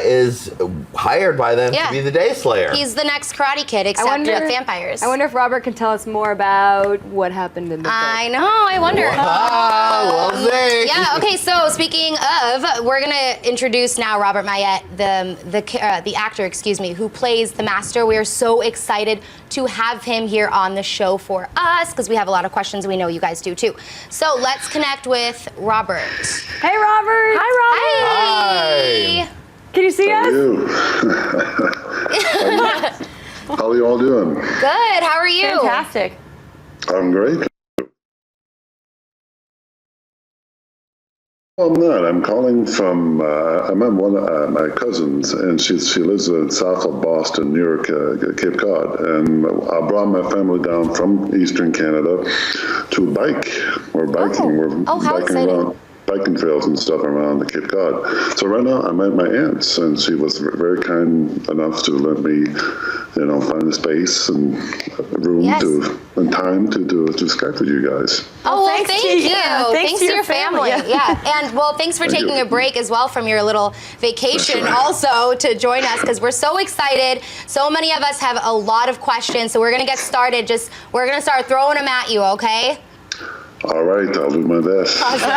Speaker 5: is hired by them to be the Day Slayer.
Speaker 8: He's the next Karate Kid, except with vampires.
Speaker 22: I wonder if Robert can tell us more about what happened in the book.
Speaker 8: I know, I wonder.
Speaker 5: We'll see.
Speaker 8: Yeah, okay, so speaking of, we're gonna introduce now Robert Mayette, the actor, who plays the Master. We are so excited to have him here on the show for us, because we have a lot of questions, we know you guys do too. So let's connect with Robert.
Speaker 22: Hey, Robert.
Speaker 8: Hi, Robert.
Speaker 22: Hi. Can you see us?
Speaker 3: How are you all doing?
Speaker 8: Good, how are you?
Speaker 23: Fantastic.
Speaker 3: I'm great. Well, I'm not. I'm calling from, I'm at one of my cousins, and she lives south of Boston, near Cape Cod. And I brought my family down from Eastern Canada to bike. We're biking. We're biking around. Biking trails and stuff around the Cape Cod. So right now I'm at my aunt's, and she was very kind enough to let me, find a space and room and time to Skype with you guys.
Speaker 8: Oh, well, thank you. Thanks to your family. Yeah. And thanks for taking a break as well from your little vacation also to join us, because we're so excited. So many of us have a lot of questions, so we're going to get started. We're going to start throwing them at you, okay?
Speaker 3: All right, I'll do my best.
Speaker 8: Awesome. All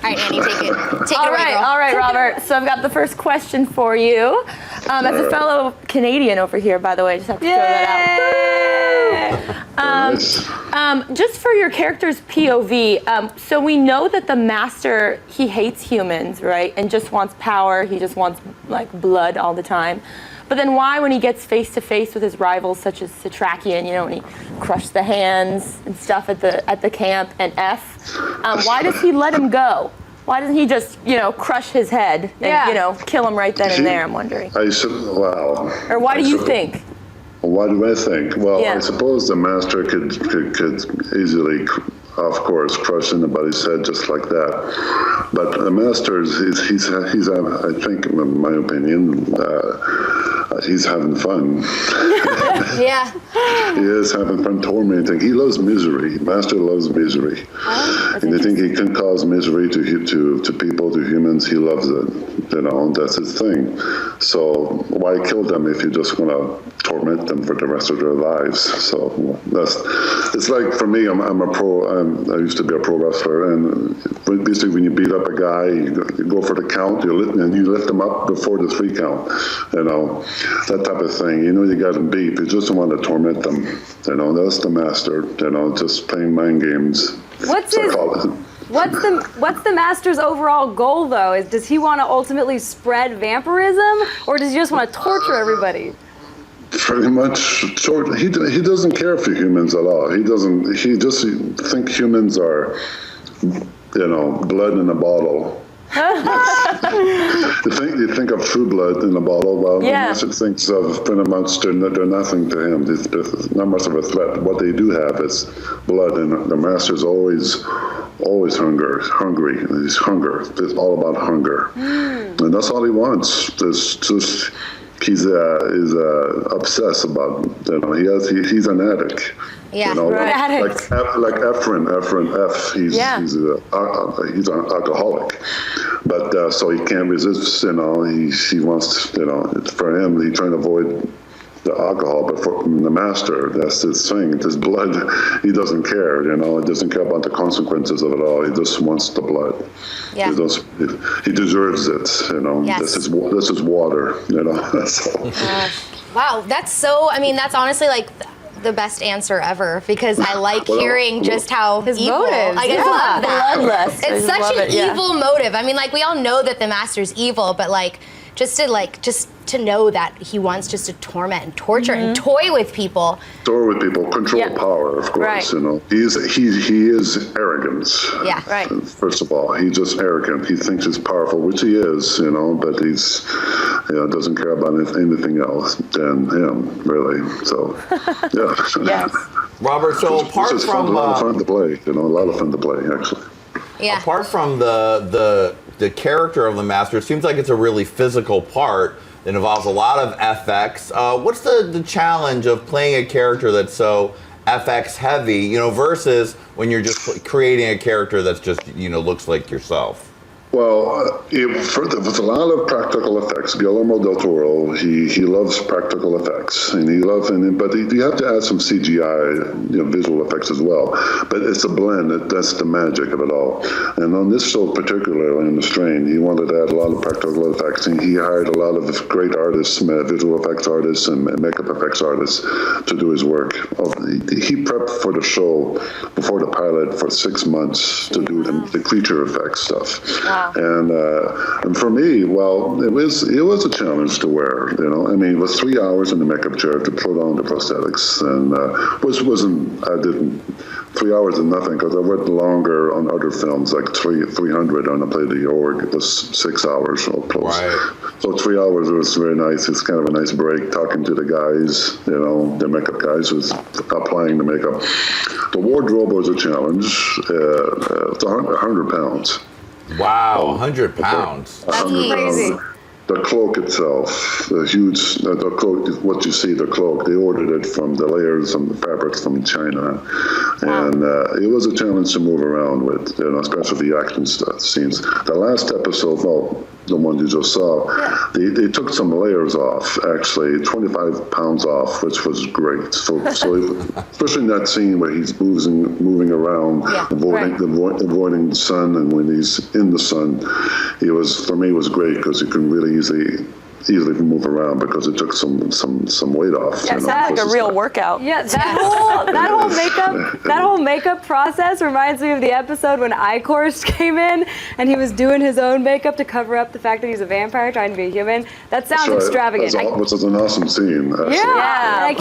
Speaker 8: right, Annie, take it away, girl.
Speaker 23: All right, Robert. So I've got the first question for you. As a fellow Canadian over here, by the way, just have to throw that out. Just for your character's POV, so we know that the Master, he hates humans, right? And just wants power. He just wants blood all the time. But then why, when he gets face to face with his rivals such as Satrakian, when he crushed the hands and stuff at the camp, and F, why does he let him go? Why doesn't he just, crush his head and, kill him right then and there, I'm wondering. Or why do you think?
Speaker 3: Why do I think? Well, I suppose the Master could easily, of course, crush anybody's head just like that. But the Master, he's I think, in my opinion, he's having fun.
Speaker 8: Yeah.
Speaker 3: He is having fun tormenting. He loves misery. Master loves misery. And I think he can cause misery to people, to humans. He loves it. That's his thing. So why kill them if you just want to torment them for the rest of their lives? So it's like, for me, I'm a pro. I used to be a pro wrestler, and basically when you beat up a guy, you go for the count, you lift him up before the 3 count. That type of thing. You got him beat. You just don't want to torment them. That's the Master. Just playing mind games.
Speaker 22: What's the Master's overall goal, though? Does he want to ultimately spread vampirism, or does he just want to torture everybody?
Speaker 3: Pretty much. He doesn't care for humans at all. He just thinks humans are, blood in a bottle. You think of True Blood in a bottle. Well, the Master thinks of pretty much they're nothing to him. There's not much of a threat. What they do have is blood, and the Master's always hungry. He's hunger. It's all about hunger, and that's all he wants. He's obsessed about. He's an addict.
Speaker 8: Yeah,
Speaker 3: like Efren F. He's an alcoholic, but so he can't resist. He wants. For him, he's trying to avoid the alcohol, but for the Master, that's his thing. His blood, he doesn't care. He doesn't care about the consequences of it all. He just wants the blood. Yeah. He deserves it. Yes. This is water. So.
Speaker 8: Wow, that's honestly the best answer ever, because I like hearing just how his evil. Motives. I love that.
Speaker 23: Bloodlust.
Speaker 8: It's such an evil motive. We all know that the Master's evil, but just to know that he wants just to torment and torture and toy with people.
Speaker 3: Toy with people, control power, of course.
Speaker 8: Right.
Speaker 3: He is arrogance.
Speaker 8: Yeah, right.
Speaker 3: First of all, he's just arrogant. He thinks he's powerful, which he is, but he's, doesn't care about anything else than him, really. So, yeah.
Speaker 8: Yes.
Speaker 5: Robert, so apart from
Speaker 3: a lot of fun to play, a lot of fun to play, actually.
Speaker 8: Yeah.
Speaker 5: Apart from the character of the Master, it seems like it's a really physical part that involves a lot of FX. What's the challenge of playing a character that's so FX heavy, versus when you're just creating a character that's just, looks like yourself?
Speaker 3: Well, with a lot of practical effects, Guillermo del Toro, he loves practical effects, and but you have to add some CGI, visual effects as well. But it's a blend. That's the magic of it all. And on this show, particularly in The Strain, he wanted to add a lot of practical effects, and he hired a lot of great artists, visual effects artists and makeup effects artists to do his work. He prepped for the show before the pilot for 6 months to do the creature effects stuff. Wow. And for me, well, it was a challenge to wear. It was 3 hours in the makeup chair to put on the prosthetics, and I didn't. 3 hours is nothing, because I went longer on other films, like 300 on the Play the Org. It was 6 hours or close. Right. So 3 hours was very nice. It's kind of a nice break, talking to the guys, the makeup guys who's applying the makeup. The wardrobe was a challenge. It's 100 pounds.
Speaker 5: Wow, 100 pounds.
Speaker 8: That's crazy.
Speaker 3: The cloak itself, the cloak, what you see, the cloak, they ordered it from the layers and the fabrics from China. And it was a challenge to move around with, especially the action scenes. The last episode, well, the one you just saw, they took some layers off, actually, 25 pounds off, which was great. So especially in that scene where he's moving around, avoiding the sun, and when he's in the sun, for me, it was great, because you can really easily move around, because it took some weight off.
Speaker 23: Yeah, it sounds like a real workout.
Speaker 22: Yeah, that whole makeup process reminds me of the episode when Icorst came in and he was doing his own makeup to cover up the fact that he's a vampire trying to be a human. That sounds extravagant.
Speaker 3: Which is an awesome scene.
Speaker 22: Yeah, I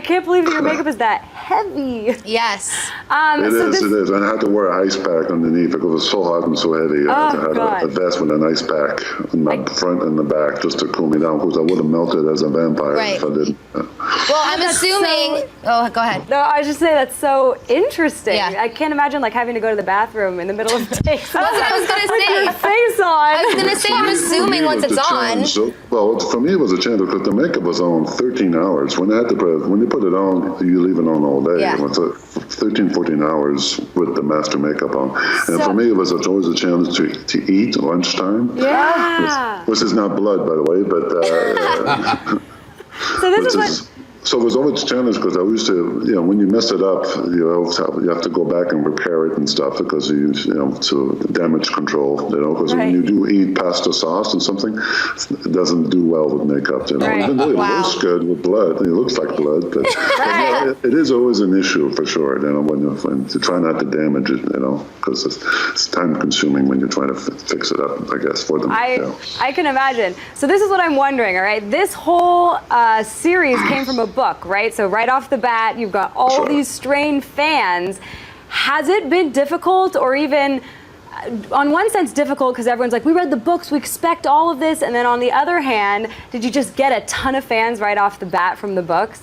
Speaker 22: can't believe your makeup is that heavy.
Speaker 8: Yes.
Speaker 3: It is. And I had to wear an ice pack underneath because it was so hot and so heavy. I had a vest with an ice pack in my front and the back, just to cool me down, because I would have melted as a vampire if I didn't.
Speaker 8: Well, I'm assuming. Oh, go ahead.
Speaker 22: No, I was just saying that's so interesting. Yeah. I can't imagine having to go to the bathroom in the middle of the day.
Speaker 8: That's what I was gonna say.
Speaker 22: Your face on.
Speaker 8: I was gonna say. I'm assuming once it's on.
Speaker 3: Well, for me, it was a challenge because the makeup was on 13 hours. When you put it on, you leave it on all day.
Speaker 8: Yeah.
Speaker 3: It was 13, 14 hours with the master makeup on. And for me, it was always a challenge to eat lunchtime.
Speaker 22: Yeah.
Speaker 3: Which is not blood, by the way, but so it was always a challenge, because I used to, when you mess it up, you have to go back and repair it and stuff, because to damage control, because when you do eat pasta sauce and something, it doesn't do well with makeup, Even though it looks good with blood, it looks like blood, but it is always an issue for sure, when to try not to damage it, because it's time consuming when you're trying to fix it up, I guess, for them.
Speaker 22: I can imagine. So this is what I'm wondering, all right? This whole series came from a book, right? So right off the bat, you've got all these Strain fans. Has it been difficult, or even, on one sense, difficult because everyone's like, we read the books, we expect all of this, and then on the other hand, did you just get a ton of fans right off the bat from the books?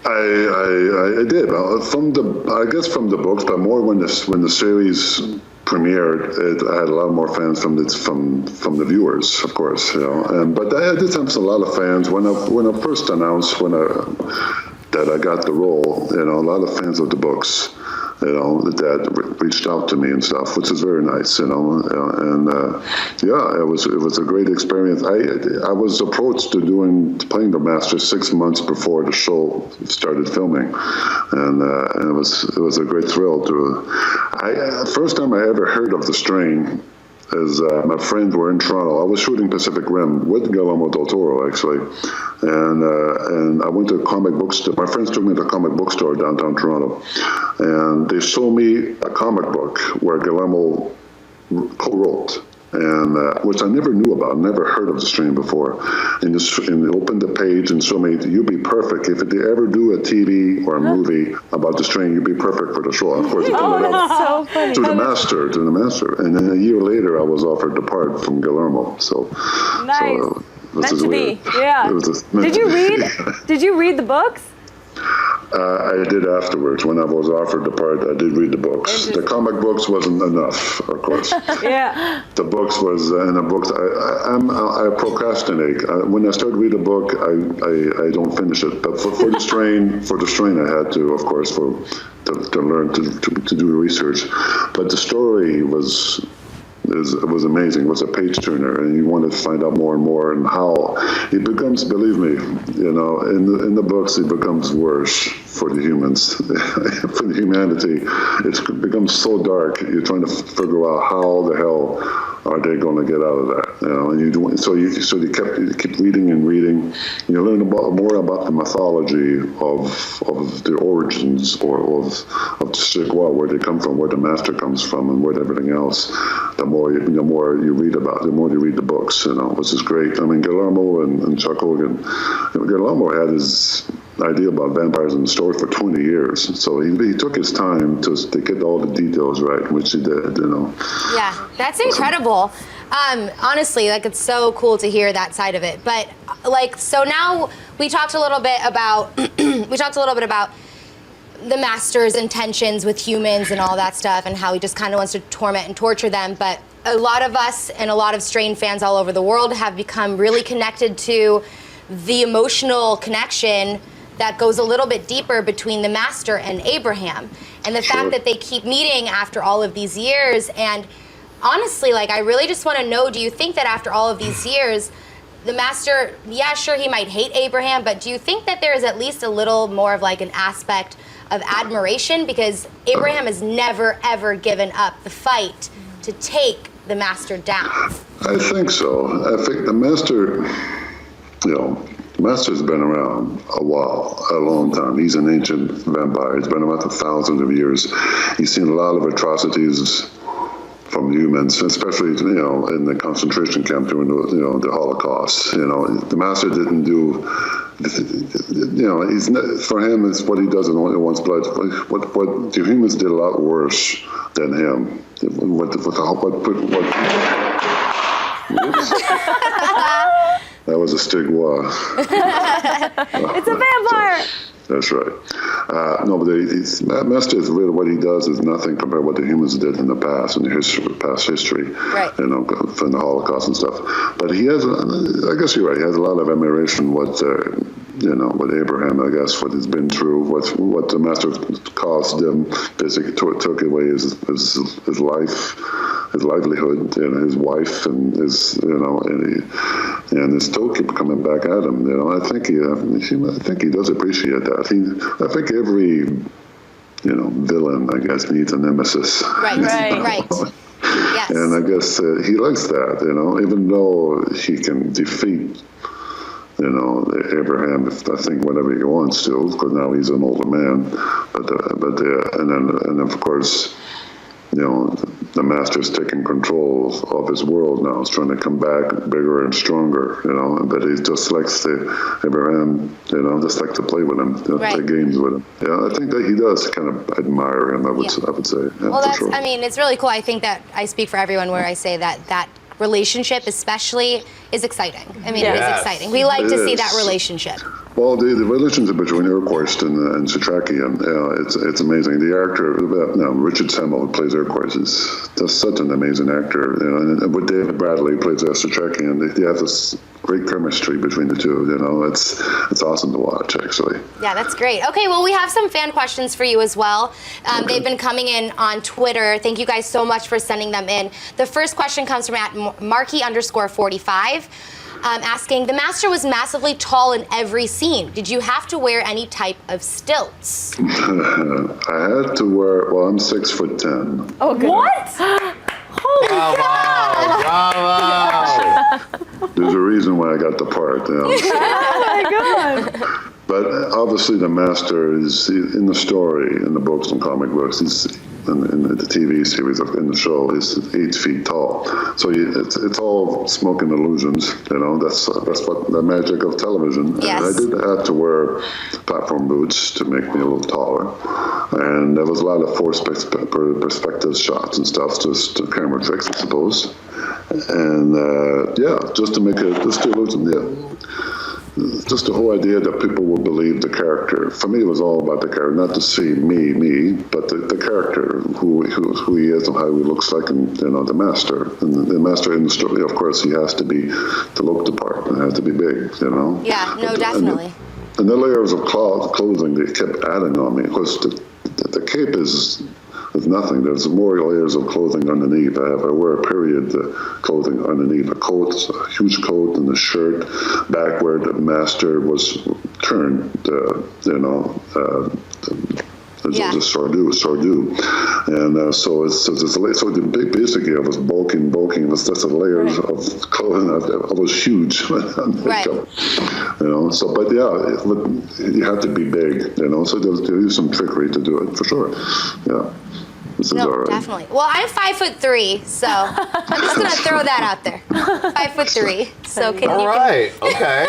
Speaker 3: I did. From the books, but more when the series premiered, I had a lot more fans from the viewers, of course, but I did have a lot of fans when I first announced that I got the role. A lot of fans of the books, that reached out to me and stuff, which is very nice, it was a great experience. I was approached to playing the Master 6 months before the show started filming, and it was a great thrill first time I ever heard of The Strain is my friends were in Toronto. I was shooting Pacific Rim with Guillermo del Toro, actually, and I went to a comic book store. My friends took me to a comic book store downtown Toronto, and they showed me a comic book where Guillermo co-wrote. and which I never knew about, never heard of the strain before. And they opened the page and showed me, you'd be perfect. If they ever do a TV or a movie about the strain, you'd be perfect for the show. Of course,
Speaker 22: So funny.
Speaker 3: to the master. And then a year later, I was offered the part from Guillermo. So,
Speaker 22: Nice.
Speaker 3: so
Speaker 22: Meant
Speaker 3: this is
Speaker 22: to
Speaker 3: weird.
Speaker 22: be. Yeah.
Speaker 3: It was just meant
Speaker 22: Did
Speaker 3: to
Speaker 22: you
Speaker 3: be.
Speaker 22: read? Did you read the books?
Speaker 3: I did afterwards. When I was offered the part, I did read the books. The comic books wasn't enough, of course.
Speaker 22: Yeah.
Speaker 3: The books was in the books. I procrastinate. When I start reading a book, I don't finish it. But for the strain, I had to, of course, to learn to do the research. But the story was amazing. It was a page turner, and you wanted to find out more and more, and how it becomes. Believe me, in the books, it becomes worse for the humans, for the humanity. It becomes so dark. You're trying to figure out how the hell are they going to get out of that? And you keep reading and reading. And you learn more about the mythology of the origins of the S.H.I.E.L.D, where they come from, where the master comes from, and where everything else. The more you read about it, the more you read the books, which is great. I mean, Guillermo and Chuck Hogan, Guillermo had his idea about vampires in the story for 20 years. So he took his time to get all the details right, which he did,
Speaker 8: Yeah, that's incredible. Honestly, it's so cool to hear that side of it. But so now we talked a little bit about the master's intentions with humans and all that stuff, and how he just kind of wants to torment and torture them. But a lot of us and a lot of Strain fans all over the world have become really connected to the emotional connection that goes a little bit deeper between the master and Abraham, and the fact that they keep meeting after all of these years. And honestly, I really just want to know, do you think that after all of these years, the master, yeah, sure, he might hate Abraham, but do you think that there is at least a little more of an aspect of admiration? Because Abraham has never, ever given up the fight to take the master down.
Speaker 3: I think so. I think the master, the master's been around a while, a long time. He's an ancient vampire. He's been around for thousands of years. He's seen a lot of atrocities from humans, especially in the concentration camp during the Holocaust. The master didn't do. He's not, for him, it's what he does in one's blood. What the humans did a lot worse than him. That was a stigma.
Speaker 22: It's a vampire.
Speaker 3: That's right. No, but master is really, what he does is nothing compared to what the humans did in the past, in the past history, right? From the Holocaust and stuff. But he has, I guess you're right. He has a lot of admiration with Abraham. I guess what he's been through, what the master caused him, basically took away his life, his livelihood, his wife, and his and his toe keep coming back at him. I think he does appreciate that. I think every villain, I guess, needs a nemesis.
Speaker 8: Right. Yes.
Speaker 3: And I guess he likes that. Even though he can defeat Abraham, I think, whatever he wants to, because now he's an older man. And then of course, the master's taking control of his world now. He's trying to come back bigger and stronger, but he just likes Abraham, just like to play with him, play games with him. Yeah, I think that he does kind of admire him, I would say. Yeah,
Speaker 8: well, that's,
Speaker 3: sure.
Speaker 8: it's really cool. I think that I speak for everyone where I say that relationship especially is exciting. It is exciting. We like to see that relationship.
Speaker 3: Well, the relationship between Urquhart and Satrakian, it's amazing. The actor, Richard Semmel, who plays Urquhart, is just such an amazing actor. And with David Bradley, who plays Satrakian, they have this great chemistry between the two. It's awesome to watch, actually.
Speaker 8: Yeah, that's great. Okay, well, we have some fan questions for you as well. They've been coming in on Twitter. Thank you guys so much for sending them in. The first question comes from @Marky_45. Asking, the master was massively tall in every scene. Did you have to wear any type of stilts?
Speaker 3: I had to wear, I'm 6'10".
Speaker 22: Oh, goodness. What? Holy
Speaker 3: Bravo! There's a reason why I got the part.
Speaker 22: Oh my God!
Speaker 3: But obviously the master is, in the story, in the books and comic books, in the TV series in the show is 8 feet tall. So it's all smoke and illusions. That's what the magic of television.
Speaker 8: Yes.
Speaker 3: And I did have to wear platform boots to make me a little taller, and there was a lot of forced perspective shots and stuff, just camera tricks, I suppose. And just to make it just illusion. Just the whole idea that people will believe the character. For me, it was all about the character, not to see me, but the character, who he is and how he looks like, and the master. And the master in the story, of course, he has to look the part and has to be big,
Speaker 8: Yeah, no, definitely.
Speaker 3: And the layers of clothing they kept adding on me. Of course, the cape is nothing. There's more layers of clothing underneath. I wear a period clothing underneath. A coat, a huge coat, and a shirt back where the master was turned, the Sardu. And so basically I was bulking. That's the layers of clothing. I was huge.
Speaker 8: Right.
Speaker 3: But you have to be big, so there's some trickery to do it, for sure. Yeah. This is all right.
Speaker 8: Definitely. Well, I'm 5'3", so I'm just gonna throw that out there. 5'3", so can
Speaker 5: all right. Okay.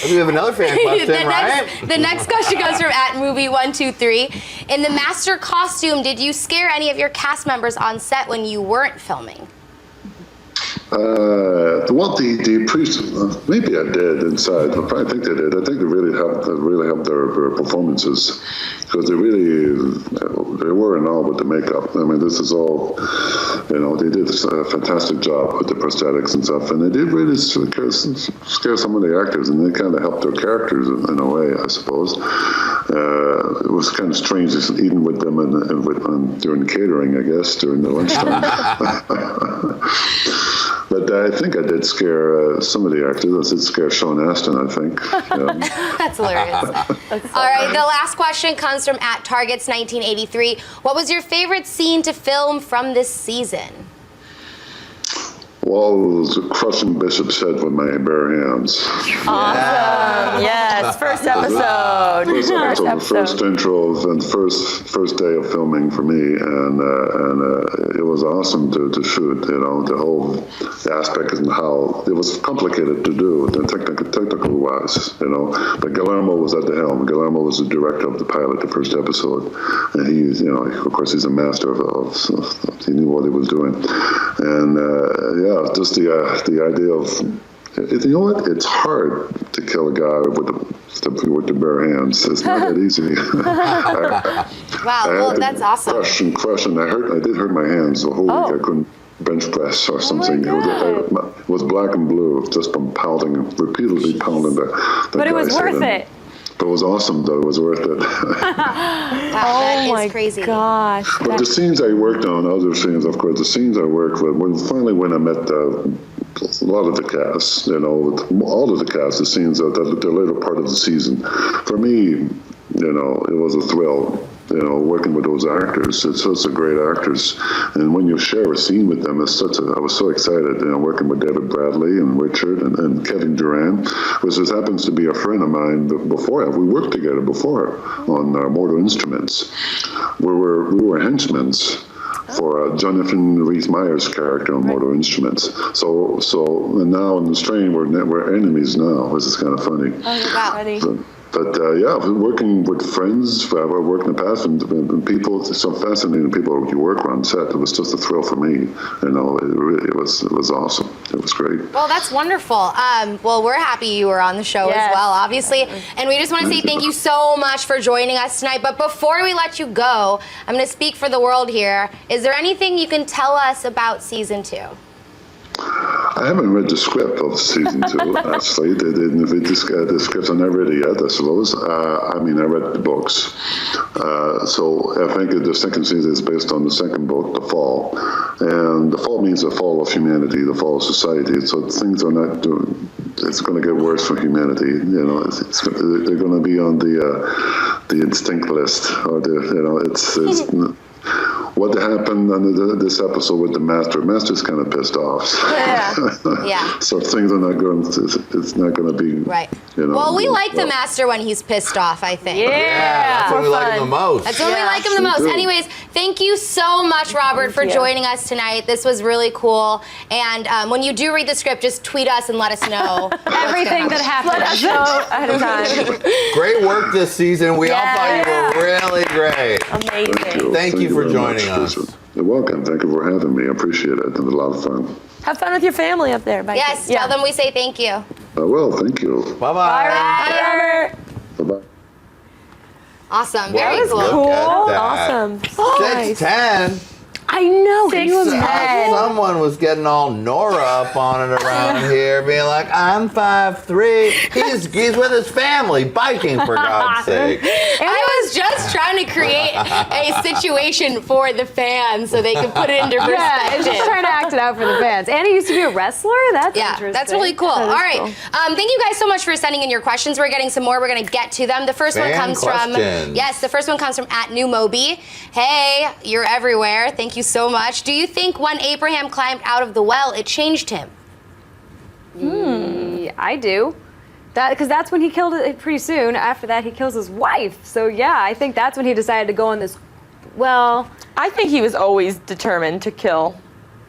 Speaker 5: We have another fan question, right?
Speaker 8: The next question comes from @movie123. In the master costume, did you scare any of your cast members on set when you weren't filming?
Speaker 3: The priest, maybe I did inside. I think they did. I think it really helped their performances, because they were in awe with the makeup. I mean, this is all, they did a fantastic job with the prosthetics and stuff, and they did really scare some of the actors, and they kind of helped their characters in a way, I suppose. It was kind of strange eating with them during catering, I guess, during the lunchtime. But I think I did scare some of the actors. I did scare Sean Astin, I think. Yeah.
Speaker 8: That's hilarious. All right, the last question comes from @Targets1983. What was your favorite scene to film from this season?
Speaker 3: Well, it was crushing Bishop's head with my bare hands.
Speaker 23: Awesome. Yes, first episode.
Speaker 3: First intro and first day of filming for me, and it was awesome to shoot. The whole aspect and how it was complicated to do, technical wise. But Guillermo was at the helm. Guillermo was the director of the pilot, the first episode, and he's of course he's a master of he knew what he was doing, and just the idea of, you know what? It's hard to kill a guy with the bare hands. It's not that easy.
Speaker 8: Wow, well, that's awesome.
Speaker 3: Crush, and I did hurt my hands the whole week. I couldn't bench press or something. It was black and blue, just from repeatedly pounding the
Speaker 22: But it was worth it.
Speaker 3: But it was awesome, though. It was worth it.
Speaker 8: That is crazy.
Speaker 22: Gosh.
Speaker 3: But the scenes I worked on, other scenes, of course, the scenes I worked with, when I met a lot of the cast, all of the cast, the scenes, the later part of the season, for me, it was a thrill. Working with those actors, it's such a great actors, and when you share a scene with them, I was so excited. Working with David Bradley and Richard and Kevin Durant, which just happens to be a friend of mine. Before we worked together before on Mortal Instruments. We were henchmen for Jonathan Rhys-Meyer's character on Mortal Instruments. So and now in the Strain, we're enemies now, which is kind of funny. But working with friends, I've worked in the past, and people, so fascinating people you work on set. It was just a thrill for me. It was awesome. It was great.
Speaker 8: Well, that's wonderful. Well, we're happy you were on the show as well, obviously. And we just want to say thank you so much for joining us tonight. But before we let you go, I'm going to speak for the world here. Is there anything you can tell us about season 2?
Speaker 3: I haven't read the script of season 2, actually. They didn't read the scripts. I never read it yet, I suppose. I read the books. So I think the second season is based on the second book, The Fall. And the fall means the fall of humanity, the fall of society. So things are not doing, it's going to get worse for humanity. They're going to be on the instinct list. Or what happened on this episode with the Master. Master's kind of pissed off.
Speaker 8: Yeah.
Speaker 3: So things are not going. It's not going to be
Speaker 8: Right.
Speaker 3: You know,
Speaker 8: Well, we like the Master when he's pissed off, I think.
Speaker 5: That's when we like him the most.
Speaker 8: That's when we like him the most. Anyways, thank you so much, Robert, for joining us tonight. This was really cool. And when you do read the script, just tweet us and let us know
Speaker 22: everything that happened.
Speaker 23: Let us know ahead of time.
Speaker 5: Great work this season. We all thought you were really great.
Speaker 23: Amazing.
Speaker 5: Thank you for
Speaker 3: very
Speaker 5: joining
Speaker 3: much.
Speaker 5: us.
Speaker 3: You're welcome. Thank you for having me. I appreciate it. It was a lot of fun.
Speaker 23: Have fun with your family up there. Bye.
Speaker 8: Yes, tell them we say thank you.
Speaker 3: Well, thank you.
Speaker 5: Bye-bye.
Speaker 8: Bye, Robert.
Speaker 3: Bye-bye.
Speaker 8: Awesome.
Speaker 5: Wow,
Speaker 8: Very cool.
Speaker 5: look at that.
Speaker 23: Awesome.
Speaker 5: 6'10".
Speaker 22: I know. Can you imagine?
Speaker 5: Someone was getting all Nora up on it around here, being like, I'm 5'3". He's with his family, biking, for God's sake.
Speaker 8: I was just trying to create a situation for the fans so they could put it into perspective.
Speaker 22: Yeah, it's just trying to act it out for the fans. And he used to be a wrestler? That's interesting.
Speaker 8: That's really cool. All right.
Speaker 22: Cool.
Speaker 8: Thank you guys so much for sending in your questions. We're getting some more. We're going to get to them. The first one comes from, the first one comes from @NewMoby. Hey, you're everywhere. Thank you so much. Do you think when Abraham climbed out of the well, it changed him?
Speaker 22: I do. Because that's when he killed it pretty soon. After that, he kills his wife. So, yeah, I think that's when he decided to go on this, well...
Speaker 23: I think he was always determined to kill,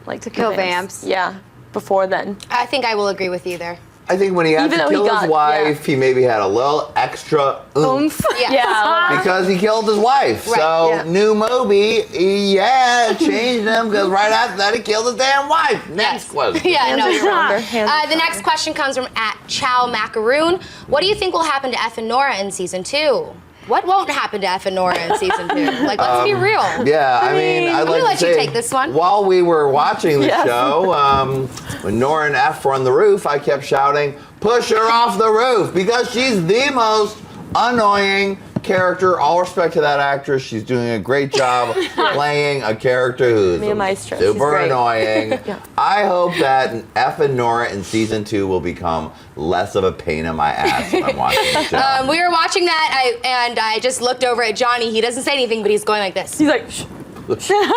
Speaker 22: to kill Vamps.
Speaker 23: Yeah, before then.
Speaker 8: I think I will agree with you there.
Speaker 5: I think when he had
Speaker 23: Even
Speaker 5: to
Speaker 23: though
Speaker 5: kill
Speaker 23: he
Speaker 5: his
Speaker 23: got-
Speaker 5: wife, he maybe had a little extra oomph.
Speaker 8: Yeah.
Speaker 5: Because he killed his wife.
Speaker 8: Right,
Speaker 5: So,
Speaker 8: yeah.
Speaker 5: New Moby, it changed him because right after that he killed his damn wife. Next question.
Speaker 8: Yeah, no, you're wrong.
Speaker 23: Hands
Speaker 8: The next question comes from @ChowMacaroon. What do you think will happen to F and Nora in season 2? What won't happen to F and Nora in season 2? Like, let's be real.
Speaker 5: Yeah, I mean, I'd
Speaker 8: let me
Speaker 5: like
Speaker 8: let
Speaker 5: to
Speaker 8: you
Speaker 5: say,
Speaker 8: take this one.
Speaker 5: while we were watching the
Speaker 8: Yes.
Speaker 5: show, when Nora and F were on the roof, I kept shouting, push her off the roof, because she's the most annoying character. All respect to that actress. She's doing a great job playing a character who's
Speaker 23: Mia Maestro. She's
Speaker 5: super
Speaker 23: great.
Speaker 5: annoying.
Speaker 23: Yeah.
Speaker 5: I hope that F and Nora in season 2 will become less of a pain in my ass when I'm watching the show.
Speaker 8: We were watching that, and I just looked over at Johnny. He doesn't say anything, but he's going like this.
Speaker 23: He's like, shh.
Speaker 8: We didn't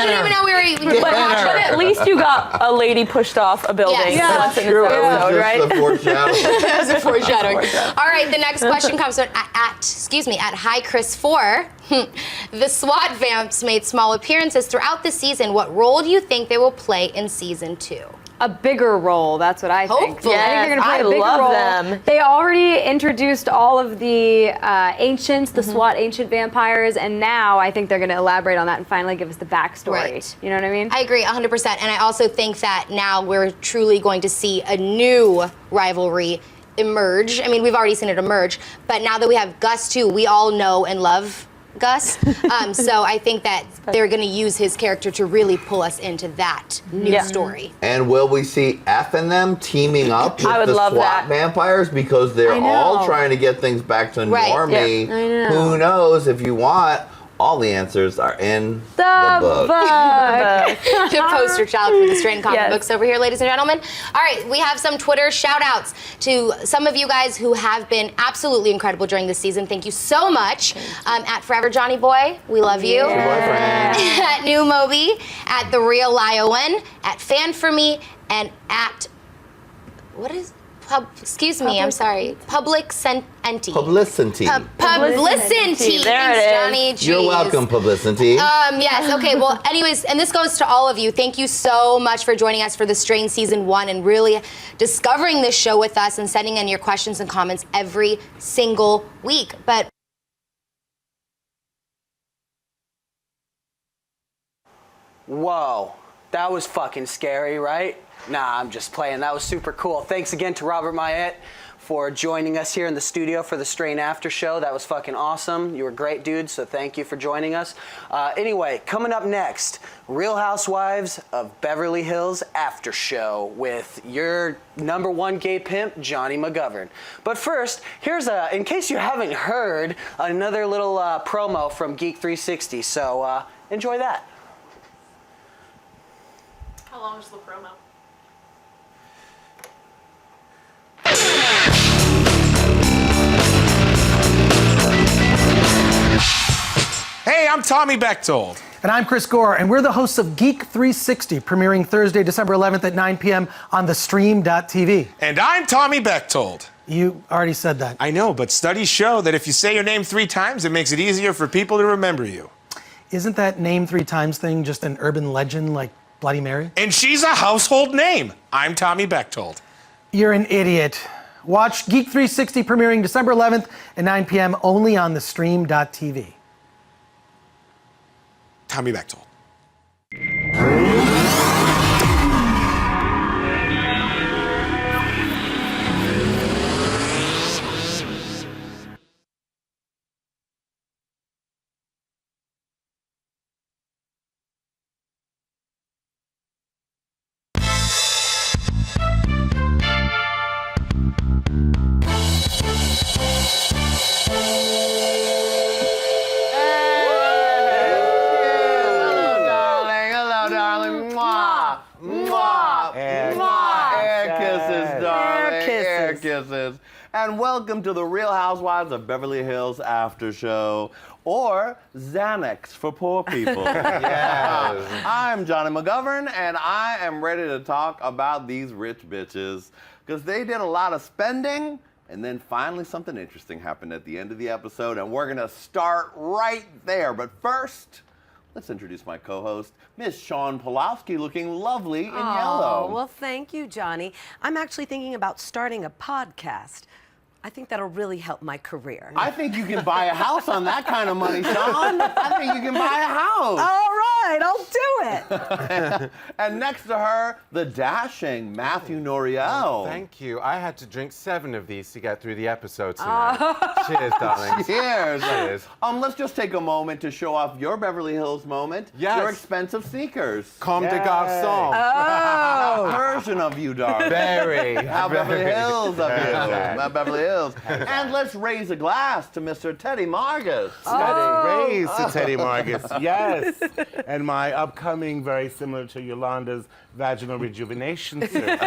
Speaker 8: even know we were
Speaker 23: But at least you got a lady pushed off a building
Speaker 8: Yes.
Speaker 23: once in this
Speaker 5: True, it was
Speaker 23: episode,
Speaker 5: just
Speaker 23: right?
Speaker 5: the foreshadowing.
Speaker 8: That was a foreshadowing. All right, the next question comes from at HiChris4. The SWAT vamps made small appearances throughout the season. What role do you think they will play in season 2?
Speaker 22: A bigger role, that's what I think.
Speaker 8: Hopefully.
Speaker 22: I think they're going to play
Speaker 23: I
Speaker 22: a bigger
Speaker 23: love
Speaker 22: role.
Speaker 23: them.
Speaker 22: They already introduced all of the ancients, the SWAT ancient vampires, and now I think they're going to elaborate on that and finally give us the backstory.
Speaker 8: Right.
Speaker 22: You know what I mean?
Speaker 8: I agree 100%. And I also think that now we're truly going to see a new rivalry emerge. I mean, we've already seen it emerge, but now that we have Gus too, we all know and love Gus. So I think that they're going to use his character to really pull us into that new story.
Speaker 5: And will we see F and them teaming up with
Speaker 23: I would
Speaker 5: the
Speaker 23: love
Speaker 5: SWAT
Speaker 23: that.
Speaker 5: vampires? Because they're
Speaker 22: I know.
Speaker 5: all trying to get things back to
Speaker 8: Right.
Speaker 5: normie.
Speaker 22: Yeah. I know.
Speaker 5: Who knows? If you want, all the answers are in
Speaker 22: The
Speaker 5: book.
Speaker 8: The poster child for the Strand comic
Speaker 23: Yes.
Speaker 8: books over here, ladies and gentlemen. All right, we have some Twitter shout outs to some of you guys who have been absolutely incredible during this season. Thank you so much. At Forever Johnny Boy, we love you. At New Moby, at The Real Liowen, at Fan For Me, and at, excuse me, I'm sorry, Public Senti.
Speaker 5: Publicity.
Speaker 8: Publicity.
Speaker 23: There it
Speaker 8: Thanks,
Speaker 23: is.
Speaker 8: Johnny.
Speaker 5: You're
Speaker 8: Jeez.
Speaker 5: welcome, Publicity.
Speaker 8: Yes, okay, well, anyways, and this goes to all of you. Thank you so much for joining us for The Strain Season 1 and really discovering this show with us and sending in your questions and comments every single week. But
Speaker 1: Whoa, that was fucking scary, right? Nah, I'm just playing. That was super cool. Thanks again to Robert Mayette for joining us here in the studio for the Strain After Show. That was fucking awesome. You were great, dude, so thank you for joining us. Anyway, coming up next, Real Housewives of Beverly Hills After Show with your #1 gay pimp, Johnny McGovern. But first, here's in case you haven't heard, another little promo from Geek 360, so enjoy that.
Speaker 10: How long is the promo?
Speaker 4: Hey, I'm Tommy Bechtold.
Speaker 17: And I'm Chris Gore, and we're the hosts of Geek 360, premiering Thursday, December 11th at 9 p.m. on theStream.tv.
Speaker 4: And I'm Tommy Bechtold.
Speaker 17: You already said that.
Speaker 4: I know, but studies show that if you say your name 3 times, it makes it easier for people to remember you.
Speaker 17: Isn't that name 3 times thing just an urban legend like Bloody Mary?
Speaker 4: And she's a household name. I'm Tommy Bechtold.
Speaker 17: You're an idiot. Watch Geek 360 premiering December 11th at 9 p.m. only on theStream.tv.
Speaker 4: Tommy Bechtold.
Speaker 5: Hello, darling. Mwah. Mwah. Mwah. Air kisses, darling. Air kisses. And welcome to the Real Housewives of Beverly Hills After Show, or Xanax for poor people. Yes. I'm Johnny McGovern, and I am ready to talk about these rich bitches, because they did a lot of spending, and then finally something interesting happened at the end of the episode, and we're going to start right there. But first, let's introduce my co-host, Miss Sean Pulowski, looking lovely in yellow.
Speaker 11: Well, thank you, Johnny. I'm actually thinking about starting a podcast. I think that'll really help my career.
Speaker 5: I think you can buy a house on that kind of money, Sean. I think you can buy a house.
Speaker 11: All right, I'll do it.
Speaker 5: And next to her, the dashing Matthew Noriel.
Speaker 18: Thank you. I had to drink 7 of these to get through the episode tonight. Cheers, darling.
Speaker 5: Cheers.
Speaker 18: Cheers.
Speaker 5: Let's just take a moment to show off your Beverly Hills moment.
Speaker 18: Yes.
Speaker 5: Your expensive sneakers.
Speaker 18: Comme des garçons.
Speaker 5: Oh. Persian of you, darling.
Speaker 18: Very.
Speaker 5: How Beverly
Speaker 18: Very.
Speaker 5: Hills of you.
Speaker 18: Exactly.
Speaker 5: How Beverly Hills. And let's raise a glass to Mr. Teddy Margus.
Speaker 19: Raise to Teddy Margus, yes. And my upcoming, very similar to Yolanda's, vaginal rejuvenation surgery.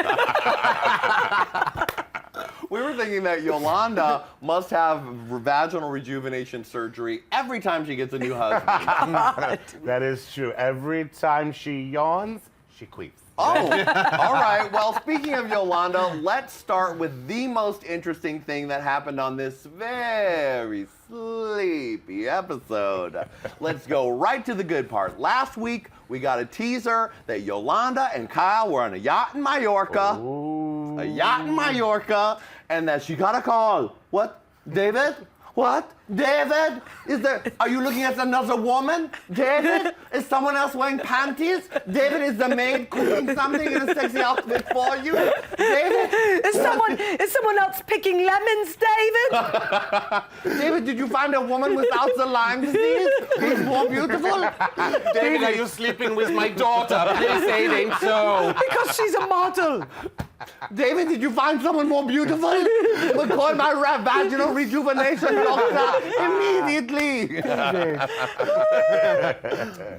Speaker 5: We were thinking that Yolanda must have vaginal rejuvenation surgery every time she gets a new husband.
Speaker 19: That is true. Every time she yawns, she queeps.
Speaker 5: Oh, all right. Well, speaking of Yolanda, let's start with the most interesting thing that happened on this very sleepy episode. Let's go right to the good part. Last week, we got a teaser that Yolanda and Kyle were on a yacht in Mallorca. Ooh. A yacht in Mallorca, and that she got a call. What? David? What? David? Are you looking at another woman? David? Is someone else wearing panties? David, is the maid cooking something in a sexy outfit for you? David?
Speaker 11: Is someone else picking lemons, David?
Speaker 5: David, did you find a woman without the Lyme disease? He's more beautiful?
Speaker 19: David, are you sleeping with my daughter? Please say it ain't so.
Speaker 11: Because she's a model.
Speaker 5: David, did you find someone more beautiful? We'll call my vaginal rejuvenation doctor immediately.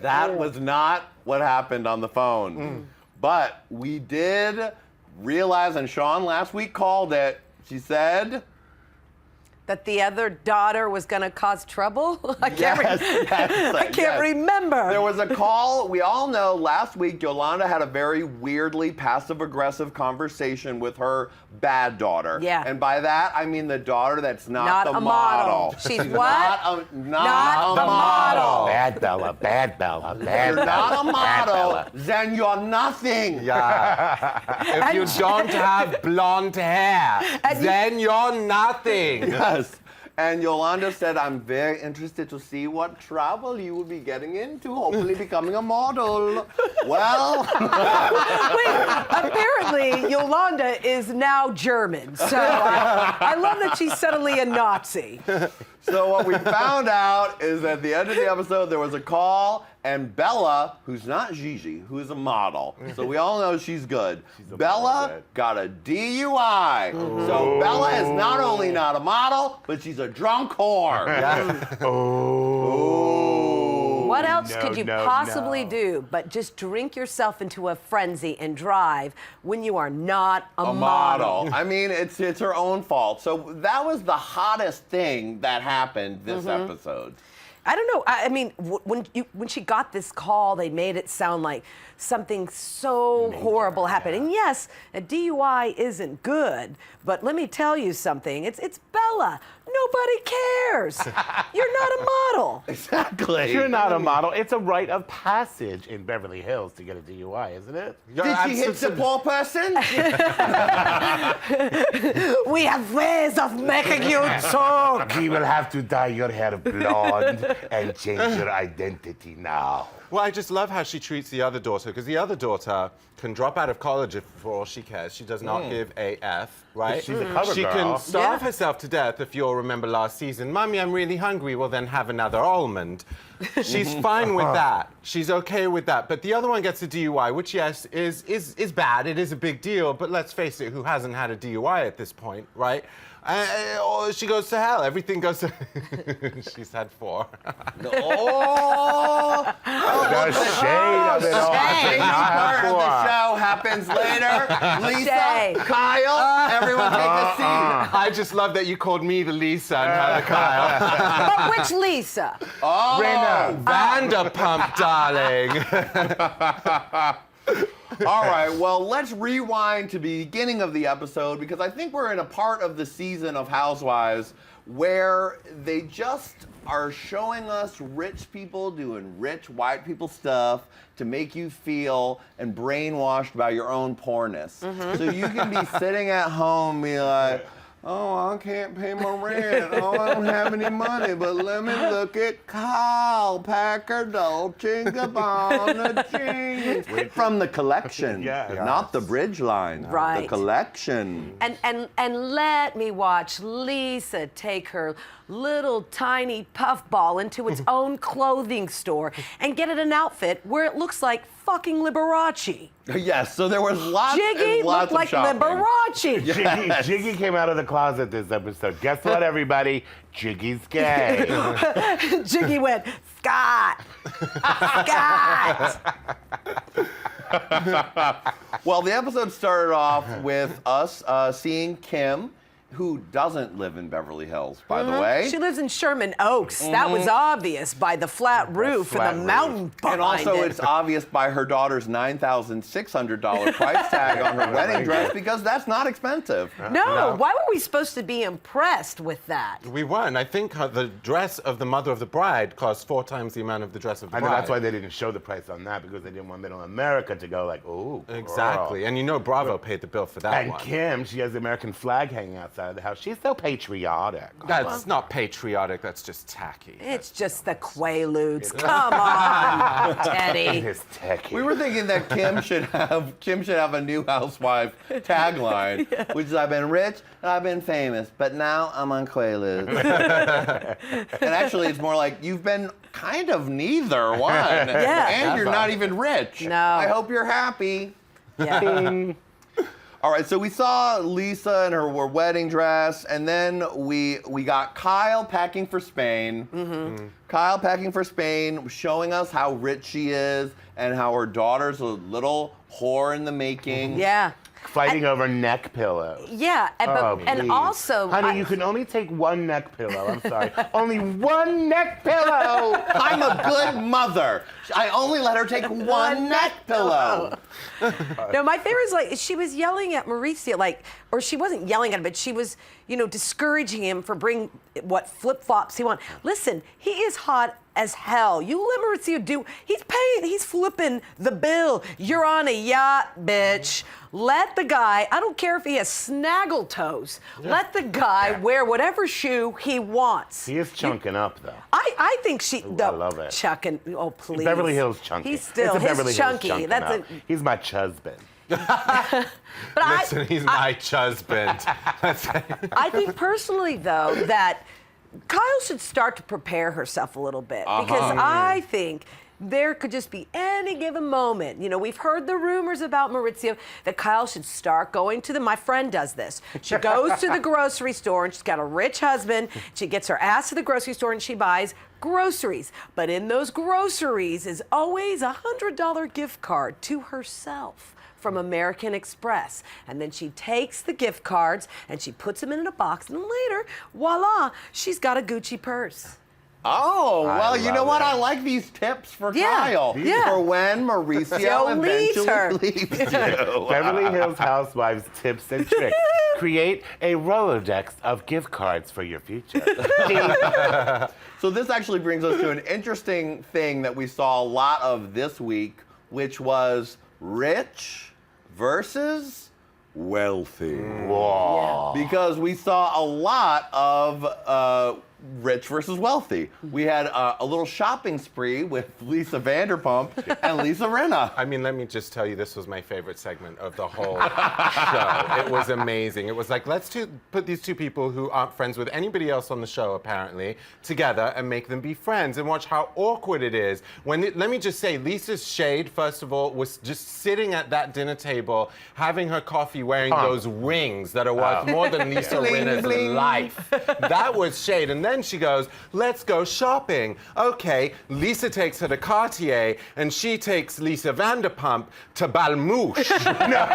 Speaker 5: That was not what happened on the phone. But we did realize, and Sean last week called it, she said...
Speaker 11: That the other daughter was going to cause trouble? I can't remember.
Speaker 5: There was a call. We all know last week Yolanda had a very weirdly passive-aggressive conversation with her bad daughter.
Speaker 11: Yeah.
Speaker 5: And by that, I mean the daughter that's not the
Speaker 11: a model. She's what?
Speaker 5: Not a model.
Speaker 19: Bad Bella, bad Bella, bad
Speaker 5: You're
Speaker 19: Bella.
Speaker 5: not a model, then you're nothing.
Speaker 18: Yeah. If you don't have blonde hair, then you're nothing.
Speaker 5: Yes. And Yolanda said, I'm very interested to see what trouble you will be getting into, hopefully becoming a model. Well.
Speaker 11: Wait, apparently Yolanda is now German. So I love that she's suddenly a Nazi.
Speaker 5: So what we found out is at the end of the episode, there was a call, and Bella, who's not Gigi, who's a model, so we all know she's good. Bella got a DUI.
Speaker 19: Ooh.
Speaker 5: So Bella is not only not a model, but she's a drunk whore.
Speaker 11: What else could you possibly do but just drink yourself into a frenzy and drive when you are not a model?
Speaker 5: I mean, it's her own fault. So that was the hottest thing that happened this episode.
Speaker 11: I don't know. I mean, when she got this call, they made it sound like something so horrible happened. And yes, a DUI isn't good, but let me tell you something. It's Bella. Nobody cares. You're not a model.
Speaker 5: Exactly.
Speaker 19: You're not a model. It's a rite of passage in Beverly Hills to get a DUI, isn't it?
Speaker 5: Did she hit the poor person?
Speaker 11: We have ways of making you talk.
Speaker 19: We will have to dye your hair blonde and change your identity now.
Speaker 18: Well, I just love how she treats the other daughter, because the other daughter can drop out of college for all she cares. She does not give a F, right?
Speaker 19: She's a cover
Speaker 18: She
Speaker 19: girl.
Speaker 18: can starve herself to death, if you'll remember last season. Mommy, I'm really hungry. Well, then have another almond. She's fine with that. She's okay with that. But the other one gets a DUI, which, yes, is bad. It is a big deal. But let's face it, who hasn't had a DUI at this point, right? She goes to hell. Everything goes to... She's had 4.
Speaker 5: Oh!
Speaker 19: The shade of it all.
Speaker 5: Shady part of the show happens later. Lisa, Kyle, everyone take a seat.
Speaker 18: I just love that you called me the Lisa and her the Kyle.
Speaker 11: But which Lisa?
Speaker 5: Oh,
Speaker 18: Vanderpump, darling.
Speaker 5: All right, well, let's rewind to the beginning of the episode because I think we're in a part of the season of Housewives where they just are showing us rich people doing rich white people stuff to make you feel and brainwashed by your own poorness. So you can be sitting at home and be like, oh, I can't pay my rent. Oh, I don't have any money, but let me look at Kyle Packer Dolce & Gabbana jeans. From the collection, not the bridge line.
Speaker 11: Right.
Speaker 5: The collection.
Speaker 11: And let me watch Lisa take her little tiny puffball into its own clothing store and get it an outfit where it looks like fucking Liberace.
Speaker 5: Yes, so there was lots
Speaker 11: Jiggy
Speaker 5: and lots
Speaker 11: looked
Speaker 5: of
Speaker 11: like
Speaker 5: shopping.
Speaker 11: Liberace.
Speaker 19: Jiggy came out of the closet this episode. Guess what, everybody? Jiggy's gay.
Speaker 11: Jiggy went, Scott. Scott.
Speaker 5: Well, the episode started off with us seeing Kim, who doesn't live in Beverly Hills, by the way.
Speaker 11: She lives in Sherman Oaks. That was obvious by the flat roof and the mountain behind
Speaker 5: And also
Speaker 11: it.
Speaker 5: it's obvious by her daughter's $9,600 price tag on her wedding dress because that's not expensive.
Speaker 11: No, why were we supposed to be impressed with that?
Speaker 18: We weren't. I think the dress of the mother of the bride cost 4 times the amount of the dress of the
Speaker 19: I
Speaker 18: bride.
Speaker 19: know that's why they didn't show the price on that because they didn't want middle America to go like, ooh,
Speaker 18: Exactly.
Speaker 19: girl.
Speaker 18: And you know Bravo paid the bill for that
Speaker 19: And
Speaker 18: one.
Speaker 19: Kim, she has the American flag hanging outside of the house. She's so patriotic.
Speaker 18: That's not patriotic, that's just tacky.
Speaker 11: It's just the Quaaludes. Come on, Teddy.
Speaker 19: It is tacky.
Speaker 5: We were thinking that Kim should have a new housewife tagline, which is I've been rich and I've been famous, but now I'm on Quaaludes. And actually it's more like you've been kind of neither one.
Speaker 11: Yeah.
Speaker 5: And you're not even rich.
Speaker 11: No.
Speaker 5: I hope you're happy.
Speaker 11: Yeah.
Speaker 5: All right, so we saw Lisa in her wedding dress, and then we got Kyle packing for Spain. Kyle packing for Spain, showing us how rich she is and how her daughter's a little whore in the making.
Speaker 11: Yeah.
Speaker 19: Fighting over neck pillows.
Speaker 11: Yeah, and
Speaker 19: please.
Speaker 11: also...
Speaker 19: Honey, you can only take one neck pillow. I'm sorry. Only one neck pillow.
Speaker 5: I'm a good mother. I only let her take one neck pillow.
Speaker 11: No, my favorite is like she was yelling at Mauricio, or she wasn't yelling at him, but she was, discouraging him for bringing what flip-flops he wants. Listen, he is hot as hell. You let Mauricio do. He's flipping the bill. You're on a yacht, bitch. Let the guy. I don't care if he has snaggle toes. Let the guy wear whatever shoe he wants.
Speaker 19: He is chunking up, though.
Speaker 11: I think she.
Speaker 19: Ooh, I love it.
Speaker 11: Chucking. Oh, please.
Speaker 19: Beverly Hills chunky.
Speaker 11: He's still.
Speaker 19: It's a Beverly
Speaker 11: He's
Speaker 19: Hills
Speaker 11: chunky.
Speaker 19: chunking
Speaker 11: That's
Speaker 19: up. He's my husband.
Speaker 18: Listen, he's my husband.
Speaker 11: I think personally, though, that Kyle should start to prepare herself a little bit because I think there could just be any given moment. We've heard the rumors about Maurizio that Kyle should start going to my friend does this. She goes to the grocery store and she's got a rich husband. She gets her ass to the grocery store and she buys groceries. But in those groceries is always a $100 gift card to herself from American Express. And then she takes the gift cards and she puts them in a box and later, voila, she's got a Gucci purse.
Speaker 5: Oh, well, you know what?
Speaker 19: it.
Speaker 5: I like these tips for
Speaker 11: Yeah,
Speaker 5: Kyle.
Speaker 11: yeah.
Speaker 5: For when Mauricio eventually leaves you.
Speaker 19: Beverly Hills Housewives tips and tricks. Create a Rolodex of gift cards for your future.
Speaker 5: So this actually brings us to an interesting thing that we saw a lot of this week, which was rich versus wealthy.
Speaker 19: Whoa.
Speaker 5: Because we saw a lot of rich versus wealthy. We had a little shopping spree with Lisa Vanderpump and Lisa Rinna.
Speaker 18: I mean, let me just tell you, this was my favorite segment of the whole show. It was amazing. It was like, let's put these two people who aren't friends with anybody else on the show, apparently, together and make them be friends and watch how awkward it is. Let me just say, Lisa's shade, first of all, was just sitting at that dinner table, having her coffee, wearing those rings that are worth more than Lisa Rinna's life. That was shade. And then she goes, let's go shopping. Okay, Lisa takes her to Cartier, and she takes Lisa Vanderpump to Balmouche.
Speaker 19: No,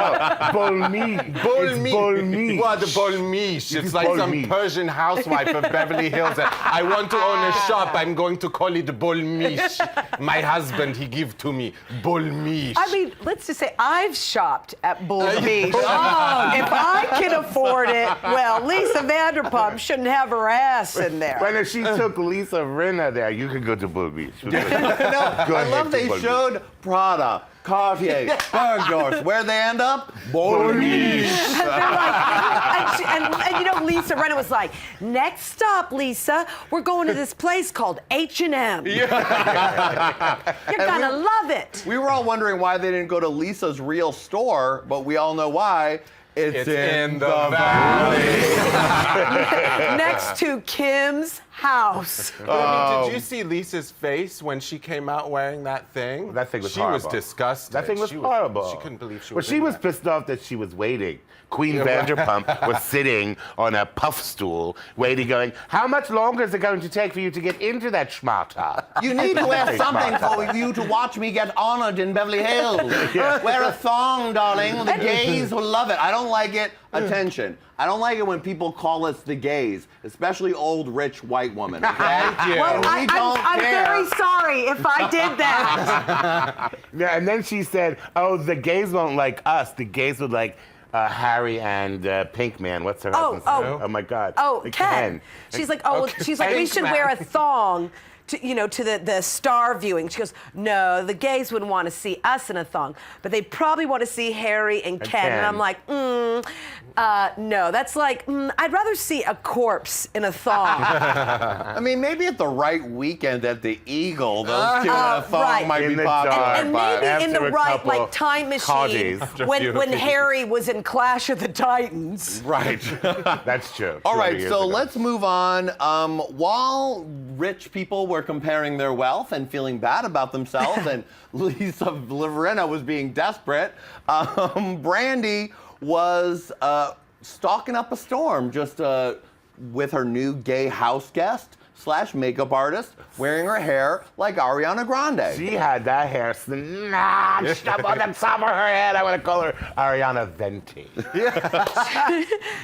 Speaker 19: Bolmiche. Bolmiche.
Speaker 18: What, the Bolmiche? It's like some
Speaker 19: Bolmiche.
Speaker 18: Persian housewife of Beverly Hills. I want to own a shop. I'm going to call it Bolmiche. My husband, he give to me Bolmiche.
Speaker 11: I mean, let's just say I've shopped at Bolmiche. If I can afford it, well, Lisa Vanderpump shouldn't have her ass in there.
Speaker 19: When she took Lisa Rinna there, you could go to Bolmiche.
Speaker 5: I love they showed Prada, Cartier, Bergdorf. Where'd they end up? Bolmiche.
Speaker 11: And you know, Lisa Rinna was like, next stop, Lisa, we're going to this place called H&M. You're gonna love it.
Speaker 5: We were all wondering why they didn't go to Lisa's real store, but we all know why. It's in the valley.
Speaker 11: Next to Kim's house.
Speaker 18: I mean, did you see Lisa's face when she came out wearing that thing?
Speaker 19: That thing was
Speaker 18: She
Speaker 19: horrible.
Speaker 18: was disgusted.
Speaker 19: That thing was horrible.
Speaker 18: She couldn't believe she
Speaker 19: Well,
Speaker 18: was
Speaker 19: she
Speaker 18: in
Speaker 19: was
Speaker 18: that.
Speaker 19: pissed off that she was waiting. Queen Vanderpump was sitting on a puff stool, waiting, going, how much longer is it going to take for you to get into that schmata?
Speaker 5: You need to wear something for you to watch me get honored in Beverly Hills. Wear a thong, darling. The gays will love it. I don't like it. Attention. I don't like it when people call us the gays, especially old, rich, white women, okay?
Speaker 11: Well, I'm very sorry if I did that.
Speaker 19: Yeah, and then she said, oh, the gays won't like us. The gays would like Harry and Pinkman. What's her husband's name? Oh, my God.
Speaker 11: Oh, Ken. She's like, she's like, we should wear a thong. To the star viewing. She goes, no, the gays wouldn't want to see us in a thong, but they probably want to see Harry and Ken. And I'm like, no, that's like, I'd rather see a corpse in a thong.
Speaker 5: I mean, maybe at the right weekend at the Eagle, those two in a thong might be popular.
Speaker 11: And maybe in the right, like, time machine when Harry was in Clash of the Titans.
Speaker 5: Right.
Speaker 19: That's true.
Speaker 5: All right, so let's move on. While rich people were comparing their wealth and feeling bad about themselves, and Lisa Rinna was being desperate, Brandy was stalking up a storm just with her new gay house guest / makeup artist wearing her hair like Ariana Grande.
Speaker 19: She had that hair snatched up on the top of her head. I want to call her Ariana Venti.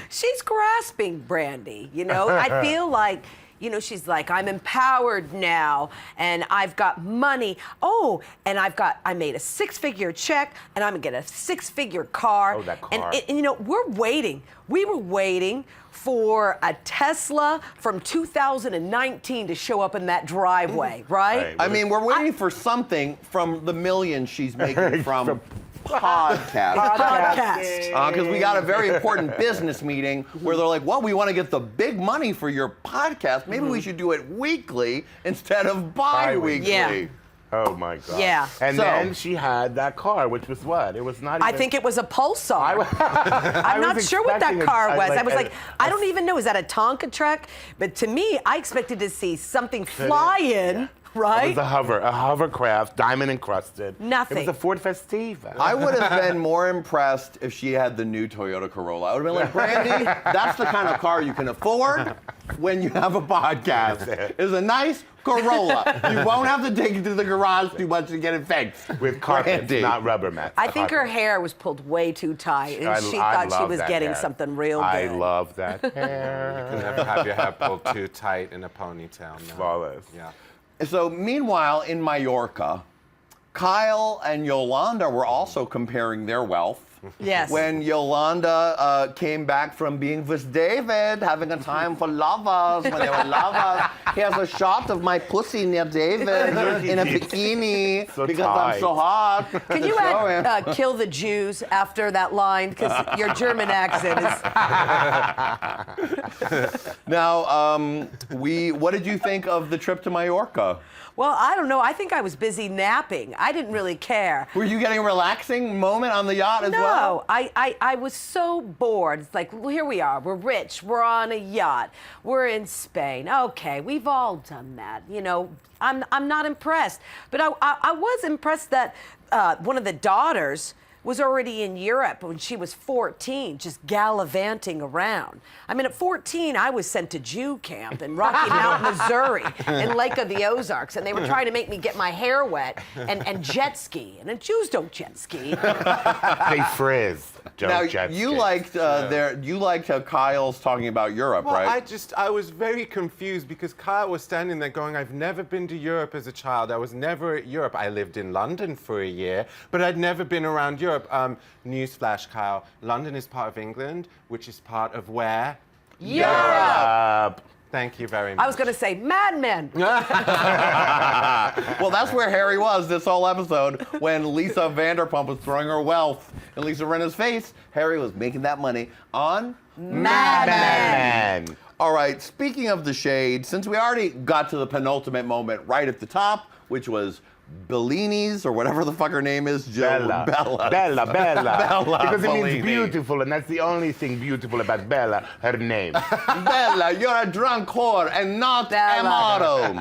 Speaker 11: She's grasping, Brandy. You know, I feel like, she's like, I'm empowered now, and I've got money. Oh, and I made a 6-figure check, and I'm gonna get a 6-figure car.
Speaker 19: Oh, that car.
Speaker 11: And we were waiting for a Tesla from 2019 to show up in that driveway, right?
Speaker 5: I mean, we're waiting for something from the millions she's making from podcast. Because we got a very important business meeting where they're like, well, we want to get the big money for your podcast. Maybe we should do it weekly instead of bi-weekly.
Speaker 11: Yeah.
Speaker 19: Oh, my God.
Speaker 11: Yeah.
Speaker 19: And then she had that car, which was what? It was not even...
Speaker 11: I think it was a Pulsar. I'm not sure what that car was. I was like, I don't even know. Is that a Tonka truck? But to me, I expected to see something fly in. Right?
Speaker 19: It was a hovercraft, diamond encrusted.
Speaker 11: Nothing.
Speaker 19: It was a Ford Festiva.
Speaker 5: I would have been more impressed if she had the new Toyota Corolla. I would have been like, Brandy, that's the kind of car you can afford when you have a podcast. It's a nice Corolla. You won't have to take it to the garage too much to get it fixed.
Speaker 19: With carpets, not rubber mats.
Speaker 11: I think her hair was pulled way too tight, and she thought she was getting something real good.
Speaker 19: I love that hair.
Speaker 18: You can never have your hair pulled too tight in a ponytail. No.
Speaker 19: Flawless.
Speaker 18: Yeah.
Speaker 5: So meanwhile, in Mallorca, Kyle and Yolanda were also comparing their wealth.
Speaker 11: Yes.
Speaker 5: When Yolanda came back from being with David, having a time for lovers, when they were lovers. Here's a shot of my pussy near David in a bikini because I'm so hot.
Speaker 11: Can you kill the Jews after that line? Because your German accent is.
Speaker 5: Now, what did you think of the trip to Mallorca?
Speaker 11: Well, I don't know. I think I was busy napping. I didn't really care.
Speaker 5: Were you getting a relaxing moment on the yacht as well?
Speaker 11: No, I was so bored. It's like, well, here we are. We're rich. We're on a yacht. We're in Spain. Okay, we've all done that. You know, I'm not impressed. But I was impressed that one of the daughters was already in Europe when she was 14, just gallivanting around. I mean, at 14, I was sent to Jew camp in Rocky Mount, Missouri, in Lake of the Ozarks, and they were trying to make me get my hair wet and jet ski. And the Jews don't jet ski.
Speaker 19: They frizz.
Speaker 5: Now, you liked how Kyle's talking about Europe,
Speaker 18: Well,
Speaker 5: right?
Speaker 18: I was very confused because Kyle was standing there going, I've never been to Europe as a child. I was never at Europe. I lived in London for a year, but I'd never been around Europe. Newsflash, Kyle. London is part of England, which is part of where?
Speaker 11: Europe!
Speaker 18: Thank you very much.
Speaker 11: I was going to say Mad Men.
Speaker 5: Well, that's where Harry was this whole episode when Lisa Vanderpump was throwing her wealth in Lisa Rinna's face. Harry was making that money on
Speaker 11: Mad
Speaker 5: Men. All right, speaking of the shade, since we already got to the penultimate moment right at the top, which was Bellini's, or whatever the fuck her name is,
Speaker 19: Bella.
Speaker 5: Bella.
Speaker 19: Because it
Speaker 5: Bellini.
Speaker 19: means beautiful, and that's the only thing beautiful about Bella, her name.
Speaker 5: Bella, you're a drunk whore and not a model.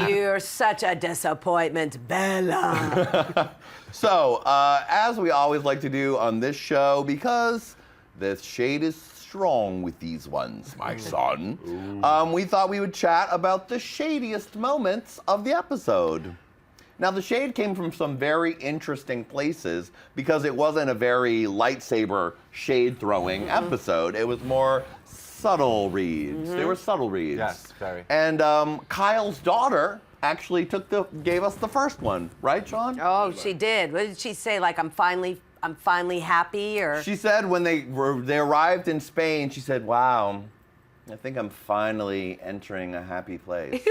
Speaker 11: You're such a disappointment, Bella.
Speaker 5: So, as we always like to do on this show, because the shade is strong with these ones, my son, we thought we would chat about the shadiest moments of the episode. Now, the shade came from some very interesting places because it wasn't a very lightsaber shade-throwing episode. It was more subtle reads. They were subtle reads.
Speaker 18: Yes, very.
Speaker 5: And Kyle's daughter actually gave us the first one, right, Sean?
Speaker 11: Oh, she did. What did she say? Like, I'm finally happy, or?
Speaker 5: She said when they arrived in Spain, she said, "Wow, I think I'm finally entering a happy place."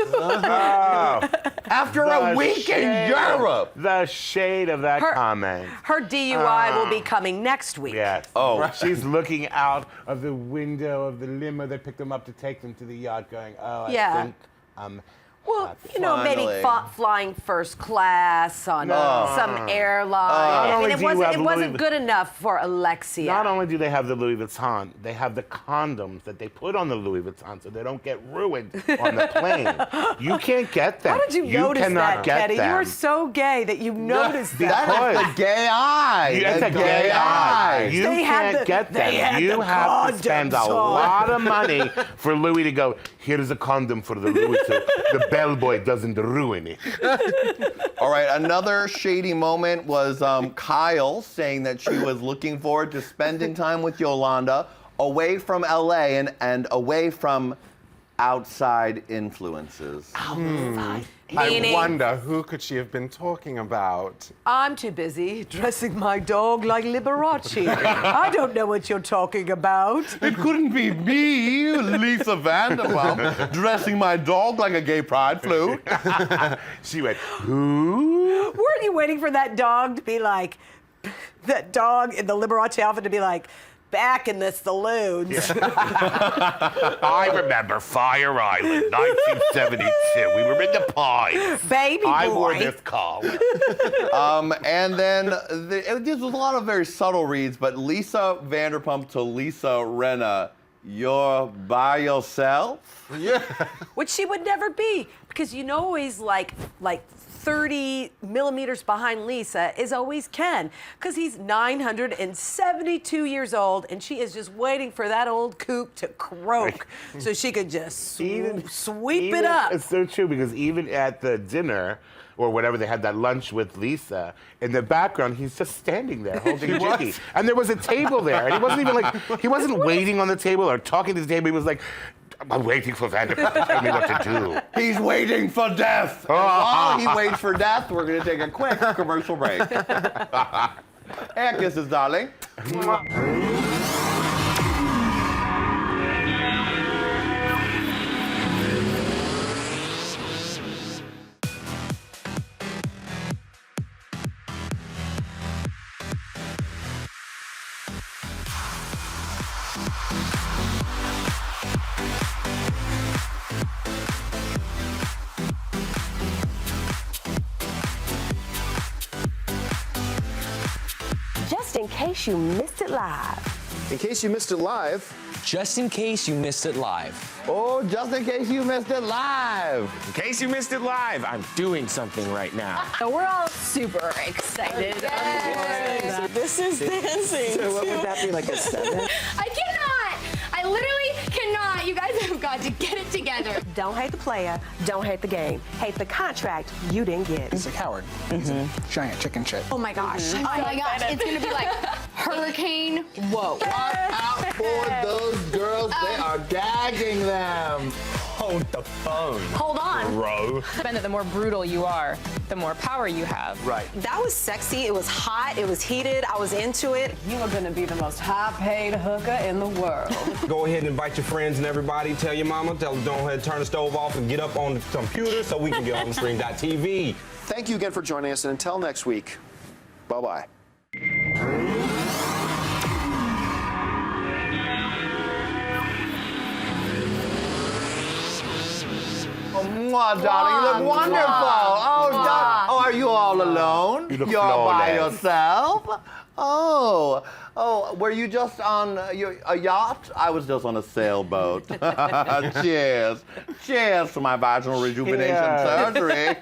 Speaker 5: After a week in Europe.
Speaker 19: The shade of that comment.
Speaker 11: Her DUI will be coming next week.
Speaker 19: Yes. Oh, she's looking out of the window of the limo that picked them up to take them to the yacht going, I think
Speaker 11: Well, you know, maybe flying first class on some airline. I mean, it wasn't good enough for Alexia.
Speaker 19: Not only do they have the Louis Vuitton, they have the condoms that they put on the Louis Vuitton so they don't get ruined on the plane. You can't get them.
Speaker 11: How did you notice that, Teddy?
Speaker 19: Them.
Speaker 11: You were so gay that you noticed that.
Speaker 5: That is the gay eye.
Speaker 19: That's a gay eye. You can't get them. You have to spend a lot of money for Louis to go, here's a condom for the Louis so the bellboy doesn't ruin it.
Speaker 5: All right, another shady moment was Kyle saying that she was looking forward to spending time with Yolanda away from LA and away from outside influences.
Speaker 18: I wonder, who could she have been talking about?
Speaker 11: I'm too busy dressing my dog like Liberace. I don't know what you're talking about.
Speaker 5: It couldn't be me, Lisa Vanderpump, dressing my dog like a gay pride flute.
Speaker 19: She went, who?
Speaker 11: Weren't you waiting for that dog to be like, that dog in the Liberace outfit to be like, back in the saloons.
Speaker 19: I remember Fire Island, 1972. We were in the Pines.
Speaker 11: Baby boy.
Speaker 19: I wore this collar.
Speaker 5: And then this was a lot of very subtle reads, but Lisa Vanderpump to Lisa Rinna, you're by yourself?
Speaker 11: Yeah. Which she would never be, because you know he's like 30 millimeters behind Lisa is always Ken, because he's 972 years old, and she is just waiting for that old coop to croak so she could just sweep it up.
Speaker 19: It's so true, because even at the dinner, or whatever, they had that lunch with Lisa, in the background, he's just standing there holding Jiggy. And there was a table there, and he wasn't even like, he wasn't waiting on the table or talking to the table. He was like, I'm waiting for Vanderpump to tell me what to do.
Speaker 5: He's waiting for death. And while he waits for death, we're going to take a quick commercial break. Air kisses, darling.
Speaker 14: Just in case you missed it live.
Speaker 9: In case you missed it live.
Speaker 12: Just in case you missed it live.
Speaker 5: Oh, just in case you missed it live.
Speaker 12: In case you missed it live, I'm doing something right now.
Speaker 13: So we're all super excited.
Speaker 2: So this is dancing.
Speaker 21: So what would that be, like a 7?
Speaker 8: I cannot. I literally cannot. You guys have got to get it together.
Speaker 14: Don't hate the player, don't hate the game. Hate the contract you didn't get.
Speaker 15: He's a coward. He's a giant chicken shit.
Speaker 8: Oh my gosh. Oh my gosh. It's going to be like hurricane. Whoa.
Speaker 5: Watch out for those girls. They are gagging them.
Speaker 12: Hold the phone.
Speaker 10: Hold on.
Speaker 12: Bro.
Speaker 10: That the more brutal you are, the more power you have.
Speaker 12: Right.
Speaker 16: That was sexy. It was hot. It was heated. I was into it.
Speaker 11: You are going to be the most high-paid hooker in the world.
Speaker 7: Go ahead and invite your friends and everybody. Tell your mama. Tell her, don't turn the stove off and get up on the computer so we can get on the theStream.tv.
Speaker 9: Thank you again for joining us, and until next week, bye-bye.
Speaker 5: Oh, mwah, darling, you look wonderful. Oh, oh, are you all alone?
Speaker 19: You look
Speaker 5: You're by
Speaker 19: flawless.
Speaker 5: yourself? Oh, were you just on a yacht? I was just on a sailboat. Cheers. Cheers to my vaginal rejuvenation surgery.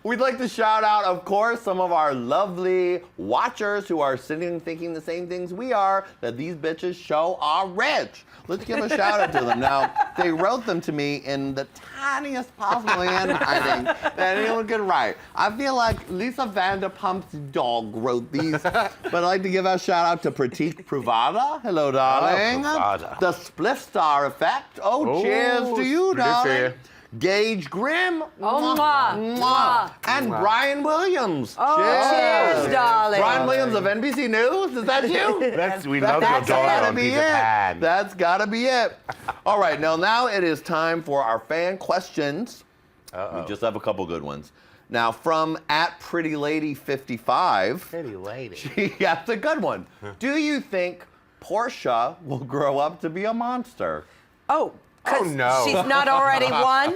Speaker 5: We'd like to shout out, of course, some of our lovely watchers who are sitting thinking the same things we are, that these bitches show are rich. Let's give a shout out to them. Now, they wrote them to me in the tiniest possible handwriting that anyone could write. I feel like Lisa Vanderpump's dog wrote these, but I'd like to give a shout out to Pratik Privada. Hello, darling.
Speaker 19: Privada.
Speaker 5: The Spliff Star Effect. Oh, cheers to you, darling. Gage Grimm.
Speaker 11: Oh, mwah, mwah.
Speaker 5: And Brian Williams.
Speaker 11: Oh, cheers, darling.
Speaker 5: Brian Williams of NBC News. Is that you?
Speaker 19: We love your daughter on Peter Pan.
Speaker 5: That's gotta be it. All right, now it is time for our fan questions. We just have a couple good ones. Now, from @PrettyLady55.
Speaker 19: Pretty lady.
Speaker 5: She has a good one. Do you think Portia will grow up to be a monster?
Speaker 11: Oh,
Speaker 18: no.
Speaker 11: She's not already one?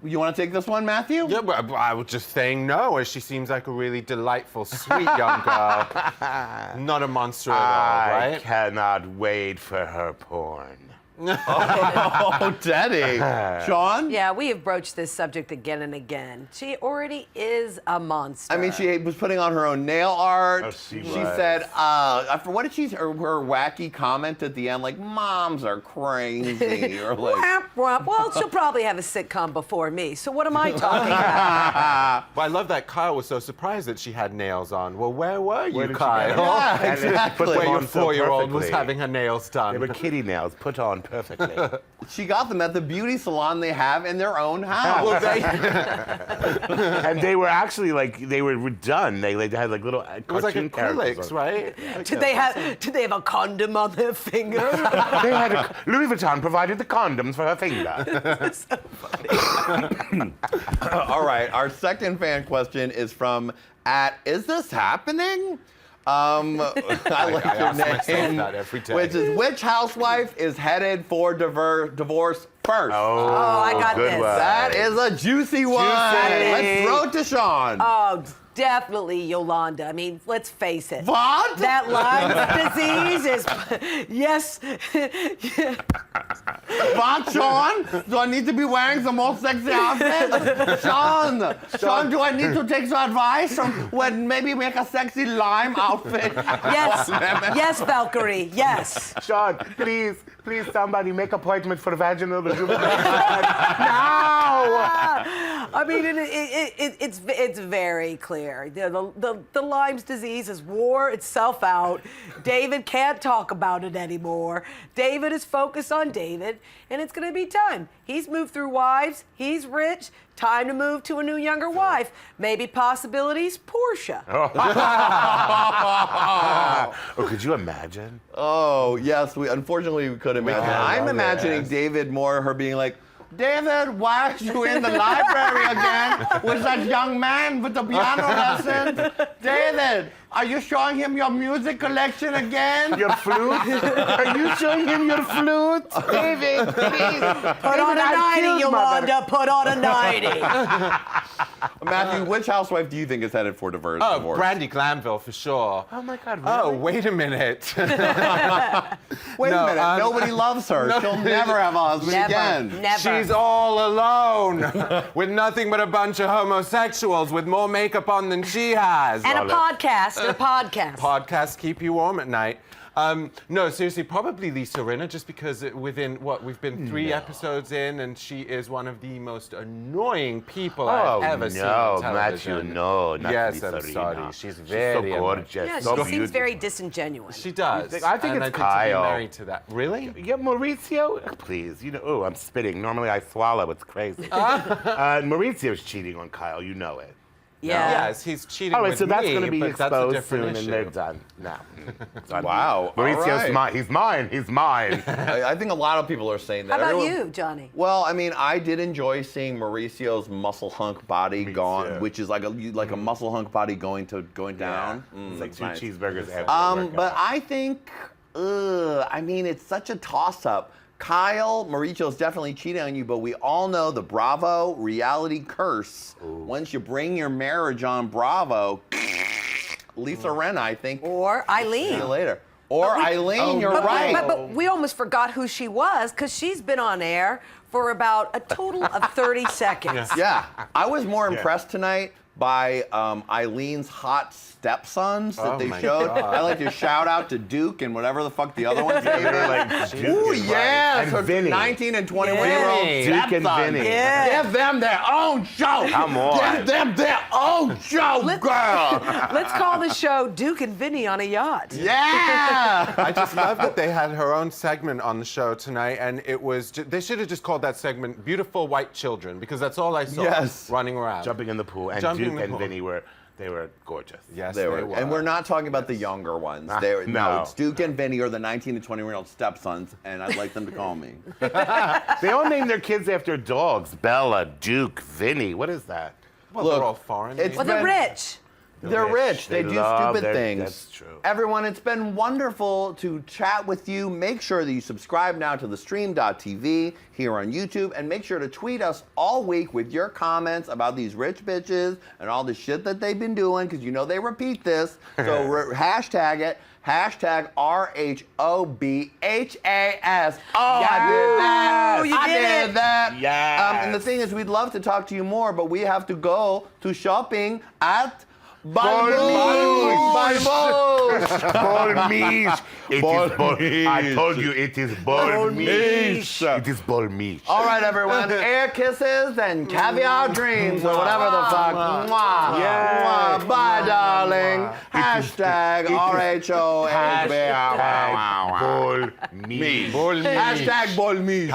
Speaker 5: You want to take this one, Matthew?
Speaker 18: Yeah, but I was just saying no, as she seems like a really delightful, sweet young girl. Not a monster at all, right?
Speaker 19: I cannot wait for her porn.
Speaker 5: Oh, Teddy. Sean?
Speaker 11: Yeah, we have broached this subject again and again. She already is a monster.
Speaker 5: I mean, she was putting on her own nail art.
Speaker 19: Oh, she was.
Speaker 5: said, what did her wacky comment at the end? Like, moms are crazy. Or like,
Speaker 11: Whap, whap. Well, she'll probably have a sitcom before me, so what am I talking about?
Speaker 18: But I love that Kyle was so surprised that she had nails on. Well, where were you,
Speaker 19: Where did she
Speaker 18: Kyle?
Speaker 19: get them?
Speaker 5: Yeah, exactly.
Speaker 19: Put them
Speaker 18: Where your
Speaker 19: on so
Speaker 18: 4-year-old was
Speaker 19: perfectly.
Speaker 18: having her nails done.
Speaker 19: They were kitty nails put on perfectly.
Speaker 5: she got them at the beauty salon they have in their own house.
Speaker 18: Well,
Speaker 19: And they were actually they were done. They had like little
Speaker 18: it was like
Speaker 19: cartoon characters.
Speaker 18: acrylics, right?
Speaker 11: Did they have a condom on their finger?
Speaker 19: They had Louis Vuitton provided the condoms for her finger.
Speaker 11: So funny.
Speaker 5: All right, our second fan question is from @Is This Happening? I like
Speaker 18: I
Speaker 5: your
Speaker 18: ask myself
Speaker 5: name,
Speaker 18: that every day.
Speaker 5: which is which housewife is headed for divorce first.
Speaker 11: Oh, I got
Speaker 19: good
Speaker 11: this.
Speaker 19: one.
Speaker 5: That is a juicy one. Let's throw it to Sean.
Speaker 11: Oh, definitely Yolanda. I mean, let's face it.
Speaker 5: What?
Speaker 11: That Lyme disease is, yes.
Speaker 5: What, Sean? Do I need to be wearing some more sexy outfits? Sean, do I need to take some advice from when maybe make a sexy Lyme outfit?
Speaker 11: Yes, yes, Valkyrie, yes.
Speaker 19: Sean, please, somebody make appointment for vaginal rejuvenation.
Speaker 11: No! I mean, it's very clear. The Lyme's disease has wore itself out. David can't talk about it anymore. David is focused on David, and it's going to be time. He's moved through wives. He's rich. Time to move to a new younger wife. Maybe possibilities, Portia.
Speaker 19: Oh, could you imagine?
Speaker 5: Oh, yes. Unfortunately, we could imagine. I'm imagining David more, her being like, David, why are you in the library again with that young man with the piano lesson? David, are you showing him your music collection again?
Speaker 19: Your flute? Are you showing him your flute? David, please.
Speaker 11: Put on a 90, Yolanda. Put on a 90.
Speaker 5: Matthew, which housewife do you think is headed for divorce?
Speaker 18: Oh, Brandy Glanville for sure.
Speaker 19: Oh my God, really?
Speaker 18: Oh, wait a minute.
Speaker 5: Wait a minute. Nobody loves her.
Speaker 18: No.
Speaker 5: She'll never have a husband again.
Speaker 11: Never.
Speaker 18: She's all alone with nothing but a bunch of homosexuals with more makeup on than she has.
Speaker 11: And a podcast.
Speaker 18: Podcasts keep you warm at night. No, seriously, probably Lisa Rinna, just because we've been 3 episodes in, and she is one of the most annoying people I've ever seen on television.
Speaker 19: Matthew, no, not
Speaker 18: yes,
Speaker 19: Lisa
Speaker 18: I'm
Speaker 19: Rinna.
Speaker 18: sorry. She's very
Speaker 19: so gorgeous.
Speaker 11: Yeah,
Speaker 19: so
Speaker 11: she seems
Speaker 19: beautiful.
Speaker 11: very disingenuous.
Speaker 18: She does.
Speaker 19: I think
Speaker 18: and
Speaker 19: it's
Speaker 18: I
Speaker 19: Kyle.
Speaker 18: To be married to that. Really?
Speaker 19: Yeah, Mauricio? Please, oh, I'm spitting. Normally I swallow. It's crazy. Mauricio's cheating on Kyle. You know it.
Speaker 11: Yeah.
Speaker 18: Yes, he's cheating
Speaker 19: All right,
Speaker 18: with
Speaker 19: so that's
Speaker 18: me,
Speaker 19: going to be
Speaker 18: but that's a
Speaker 19: exposed
Speaker 18: different
Speaker 19: soon,
Speaker 18: issue.
Speaker 19: and they're done. No. Done.
Speaker 5: Wow.
Speaker 19: Mauricio's mine. He's mine. He's mine.
Speaker 5: I think a lot of people are saying that.
Speaker 11: How about you, Johnny?
Speaker 5: Well, I mean, I did enjoy seeing Mauricio's muscle hunk body gone, which is like a muscle hunk body going down.
Speaker 19: It's like 2 cheeseburgers after
Speaker 5: but I think, I mean, it's such a toss-up. Kyle, Mauricio's definitely cheating on you, but we all know the Bravo reality curse. Ooh. Once you bring your marriage on Bravo, Lisa Rinna, I think.
Speaker 11: Or Eileen.
Speaker 5: See you later. Or Eileen, you're right.
Speaker 11: But we almost forgot who she was, because she's been on air for about a total of 30 seconds.
Speaker 5: Yeah. I was more impressed tonight by Eileen's hot stepsons that they showed. I like to shout out to Duke and whatever the fuck the other ones name is. Ooh, yeah,
Speaker 19: And Vinny.
Speaker 5: 19 and 21-year-old
Speaker 19: Duke and Vinny.
Speaker 11: Yeah.
Speaker 5: Give them their own show.
Speaker 19: Come on.
Speaker 5: Give them their own show, girl.
Speaker 11: Let's call the show Duke and Vinny on a Yacht.
Speaker 5: Yeah.
Speaker 18: I just love that they had her own segment on the show tonight, and it was they should have just called that segment "Beautiful White Children" because that's all I saw running around,
Speaker 19: Jumping in the pool, and Duke and Vinny were gorgeous.
Speaker 18: Yes,
Speaker 5: they were. And we're not talking about the younger ones. No, it's Duke and Vinny are the 19 to 21-year-old stepsons, and I'd like them to call me.
Speaker 19: They all named their kids after dogs. Bella, Duke, Vinny. What is that?
Speaker 18: Well, they're all foreign.
Speaker 11: Well, they're rich.
Speaker 5: They're rich. They do stupid things.
Speaker 19: That's true.
Speaker 5: Everyone, it's been wonderful to chat with you. Make sure that you subscribe now to theStream.tv here on YouTube, and make sure to tweet us all week with your comments about these rich bitches and all the shit that they've been doing, because you know they repeat this. So hashtag it. Hashtag RHOBHAS. Oh,
Speaker 11: Yes.
Speaker 5: I
Speaker 11: You did it.
Speaker 5: that.
Speaker 19: Yes.
Speaker 5: And the thing is, we'd love to talk to you more, but we have to go to shopping at Balmouche.
Speaker 19: Balmouche. I told you it is Balmouche. It is Balmouche.
Speaker 5: All right, everyone. Air kisses and caviar dreams or whatever the fuck. Mwah.
Speaker 19: Yeah.
Speaker 5: Mwah. Bye, darling. Hashtag RHOBHAS.
Speaker 19: Balmouche.
Speaker 5: Hashtag Balmouche.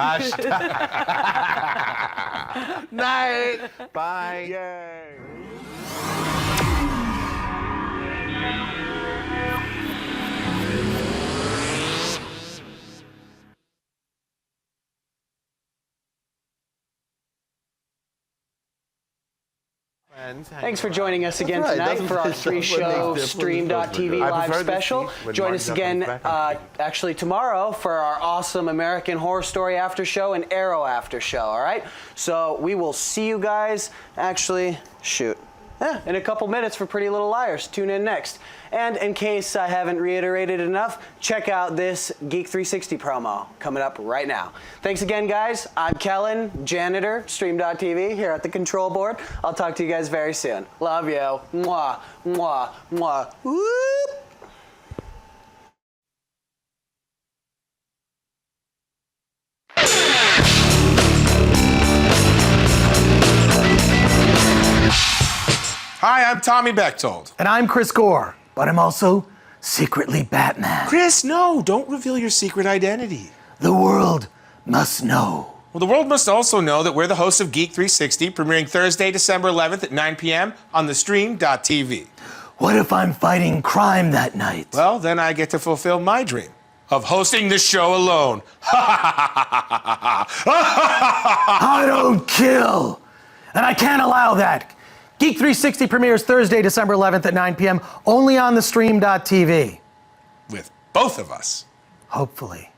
Speaker 5: Night.
Speaker 19: Bye. Yay.
Speaker 1: Thanks for joining us again
Speaker 5: That's right.
Speaker 1: tonight for our pre-show Streamtv
Speaker 19: I
Speaker 1: live
Speaker 19: prefer to
Speaker 1: special.
Speaker 19: see when
Speaker 1: Join
Speaker 19: Martin
Speaker 1: us
Speaker 19: Duff comes
Speaker 1: again
Speaker 19: back.
Speaker 1: actually tomorrow for our awesome American Horror Story after show and Arrow after show, all right? So we will see you guys in a couple minutes for Pretty Little Liars. Tune in next. And in case I haven't reiterated enough, check out this Geek 360 promo coming up right now. Thanks again, guys. I'm Kellen, janitor, Stream.tv, here at the control board. I'll talk to you guys very soon. Love you. Mwah, mwah, mwah. Whoop.
Speaker 4: Hi, I'm Tommy Bechtold.
Speaker 17: And I'm Chris Gore, but I'm also secretly Batman.
Speaker 4: Chris, no, don't reveal your secret identity.
Speaker 17: The world must know.
Speaker 4: Well, the world must also know that we're the hosts of Geek 360, premiering Thursday, December 11th at 9 p.m. on theStream.tv.
Speaker 17: What if I'm fighting crime that night?
Speaker 4: Well, then I get to fulfill my dream of hosting the show alone.
Speaker 17: I don't kill, and I can't allow that. Geek 360 premieres Thursday, December 11th at 9 p.m. only on theStream.tv.
Speaker 4: With both of us.
Speaker 17: Hopefully.